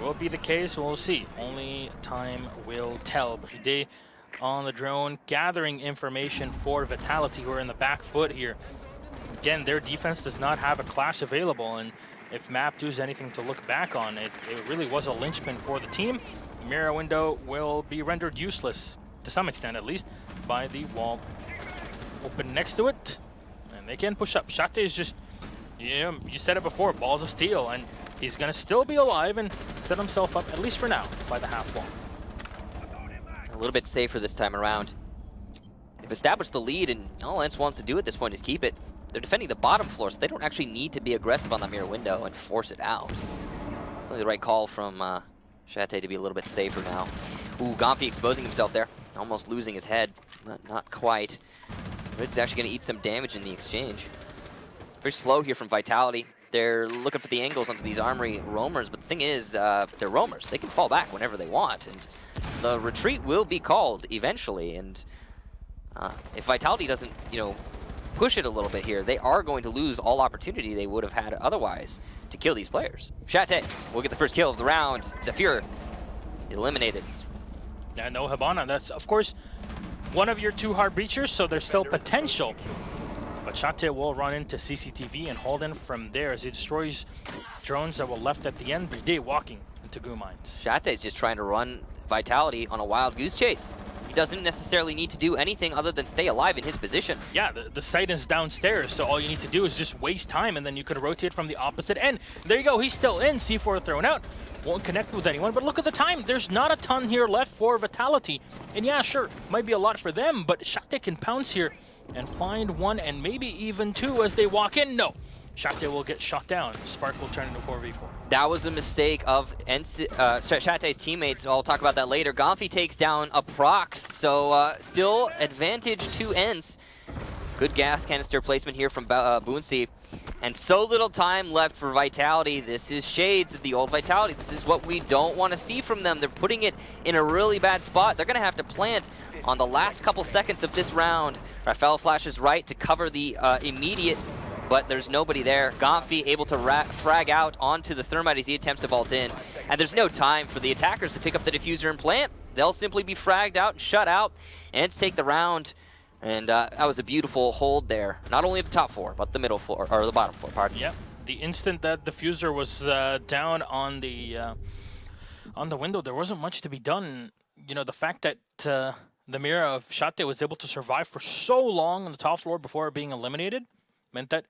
Will it be the case? We'll see. Only time will tell. Bride on the drone, gathering information for Vitality, who are in the back foot here. Again, their defense does not have a clash available, and if map does anything to look back on, it really was a linchpin for the team. Mirror window will be rendered useless, to some extent at least, by the wall open next to it. And they can push up. Shate is just, you said it before, balls of steel, and he's going to still be alive and set himself up, at least for now, by the half wall. A little bit safer this time around. They've established the lead, and all ENCE wants to do at this point is keep it. They're defending the bottom floor, so they don't actually need to be aggressive on the mirror window and force it out. Really the right call from Shate to be a little bit safer now. Ooh, Gomfi exposing himself there. Almost losing his head, but not quite. But it's actually going to eat some damage in the exchange. Very slow here from Vitality. They're looking for the angles onto these armory roamers, but the thing is, they're roamers. They can fall back whenever they want, and the retreat will be called eventually. And if Vitality doesn't, push it a little bit here, they are going to lose all opportunity they would have had otherwise to kill these players. Shate will get the first kill of the round. Zephyr eliminated. Yeah, no Hibana. That's, of course, one of your 2 hard breachers, so there's still potential. But Shate will run into CCTV and hold in from there as he destroys drones that were left at the end. Bride walking into goo mines. Shate is just trying to run Vitality on a wild goose chase. doesn't necessarily need to do anything other than stay alive in his position. Yeah, the site is downstairs, so all you need to do is just waste time, and then you could rotate from the opposite end. There you go, he's still in, C4 thrown out. Won't connect with anyone, but look at the time. There's not a ton here left for Vitality. And yeah, sure, might be a lot for them, but Shate can pounce here and find one and maybe even two as they walk in. No, Shate will get shot down. Spark will turn into 4v4. That was a mistake of Shate's teammates. I'll talk about that later. Gonfi takes down a Prox, so still advantage to ENCE. Good gas canister placement here from Boonsey. And so little time left for Vitality. This is shades of the old Vitality. This is what we don't want to see from them. They're putting it in a really bad spot. They're going to have to plant on the last couple seconds of this round. Rafael flashes right to cover the immediate, but there's nobody there. Gonfi able to frag out onto the Thermite as he attempts to vault in. And there's no time for the attackers to pick up the diffuser and plant. They'll simply be fragged out and shut out and take the round. And that was a beautiful hold there. Not only at the top floor, but the middle floor, or the bottom floor, pardon. Yep. The instant that diffuser was down on the window, there wasn't much to be done. You know, the fact that the mirror of Shate was able to survive for so long on the top floor before being eliminated meant that,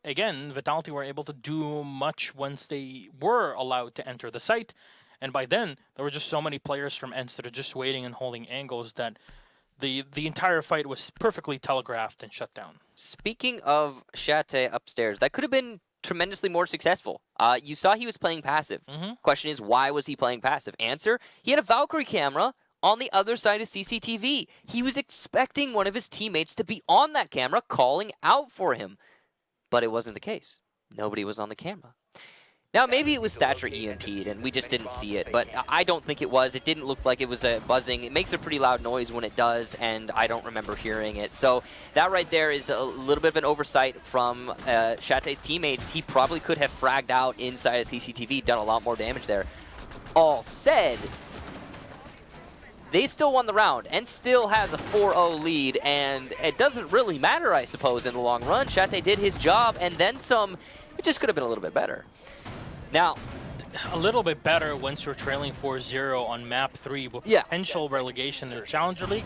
again, Vitality were able to do much once they were allowed to enter the site. And by then, there were just so many players from ENCE that are just waiting and holding angles that the entire fight was perfectly telegraphed and shut down. Speaking of Shate upstairs, that could have been tremendously more successful. You saw he was playing passive. Question is, why was he playing passive? Answer, he had a Valkyrie camera on the other side of CCTV. He was expecting one of his teammates to be on that camera calling out for him. But it wasn't the case. Nobody was on the camera. Now, maybe it was Thatcher EMP'd and we just didn't see it, but I don't think it was. It didn't look like it was a buzzing. It makes a pretty loud noise when it does, and I don't remember hearing it. So that right there is a little bit of an oversight from Shate's teammates. He probably could have fragged out inside of CCTV, done a lot more damage there. All said, they still won the round and still has a 4-0 lead, and it doesn't really matter, I suppose, in the long run. Shate did his job, and then some. It just could have been a little bit better. Now, a little bit better once you're trailing 4-0 on map 3 with potential relegation in the Challenger League.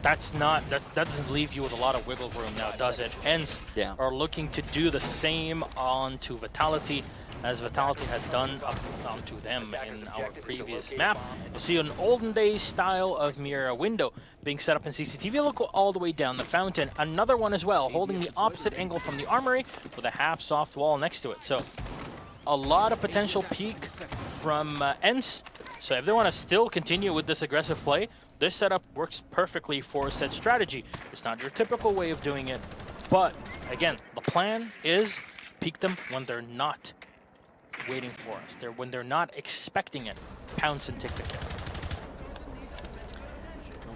That doesn't leave you with a lot of wiggle room now, does it? ENCE are looking to do the same onto Vitality as Vitality had done onto them in our previous map. You see an olden days style of mirror window being set up in CCTV. Look all the way down the fountain. Another one as well, holding the opposite angle from the armory with a half soft wall next to it. So a lot of potential peak from ENCE. So if they want to still continue with this aggressive play, this setup works perfectly for said strategy. It's not your typical way of doing it, but again, the plan is peak them when they're not waiting for us. When they're not expecting it, pounce and take the kill.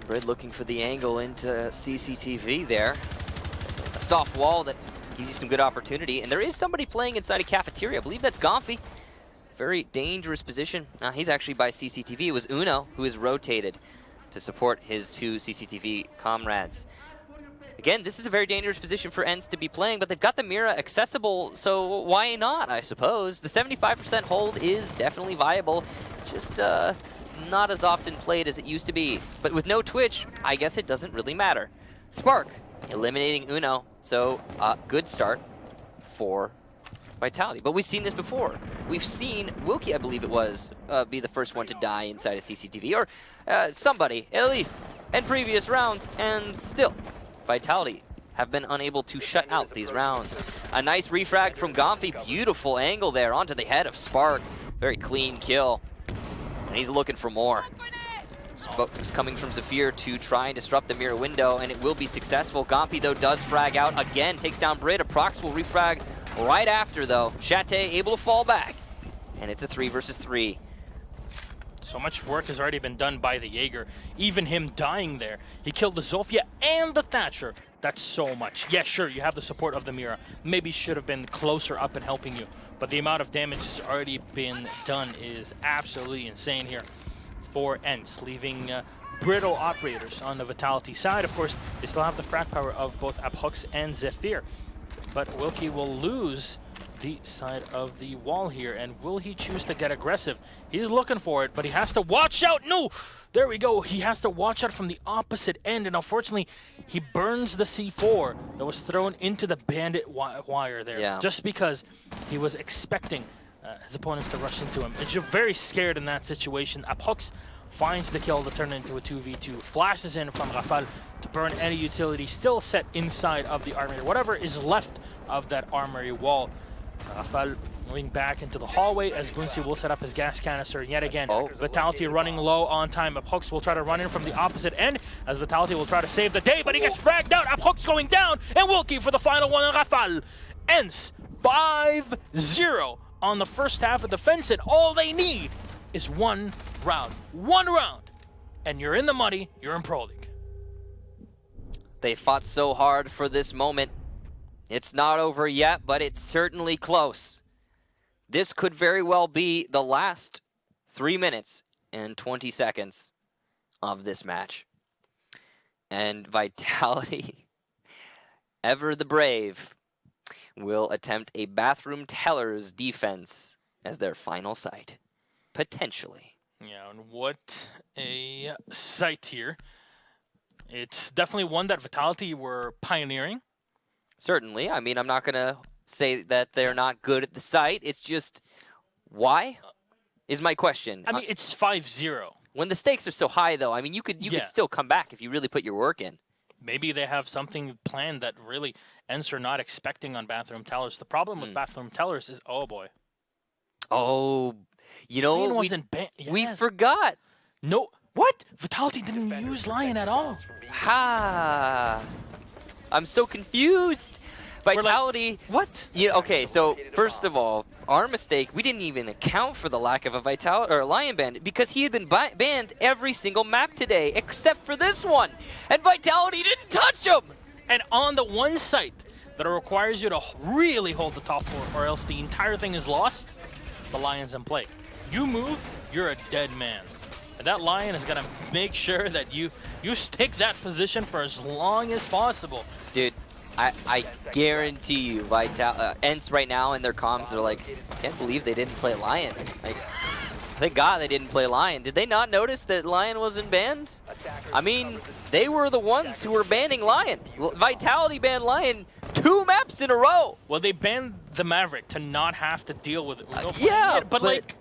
Brid looking for the angle into CCTV there. A soft wall that gives you some good opportunity, and there is somebody playing inside a cafeteria. I believe that's Gonfi. Very dangerous position. He's actually by CCTV. It was Uno who is rotated to support his two CCTV comrades. Again, this is a very dangerous position for ENCE to be playing, but they've got the Mira accessible, so why not, I suppose? The 75% hold is definitely viable, just not as often played as it used to be. But with no Twitch, I guess it doesn't really matter. Spark eliminating Uno, so good start for Vitality. But we've seen this before. We've seen Wilkie, I believe it was, be the first one to die inside of CCTV, or somebody, at least, in previous rounds, and still, Vitality have been unable to shut out these rounds. A nice refrag from Gonfi, beautiful angle there onto the head of Spark. Very clean kill, and he's looking for more. Is coming from Zafir to try and disrupt the mirror window, and it will be successful. Gonfi, though, does frag out again, takes down Brid. A Prox will refrag right after, though. Shate able to fall back, and it's a 3 versus 3. So much work has already been done by the Jaeger. Even him dying there. He killed the Zofia and the Thatcher. That's so much. Yeah, sure, you have the support of the Mira. Maybe should have been closer up and helping you. But the amount of damage that's already been done is absolutely insane here for ENCE, leaving brittle operators on the Vitality side. Of course, they still have the frag power of both Abhux and Zephyr. But Wilkie will lose the side of the wall here, and will he choose to get aggressive? He's looking for it, but he has to watch out. No, there we go. He has to watch out from the opposite end, and unfortunately, he burns the C4 that was thrown into the bandit wire there, just because he was expecting his opponents to rush into him. And you're very scared in that situation. Apox finds the kill to turn it into a 2v2, flashes in from Rafal to burn any utility still set inside of the armory, whatever is left of that armory wall. Rafal moving back into the hallway as Bunsi will set up his gas canister. Yet again, Vitality running low on time. Apox will try to run in from the opposite end as Vitality will try to save the day, but he gets fragged out. Apox going down, and Wilkie for the final one on Rafal. ENCE 5-0 on the first half of defense, and all they need is one round. One round, and you're in the money, you're in Pro League. They fought so hard for this moment. It's not over yet, but it's certainly close. This could very well be the last 3 minutes and 20 seconds of this match. And Vitality, ever the brave, will attempt a bathroom teller's defense as their final sight. Potentially. Yeah, and what a sight here. It's definitely one that Vitality were pioneering. Certainly. I mean, I'm not going to say that they're not good at the site. It's just, why is my question. I mean, it's 5-0. When the stakes are so high, though, I mean, you could still come back if you really put your work in. Maybe they have something planned that really ENCE are not expecting on bathroom tellers. The problem with bathroom tellers is, oh boy. Oh, you know, Lion wasn't we forgot. No, what? Vitality didn't use Lion at all. Ha! I'm so confused. Vitality. Like, what? Okay, so first of all, our mistake, we didn't even account for the lack of a Vitality or Lion ban because he had been banned every single map today except for this one. And Vitality didn't touch him! And on the one site that requires you to really hold the top floor or else the entire thing is lost, the Lion's in play. You move, you're a dead man. And that Lion is going to make sure that you stick that position for as long as possible. Dude, I guarantee you, ENCE right now in their comms, they're like, can't believe they didn't play Lion. Like, thank God they didn't play Lion. Did they not notice that Lion wasn't banned? I mean, they were the ones who were banning Lion. Vitality banned Lion 2 maps in a row. Well, they banned the Maverick to not have to deal with it. Yeah, but like,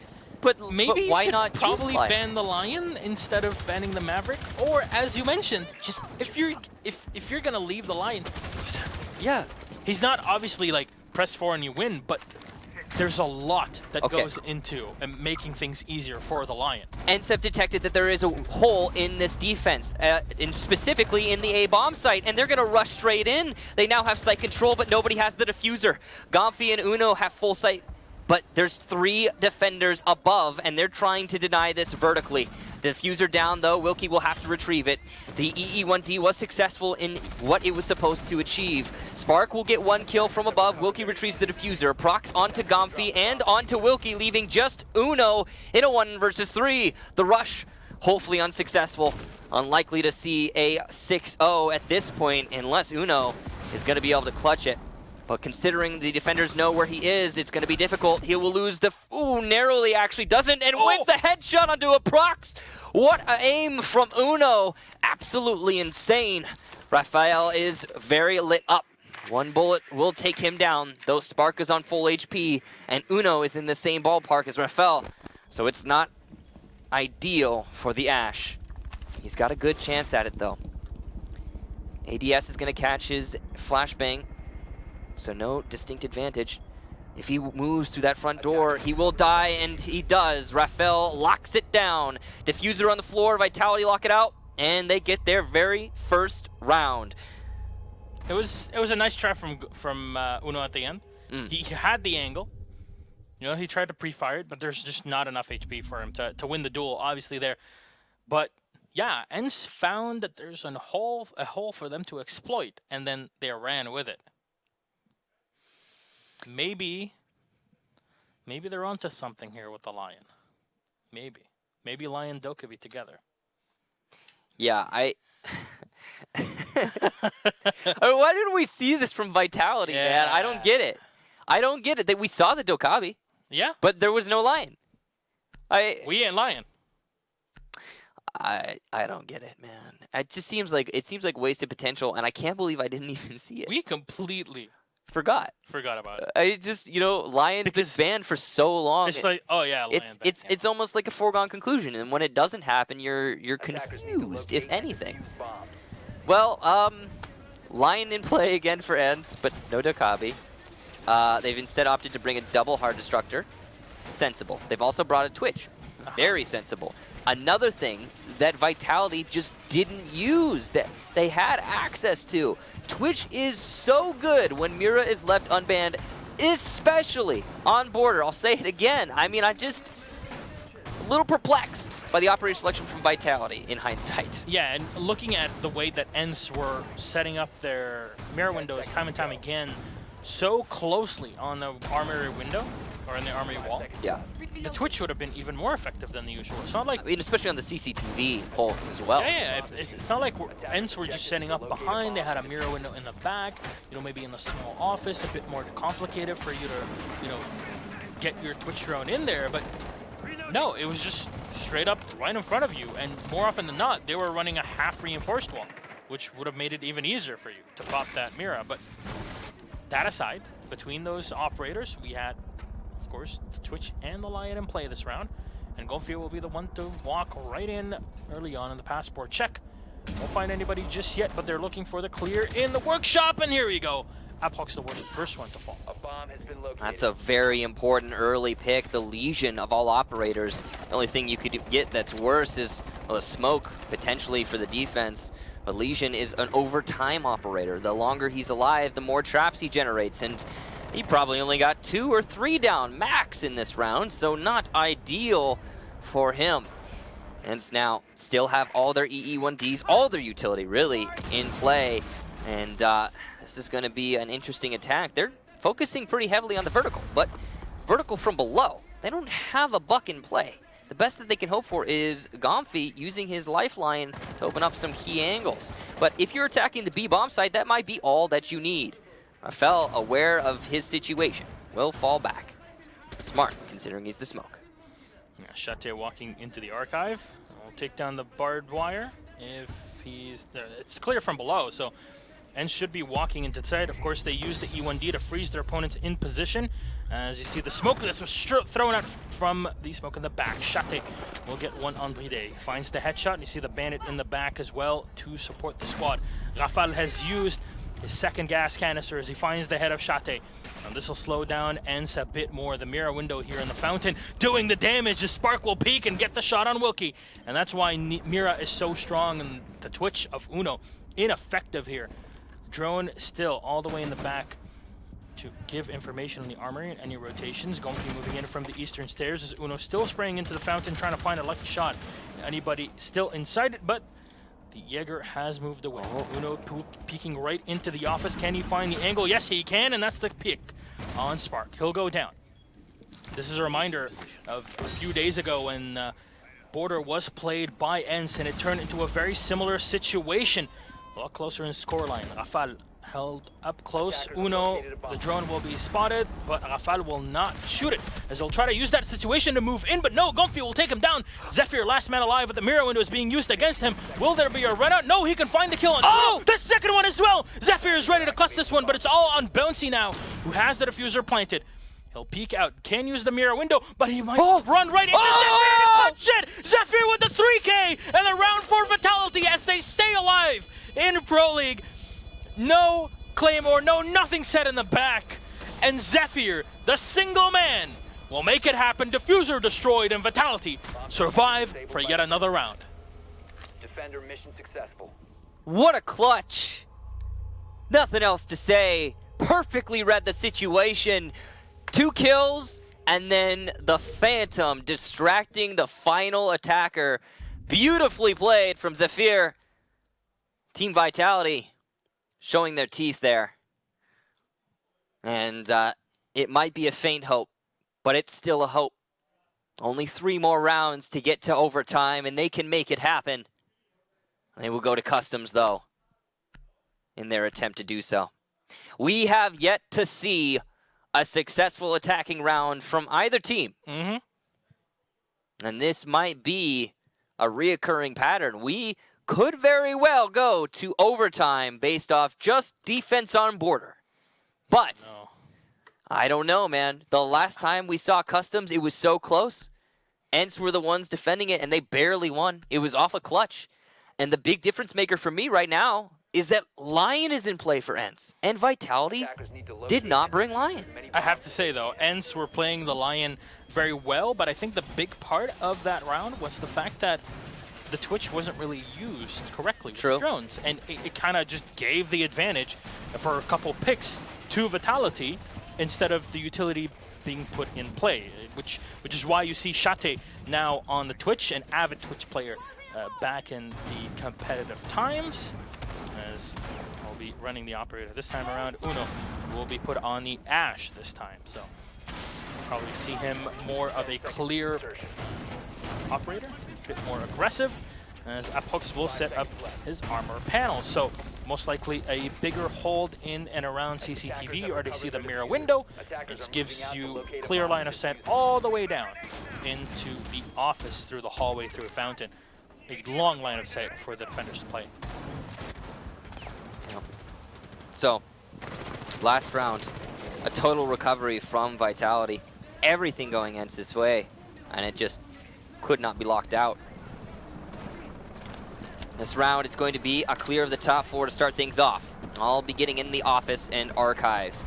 maybe why you not probably ban the Lion instead of banning the Maverick, or as you mentioned, just if you're gonna leave the Lion, yeah, he's not obviously like press 4 and you win, but there's a lot that goes into making things easier for the Lion. ENCE have detected that there is a hole in this defense, and specifically in the A-bomb site, and they're going to rush straight in. They now have site control, but nobody has the diffuser. Gomfi and Uno have full site, but there's 3 defenders above, and they're trying to deny this vertically. Diffuser down, though. Wilkie will have to retrieve it. The EE1D was successful in what it was supposed to achieve. Spark will get 1 kill from above. Wilkie retrieves the diffuser. Procs onto Gomfi and onto Wilkie, leaving just Uno in a 1 versus 3. The rush, hopefully unsuccessful. Unlikely to see a 6-0 at this point, unless Uno is going to be able to clutch it. But considering the defenders know where he is, it's going to be difficult. He will lose the... narrowly actually doesn't, and wins the headshot onto a Prox. What an aim from Uno. Absolutely insane. Raphael is very lit up. 1 bullet will take him down, though Spark is on full HP, and Uno is in the same ballpark as Raphael. So it's not ideal for the Ash. He's got a good chance at it, though. ADS is going to catch his flashbang. So no distinct advantage. If he moves through that front door, he will die, and he does. Raphael locks it down. Diffuser on the floor, Vitality lock it out, and they get their very first round. It was a nice try from Uno at the end. He had the angle. He tried to pre-fire it, but there's just not enough HP for him to win the duel, obviously there. But yeah, ENCE found that there's a hole for them to exploit, and then they ran with it. Maybe they're onto something here with the Lion. Maybe Lion and Do could be together. Yeah, why didn't we see this from Vitality, man? I don't get it. I don't get it. We saw the Dokkaebi, Yeah, but there was no Lion. we ain't lying. I don't get it, man. It just seems like wasted potential, and I can't believe I didn't even see it. We completely Forgot about it. I just, Lion gets banned for so long. It's like, oh yeah, It's almost like a foregone conclusion, and when it doesn't happen, you're Attackers need to confused, locate if and anything. defuse bombs. Well, Lion in play again for ENCE, but no Dokkaebi. They've instead opted to bring a double Hard Destructor. Sensible. They've also brought a Twitch. Very sensible. Another thing that Vitality just didn't use, that they had access to. Twitch is so good when Mira is left unbanned, especially on border. I'll say it again. I mean, I'm just a little perplexed by the operator selection from Vitality in hindsight. Yeah, and looking at the way that ENCE were setting up their mirror windows time and time again, so closely on the armory window, or in the armory wall, Yeah. the Twitch would have been even more effective than the usual. It's not like... I mean, especially on the CCTV polls as well. Yeah, it's not like ENCE were just setting up behind. They had a mirror window in the back, maybe in the small office, a bit more complicated for you to, get your Twitch drone in there. But no, it was just straight up right in front of you. And more often than not, they were running a half reinforced wall, which would have made it even easier for you to pop that mirror. But that aside, between those operators, we had, of course, the Twitch and the Lion in play this round. And Gonfio will be the one to walk right in early on in the passport check. Won't find anybody just yet, but they're looking for the clear in the workshop. And here we go. Aphawk's the first one to fall. A bomb has been located. That's a very important early pick. The Legion of all operators. The only thing you could get that's worse is the smoke, potentially, for the defense. But Legion is an overtime operator. The longer he's alive, the more traps he generates. And he probably only got 2 or 3 down max in this round, so not ideal for him. And now still have all their EE1Ds, all their utility really in play. And this is going to be an interesting attack. They're focusing pretty heavily on the vertical, but vertical from below. They don't have a buck in play. The best that they can hope for is Gomfi using his lifeline to open up some key angles. But if you're attacking the B bomb site, that might be all that you need. Rafael, aware of his situation, will fall back. Smart, considering he's the smoke. Yeah, Shate walking into the archive. We'll take down the barbed wire if he's there. It's clear from below, so ENCE should be walking into the side. Of course, they use the E1D to freeze their opponents in position. As you see, the smoke that was thrown out from the smoke in the back. Shate will get one on Bride. Finds the headshot, and you see the bandit in the back as well to support the squad. Rafael has used his second gas canister as he finds the head of Shate. And this will slow down ENCE a bit more. The mirror window here in the fountain doing the damage. The spark will peak and get the shot on Wilkie. And that's why Mira is so strong, and the Twitch of Uno ineffective here. Drone still all the way in the back to give information on the armory and any rotations. Gonfi moving in from the eastern stairs as Uno still spraying into the fountain, trying to find a lucky shot. Anybody still inside it, but the Jaeger has moved away. Uno peeking right into the office. Can he find the angle? Yes, he can, and that's the pick on Spark. He'll go down. This is a reminder of a few days ago when Border was played by ENCE, and it turned into a very similar situation. A lot closer in scoreline. Rafael held up close. Uno, the drone will be spotted, but Rafael will not shoot it, as he'll try to use that situation to move in, but no, Gonfi will take him down. Zephyr, last man alive, but the mirror window is being used against him. Will there be a run out? No, he can find the kill on. Oh, the second one as well! Zephyr is ready to clutch this one, but it's all on Bouncy now, who has the diffuser planted. He'll peek out, can use the mirror window, but he might run right into Zephyr to clutch it! Zephyr with the 3K and the round 4 Vitality as they stay alive in Pro League. No Claymore, no nothing set in the back. And Zephyr, the single man, will make it happen. Diffuser destroyed and Vitality survive for yet another round. Defender mission successful. What a clutch. Nothing else to say. Perfectly read the situation. 2 kills, and then the Phantom distracting the final attacker. Beautifully played from Zephyr. Team Vitality showing their teeth there. And it might be a faint hope, but it's still a hope. Only 3 more rounds to get to overtime, and they can make it happen. They will go to customs, though, in their attempt to do so. We have yet to see a successful attacking round from either team. Mm-hmm. And this might be a reoccurring pattern. We could very well go to overtime based off just defense on border. But No. I don't know, man. The last time we saw Customs, it was so close. ENCE were the ones defending it, and they barely won. It was off a clutch. And the big difference maker for me right now is that Lion is in play for ENCE. And Vitality did not bring Lion. I have to say, though, ENCE were playing the Lion very well, but I think the big part of that round was the fact that the Twitch wasn't really used correctly with True. the drones. And it kind of just gave the advantage for a couple picks to Vitality instead of the utility being put in play, which is why you see Shate now on the Twitch, an avid Twitch player back in the competitive times. As I'll be running the operator this time around. Uno will be put on the Ash this time, so probably see him more of a clear operator, a bit more aggressive, as Apox will set up his armor panel. So most likely a bigger hold in and around CCTV. You already see the mirror window, which gives you clear line of sight all the way down into the office through the hallway through a fountain. A long line of sight for the defenders to play. So, last round, a total recovery from Vitality. Everything going ENCE's way, and it just could not be locked out. This round, it's going to be a clear of the top four to start things off. All beginning in the office and archives.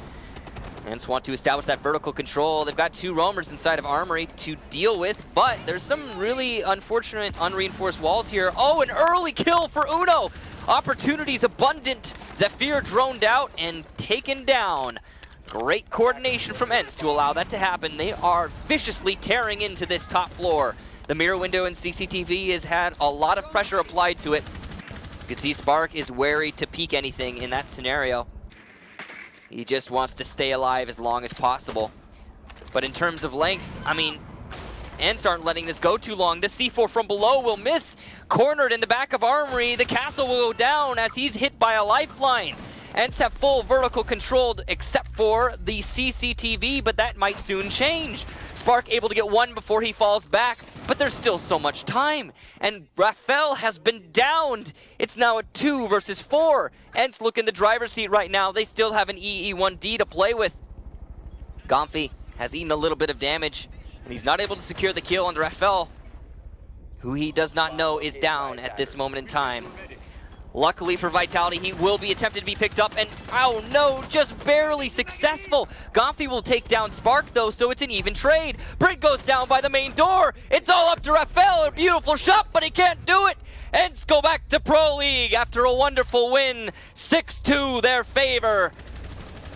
ENCE want to establish that vertical control. They've got two roamers inside of Armory to deal with, but there's some really unfortunate unreinforced walls here. Oh, an early kill for Uno! Opportunities abundant. Zephyr droned out and taken down. Great coordination from ENCE to allow that to happen. They are viciously tearing into this top floor. The mirror window in CCTV has had a lot of pressure applied to it. You can see Spark is wary to peek anything in that scenario. He just wants to stay alive as long as possible. But in terms of length, I mean, ENCE aren't letting this go too long. The C4 from below will miss. Cornered in the back of Armory. The castle will go down as he's hit by a lifeline. ENCE have full vertical control except for the CCTV, but that might soon change. Spark able to get one before he falls back, but there's still so much time. And Rafael has been downed. It's now a 2 versus 4. ENCE look in the driver's seat right now. They still have an EE1D to play with. Gomfi has eaten a little bit of damage, and he's not able to secure the kill on Rafael, who he does not know is down at this moment in time. Luckily for Vitality, he will be attempted to be picked up, and oh no, just barely successful. Gomfi will take down Spark though, so it's an even trade. Brit goes down by the main door. It's all up to Rafael, a beautiful shot, but he can't do it. ENCE go back to Pro League after a wonderful win, 6-2 their favor.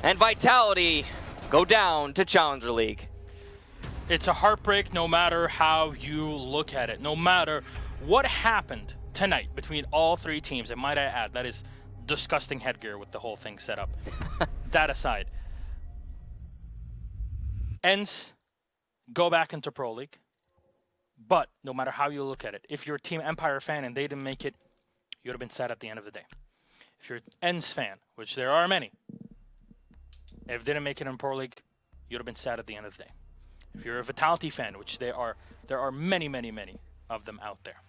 And Vitality go down to Challenger League. It's a heartbreak no matter how you look at it, no matter what happened tonight between all three teams. And might I add, that is disgusting headgear with the whole thing set up. That aside, ENCE go back into Pro League. But no matter how you look at it, if you're a Team Empire fan and they didn't make it, you would have been sad at the end of the day. If you're an ENCE fan, which there are many, if they didn't make it in Pro League, you would have been sad at the end of the day. If you're a Vitality fan, which there are many, many, many of them out there,